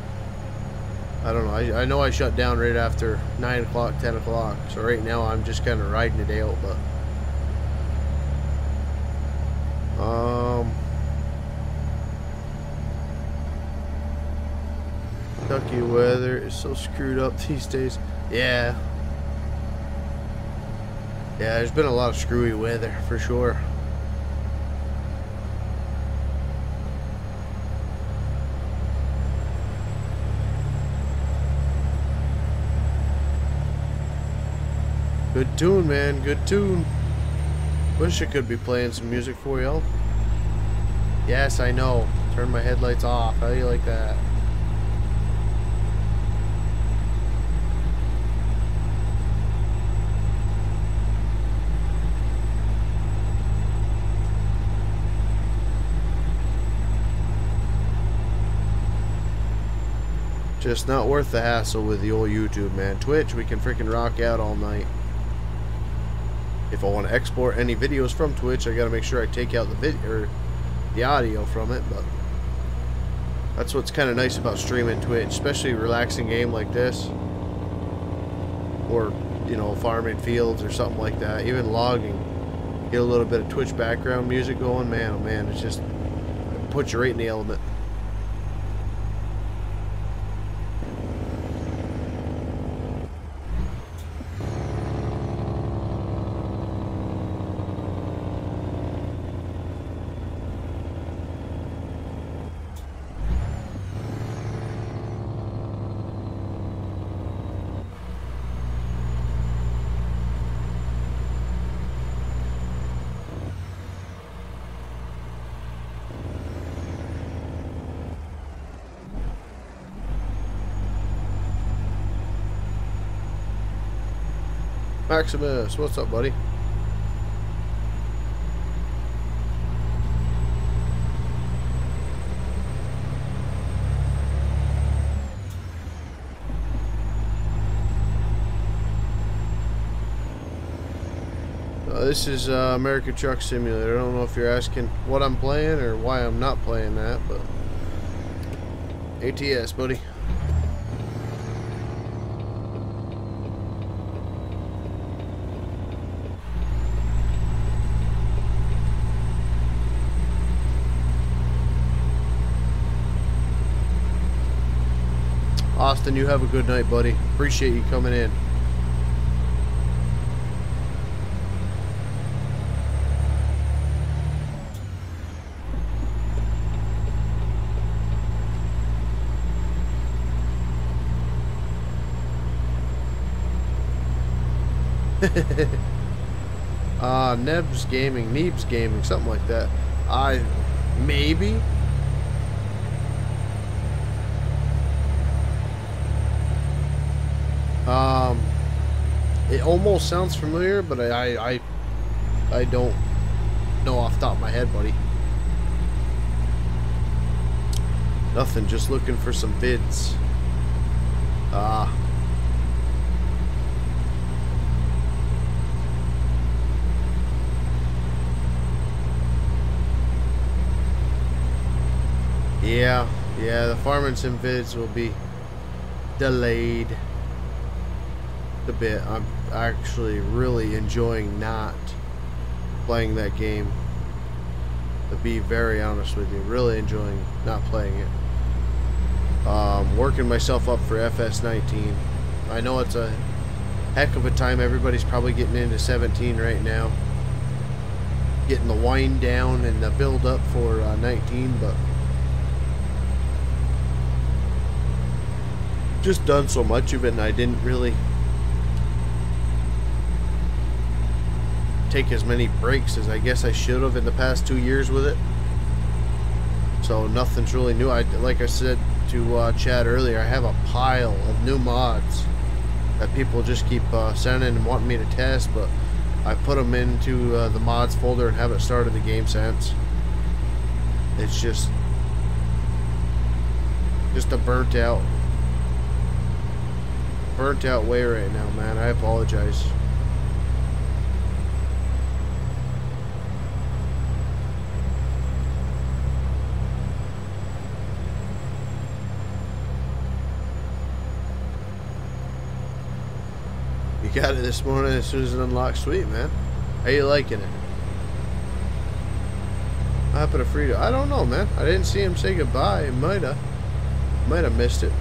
don't know. I know I shut down right after 9 o'clock, 10 o'clock. So right now I'm just kind of riding it out. But Kentucky weather is so screwed up these days. Yeah. Yeah, there's been a lot of screwy weather for sure. Good tune, man. Good tune. Wish I could be playing some music for y'all. Yes, I know. Turn my headlights off. How do you like that? Just not worth the hassle with the old YouTube, man. Twitch, we can freaking rock out all night. If I want to export any videos from Twitch, I gotta make sure I take out the video or the audio from it. But that's what's kind of nice about streaming Twitch, especially a relaxing game like this, or you know, farming fields or something like that. Even logging, get a little bit of Twitch background music going. Man, oh man, it's just it puts you right in the element. Maximus, what's up, buddy? This is American Truck Simulator. I don't know if you're asking what I'm playing or why I'm not playing that, but ATS, buddy. Austin, you have a good night, buddy. Appreciate you coming in. Nebs Gaming, Neebs Gaming, something like that. Maybe. It almost sounds familiar, but I don't know off the top of my head, buddy. Nothing, just looking for some vids. Yeah, the farming sim vids will be delayed a bit. I'm actually really enjoying not playing that game. To be very honest with you, really enjoying not playing it. Working myself up for FS19. I know it's a heck of a time. Everybody's probably getting into 17 right now, getting the wind down and the build up for 19, but just done so much of it, and I didn't really take as many breaks as I guess I should have in the past 2 years with it. So nothing's really new. Like I said to Chad earlier, I have a pile of new mods that people just keep sending and wanting me to test, but I put them into the mods folder and haven't started the game since. It's just a burnt out way right now, man. I apologize. You got it this morning as soon as it unlocked. Sweet, man. How you liking it? I happen to free to. I don't know, man. I didn't see him say goodbye. Might have missed it.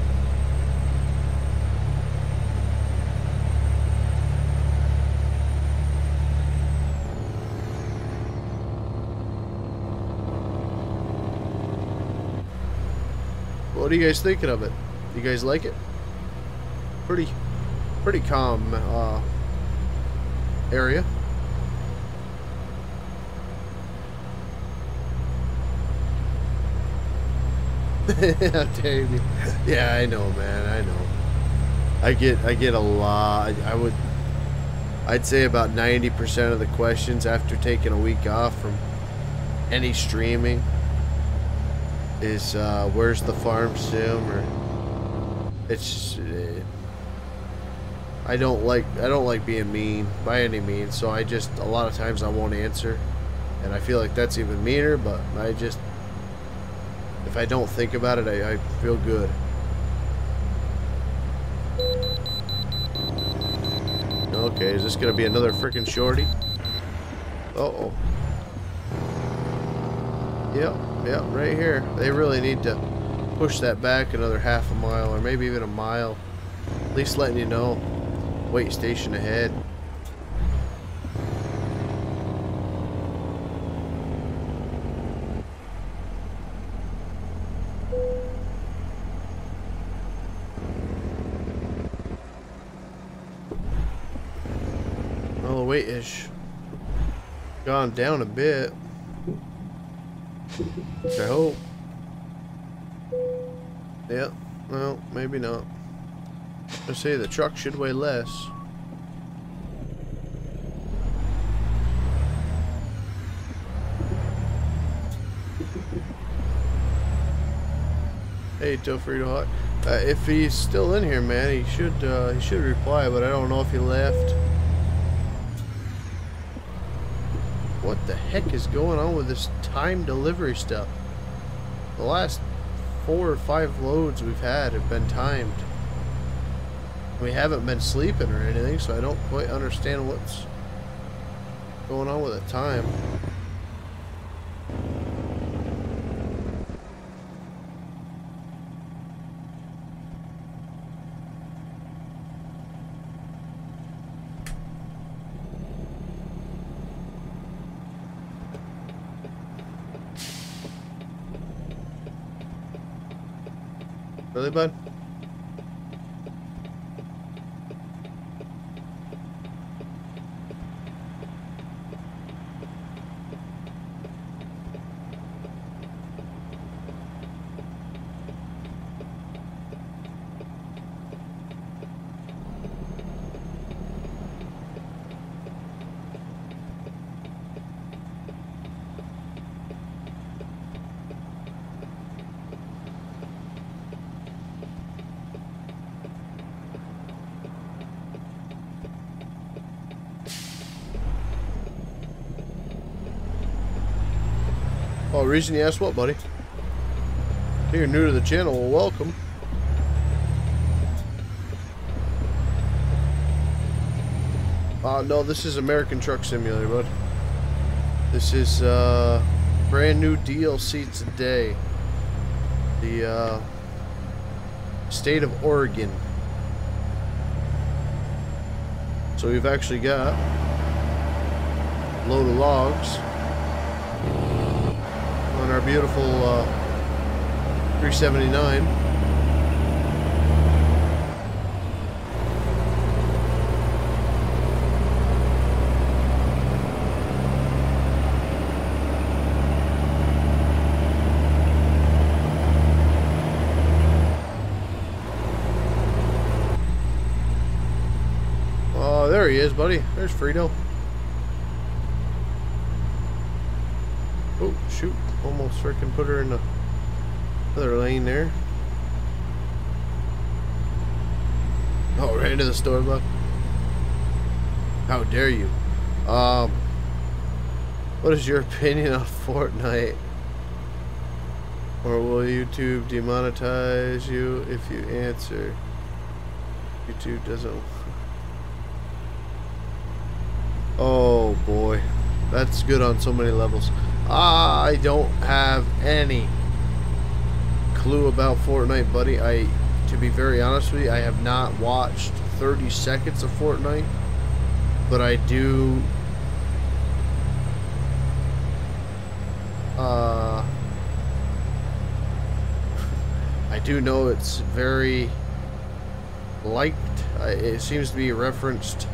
What are you guys thinking of it? You guys like it? Pretty calm area. Damn. Yeah, I know, man. I know. I get a lot. I'd say about 90% of the questions after taking a week off from any streaming is where's the farm sim, or it's I don't like being mean by any means, so I just a lot of times I won't answer, and I feel like that's even meaner, but if I don't think about it, I feel good. Okay, is this gonna be another freaking shorty? Uh-oh. Yep, right here. They really need to push that back another half a mile, or maybe even a mile. At least letting you know. Wait station ahead. Well, the weight has gone down a bit. I hope. Yeah, well, maybe not. I say the truck should weigh less. Hey, Tofrito Hot. If he's still in here, man, he should reply, but I don't know if he left. What the heck is going on with this time delivery stuff? The last 4 or 5 loads we've had have been timed. We haven't been sleeping or anything, so I don't quite understand what's going on with the time. Really, bud? reason you asked what, buddy? If you're new to the channel, well, welcome. No, this is American Truck Simulator, bud. This is brand new DLC today. The state of Oregon. So we've actually got a load of logs on our beautiful 379. There he is, buddy. There's Frito. Oh, shoot. Almost freaking put her in the other lane there. Oh, right into the store, bud. How dare you? What is your opinion on Fortnite? Or will YouTube demonetize you if you answer? YouTube doesn't... Oh boy, that's good on so many levels. I don't have any clue about Fortnite, buddy. To be very honest with you, I have not watched 30 seconds of Fortnite, but I do. I do know it's very liked. It seems to be referenced.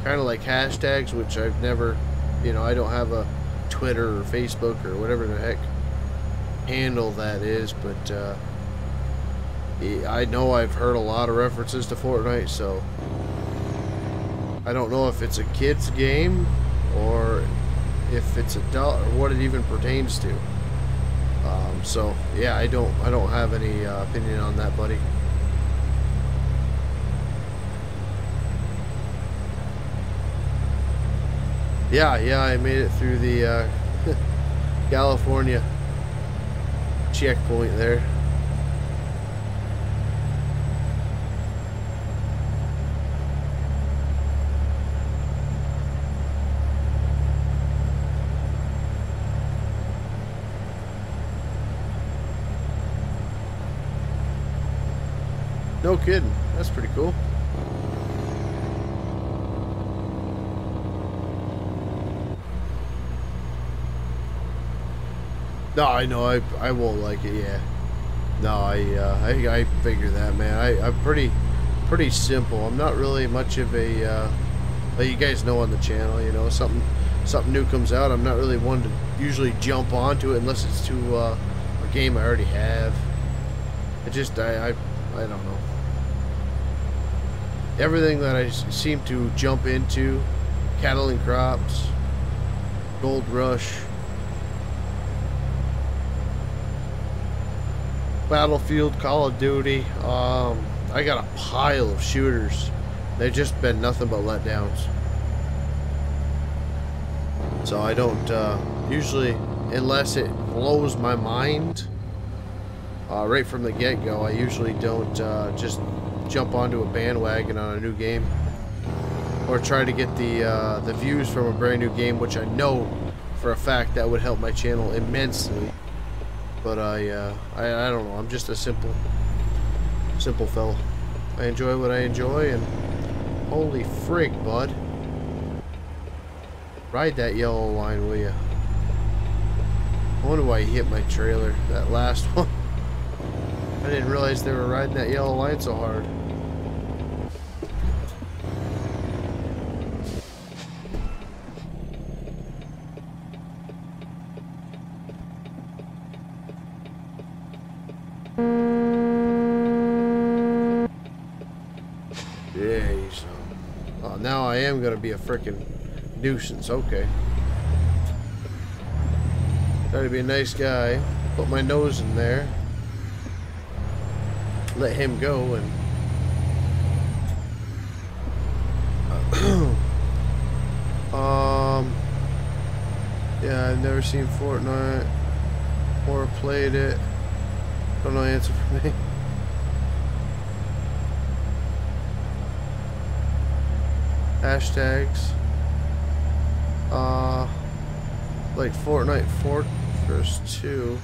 Kind of like hashtags, which I've never, you know, I don't have a Twitter or Facebook or whatever the heck handle that is, but I know I've heard a lot of references to Fortnite, so I don't know if it's a kid's game or if it's adult or what it even pertains to. So yeah, I don't have any opinion on that, buddy. Yeah, I made it through the California checkpoint there. No kidding. That's pretty cool. No, I know I won't like it. Yeah, no, I figure that, man. I'm pretty simple. I'm not really much of a like you guys know on the channel. You know, something new comes out, I'm not really one to usually jump onto it unless it's to a game I already have. I don't know. Everything that I seem to jump into, cattle and crops, Gold Rush, Battlefield, Call of Duty. I got a pile of shooters. They've just been nothing but letdowns. So I don't usually, unless it blows my mind right from the get-go, I usually don't just jump onto a bandwagon on a new game or try to get the views from a brand new game, which I know for a fact that would help my channel immensely. But I don't know. I'm just a simple fella. I enjoy what I enjoy, and holy frig, bud! Ride that yellow line, will ya? I wonder why he hit my trailer. That last one. I didn't realize they were riding that yellow line so hard. Jeez. Oh, now I am gonna be a freaking nuisance. Okay. Try to be a nice guy. Put my nose in there. Let him go and yeah, I've never seen Fortnite. or played it. Don't know the answer for me. Hashtags. Like Fortnite Fortress 2.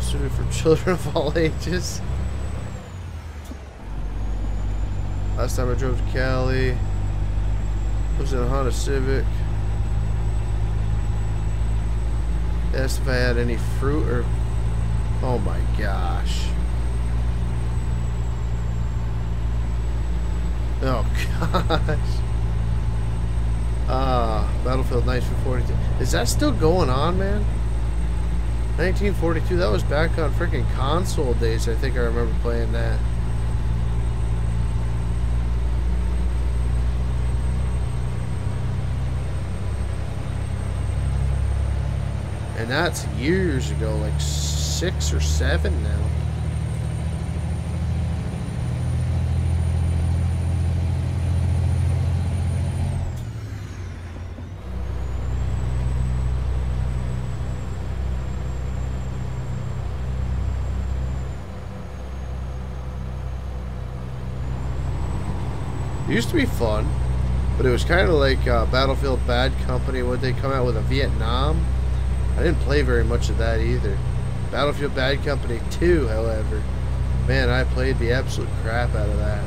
Suited for children of all ages. Last time I drove to Cali, was in a Honda Civic. Asked if I had any fruit or... Oh my gosh. Oh gosh. Battlefield 1942. Is that still going on, man? 1942, that was back on freaking console days. I think I remember playing that. And that's years ago, like 6 or 7 now. It used to be fun, but it was kind of like Battlefield Bad Company. Would they come out with a Vietnam? I didn't play very much of that either. Battlefield Bad Company 2, however, man, I played the absolute crap out of that.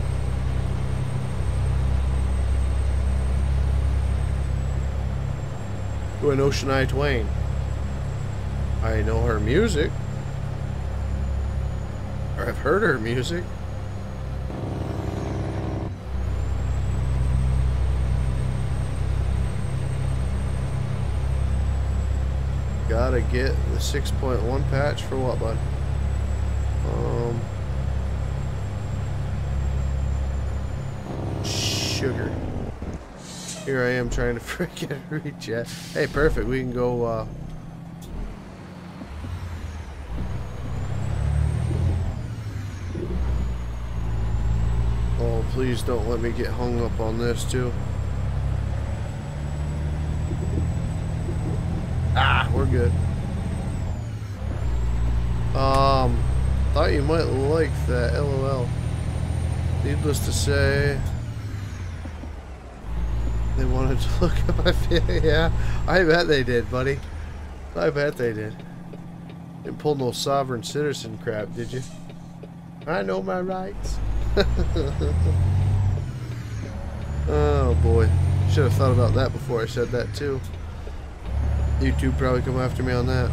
Who I know Shania Twain? I know her music, or I've heard her music. Gotta get the 6.1 patch for what, bud? Sugar. Here I am trying to freaking reach it. Hey, perfect. We can go. Oh, please don't let me get hung up on this too. Ah, we're good. Thought you might like that, LOL. Needless to say, they wanted to look at my video. Yeah, I bet they did, buddy. I bet they did. Didn't pull no sovereign citizen crap, did you? I know my rights. Oh boy, should have thought about that before I said that too. YouTube probably come after me on that.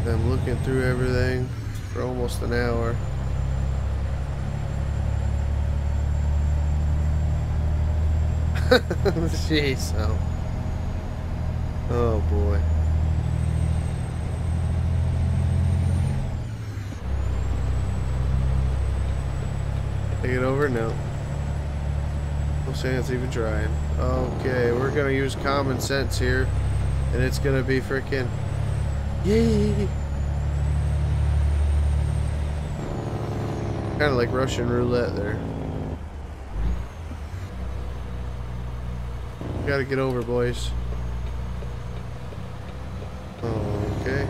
I'm looking through everything for almost an hour. Jeez, oh boy. Take it over? No. No chance even trying. Okay, we're gonna use common sense here, and it's gonna be freaking yay! Kind of like Russian roulette there. Gotta get over, boys. Okay.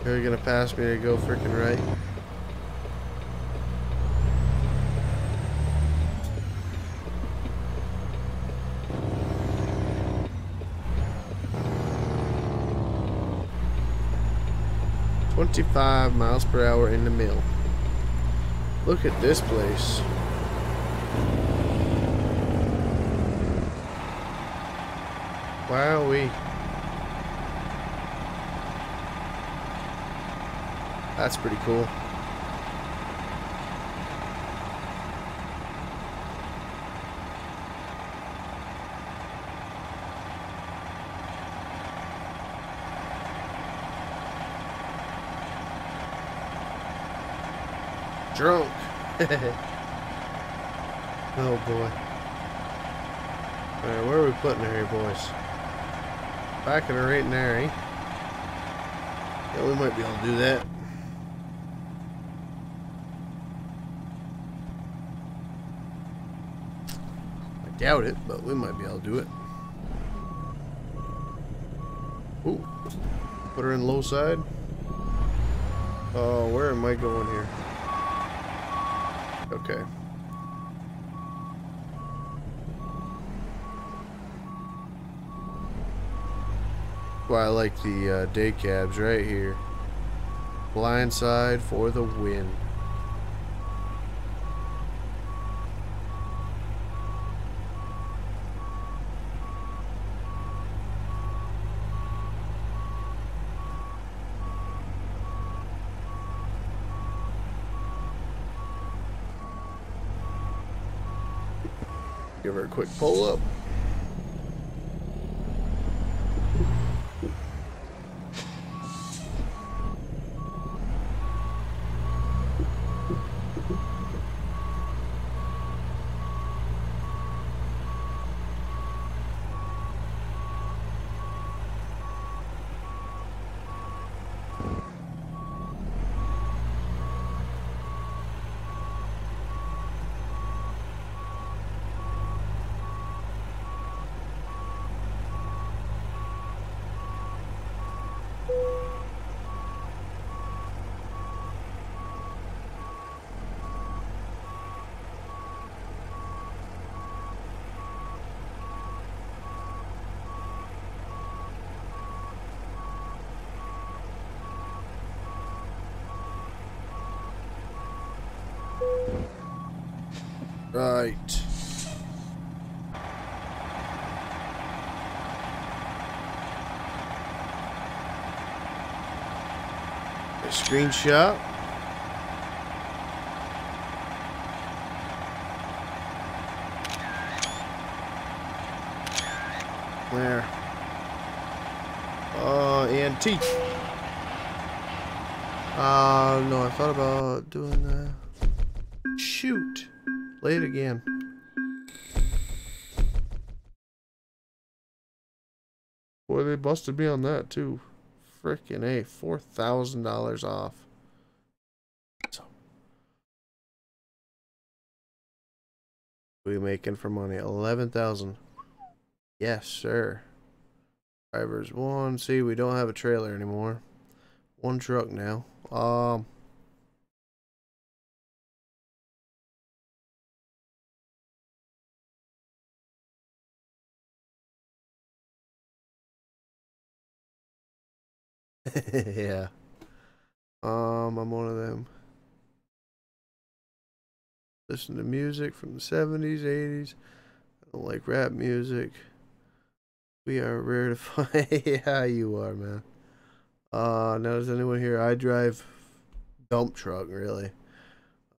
You're gonna pass me to go freaking right. .25 miles per hour in the mill. Look at this place. Wowee. That's pretty cool. Drunk. Oh boy. Alright, where are we putting her here, boys? Backing her right in there, eh? Yeah, we might be able to do that. Doubt it, but we might be able to do it. Ooh. Put her in low side. Oh, where am I going here? Okay. Well, I like the day cabs right here. Blind side for the win. Give her a quick pull up. Right. A screenshot. There. Antique. No, I thought about doing that. Shoot. Play it again. Boy, they busted me on that too. Frickin' A, $4,000 off. So, what are we making for money? 11,000. Yes, sir. Drivers one. See, we don't have a trailer anymore. One truck now. Yeah. I'm one of them. Listen to music from the 70s, 80s. I don't like rap music. We are rare to find. Yeah, you are, man. Now does anyone here? I drive dump truck, really.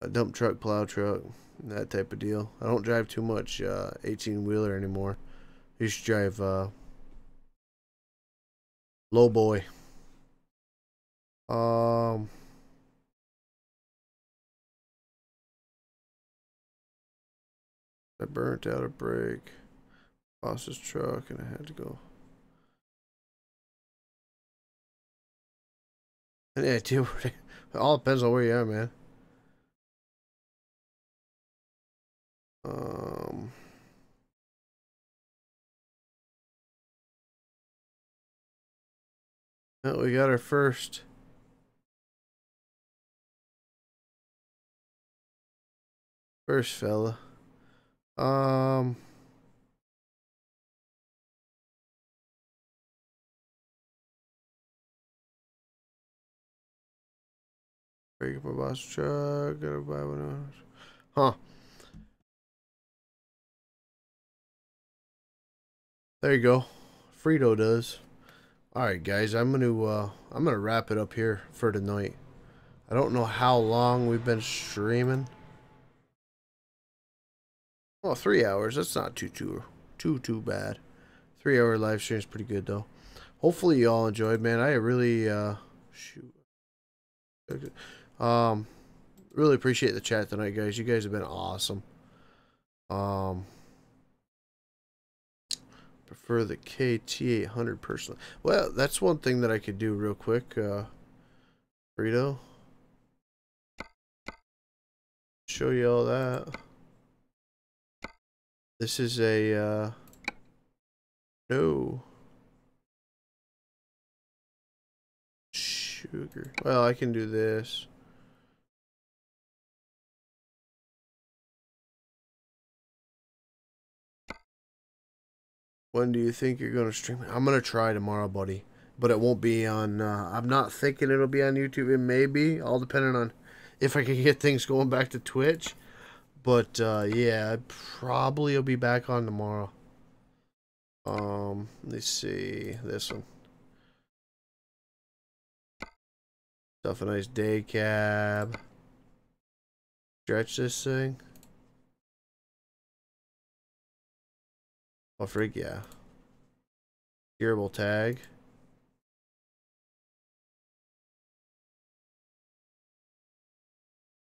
A dump truck, plow truck, that type of deal. I don't drive too much 18-wheeler anymore. I used to drive low boy. I burnt out a brake. Lost his truck and I had to go. And yeah, too. It all depends on where you are, man. Well, we got our first fella. Break up my boss truck. Gotta buy one. Huh. There you go. Frito does. Alright guys, I'm gonna wrap it up here for tonight. I don't know how long we've been streaming. Well, 3 hours. That's not too bad. 3 hour live stream is pretty good though. Hopefully you all enjoyed, man. I really shoot. Really appreciate the chat tonight, guys. You guys have been awesome. Prefer the KT800 personally. Well, that's one thing that I could do real quick. Frito. Show you all that. This is a, no. Sugar. Well, I can do this. When do you think you're going to stream it? I'm going to try tomorrow, buddy. But it won't be on, I'm not thinking it'll be on YouTube. It may be, all depending on if I can get things going back to Twitch. But, yeah, probably will be back on tomorrow. Let's see, this one. Stuff a nice day cab. Stretch this thing. Oh, frig, yeah. Steerable tag.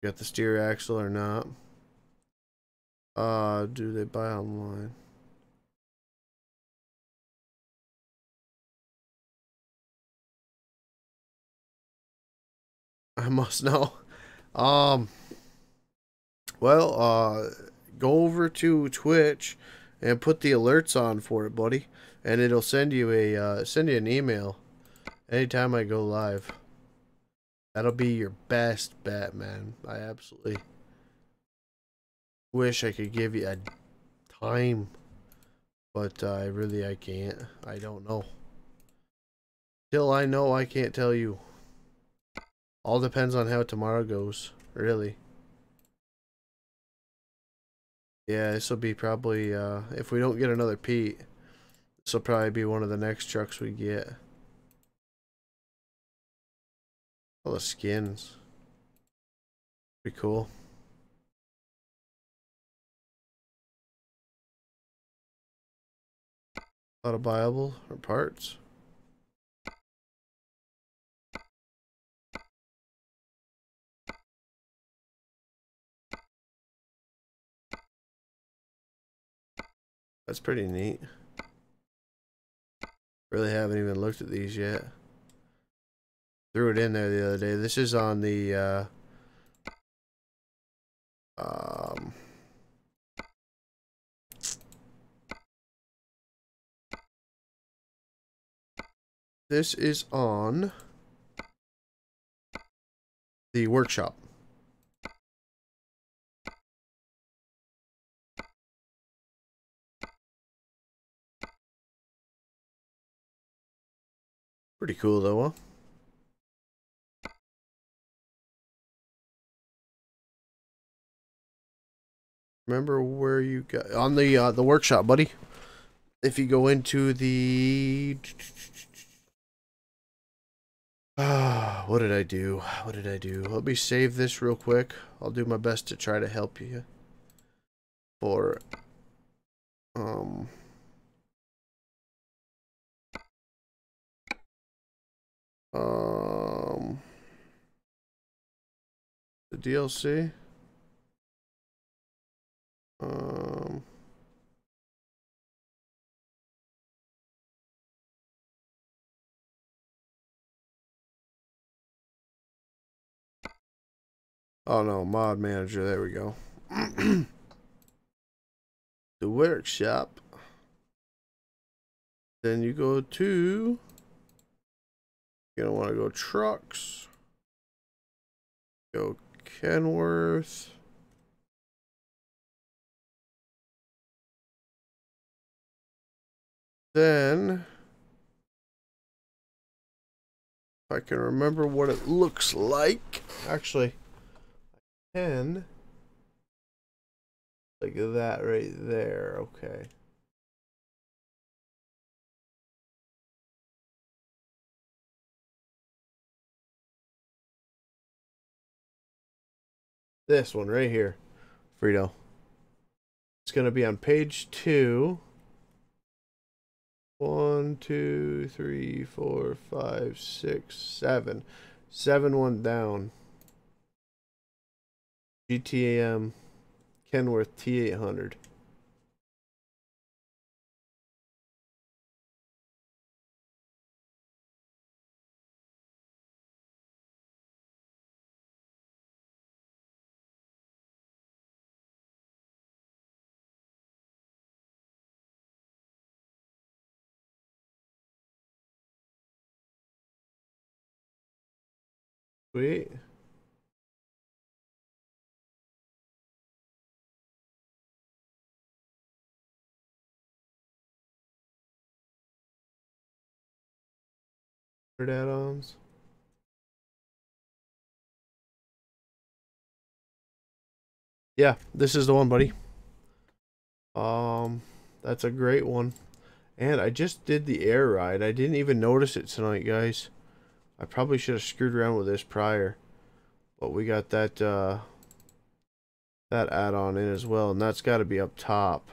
Got the steer axle or not? Do they buy online? I must know. Well, go over to Twitch and put the alerts on for it, buddy, and it'll send you an email anytime I go live. That'll be your best bet, man. I absolutely wish I could give you a time, but I can't. I don't know. Till I know, I can't tell you. All depends on how tomorrow goes, really. Yeah, this will be probably, if we don't get another Pete, this will probably be one of the next trucks we get. All the skins. Pretty cool. A lot of buyable or parts. That's pretty neat. Really haven't even looked at these yet. Threw it in there the other day. This is on the this is on the workshop. Pretty cool though, huh? Remember where you got on the workshop, buddy? If you go into the what did I do? What did I do? Let me save this real quick. I'll do my best to try to help you. For the DLC. Oh no, mod manager. There we go. The workshop. Then you go to. You're gonna want to go trucks. Go Kenworth. Then, if I can remember what it looks like. Actually, I can. Like that right there. Okay. This one right here, Frito. It's going to be on page 2. 1, 2, 3, 4, 5, 6, 7. 7 one down. GTAM Kenworth T800. Sweet. Add-ons. Yeah, this is the one, buddy. That's a great one. And I just did the air ride. I didn't even notice it tonight, guys. I probably should have screwed around with this prior. But we got that that add-on in as well, and that's got to be up top.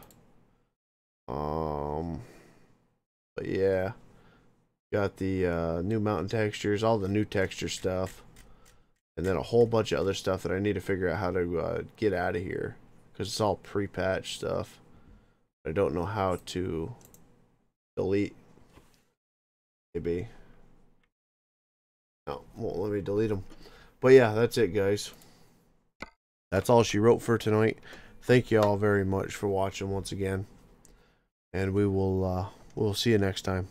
But yeah, got the new mountain textures, all the new texture stuff, and then a whole bunch of other stuff that I need to figure out how to get out of here, because it's all pre-patched stuff. I don't know how to delete. Maybe. No, won't let me delete them. But yeah, that's it, guys. That's all she wrote for tonight. Thank you all very much for watching once again, and we'll see you next time.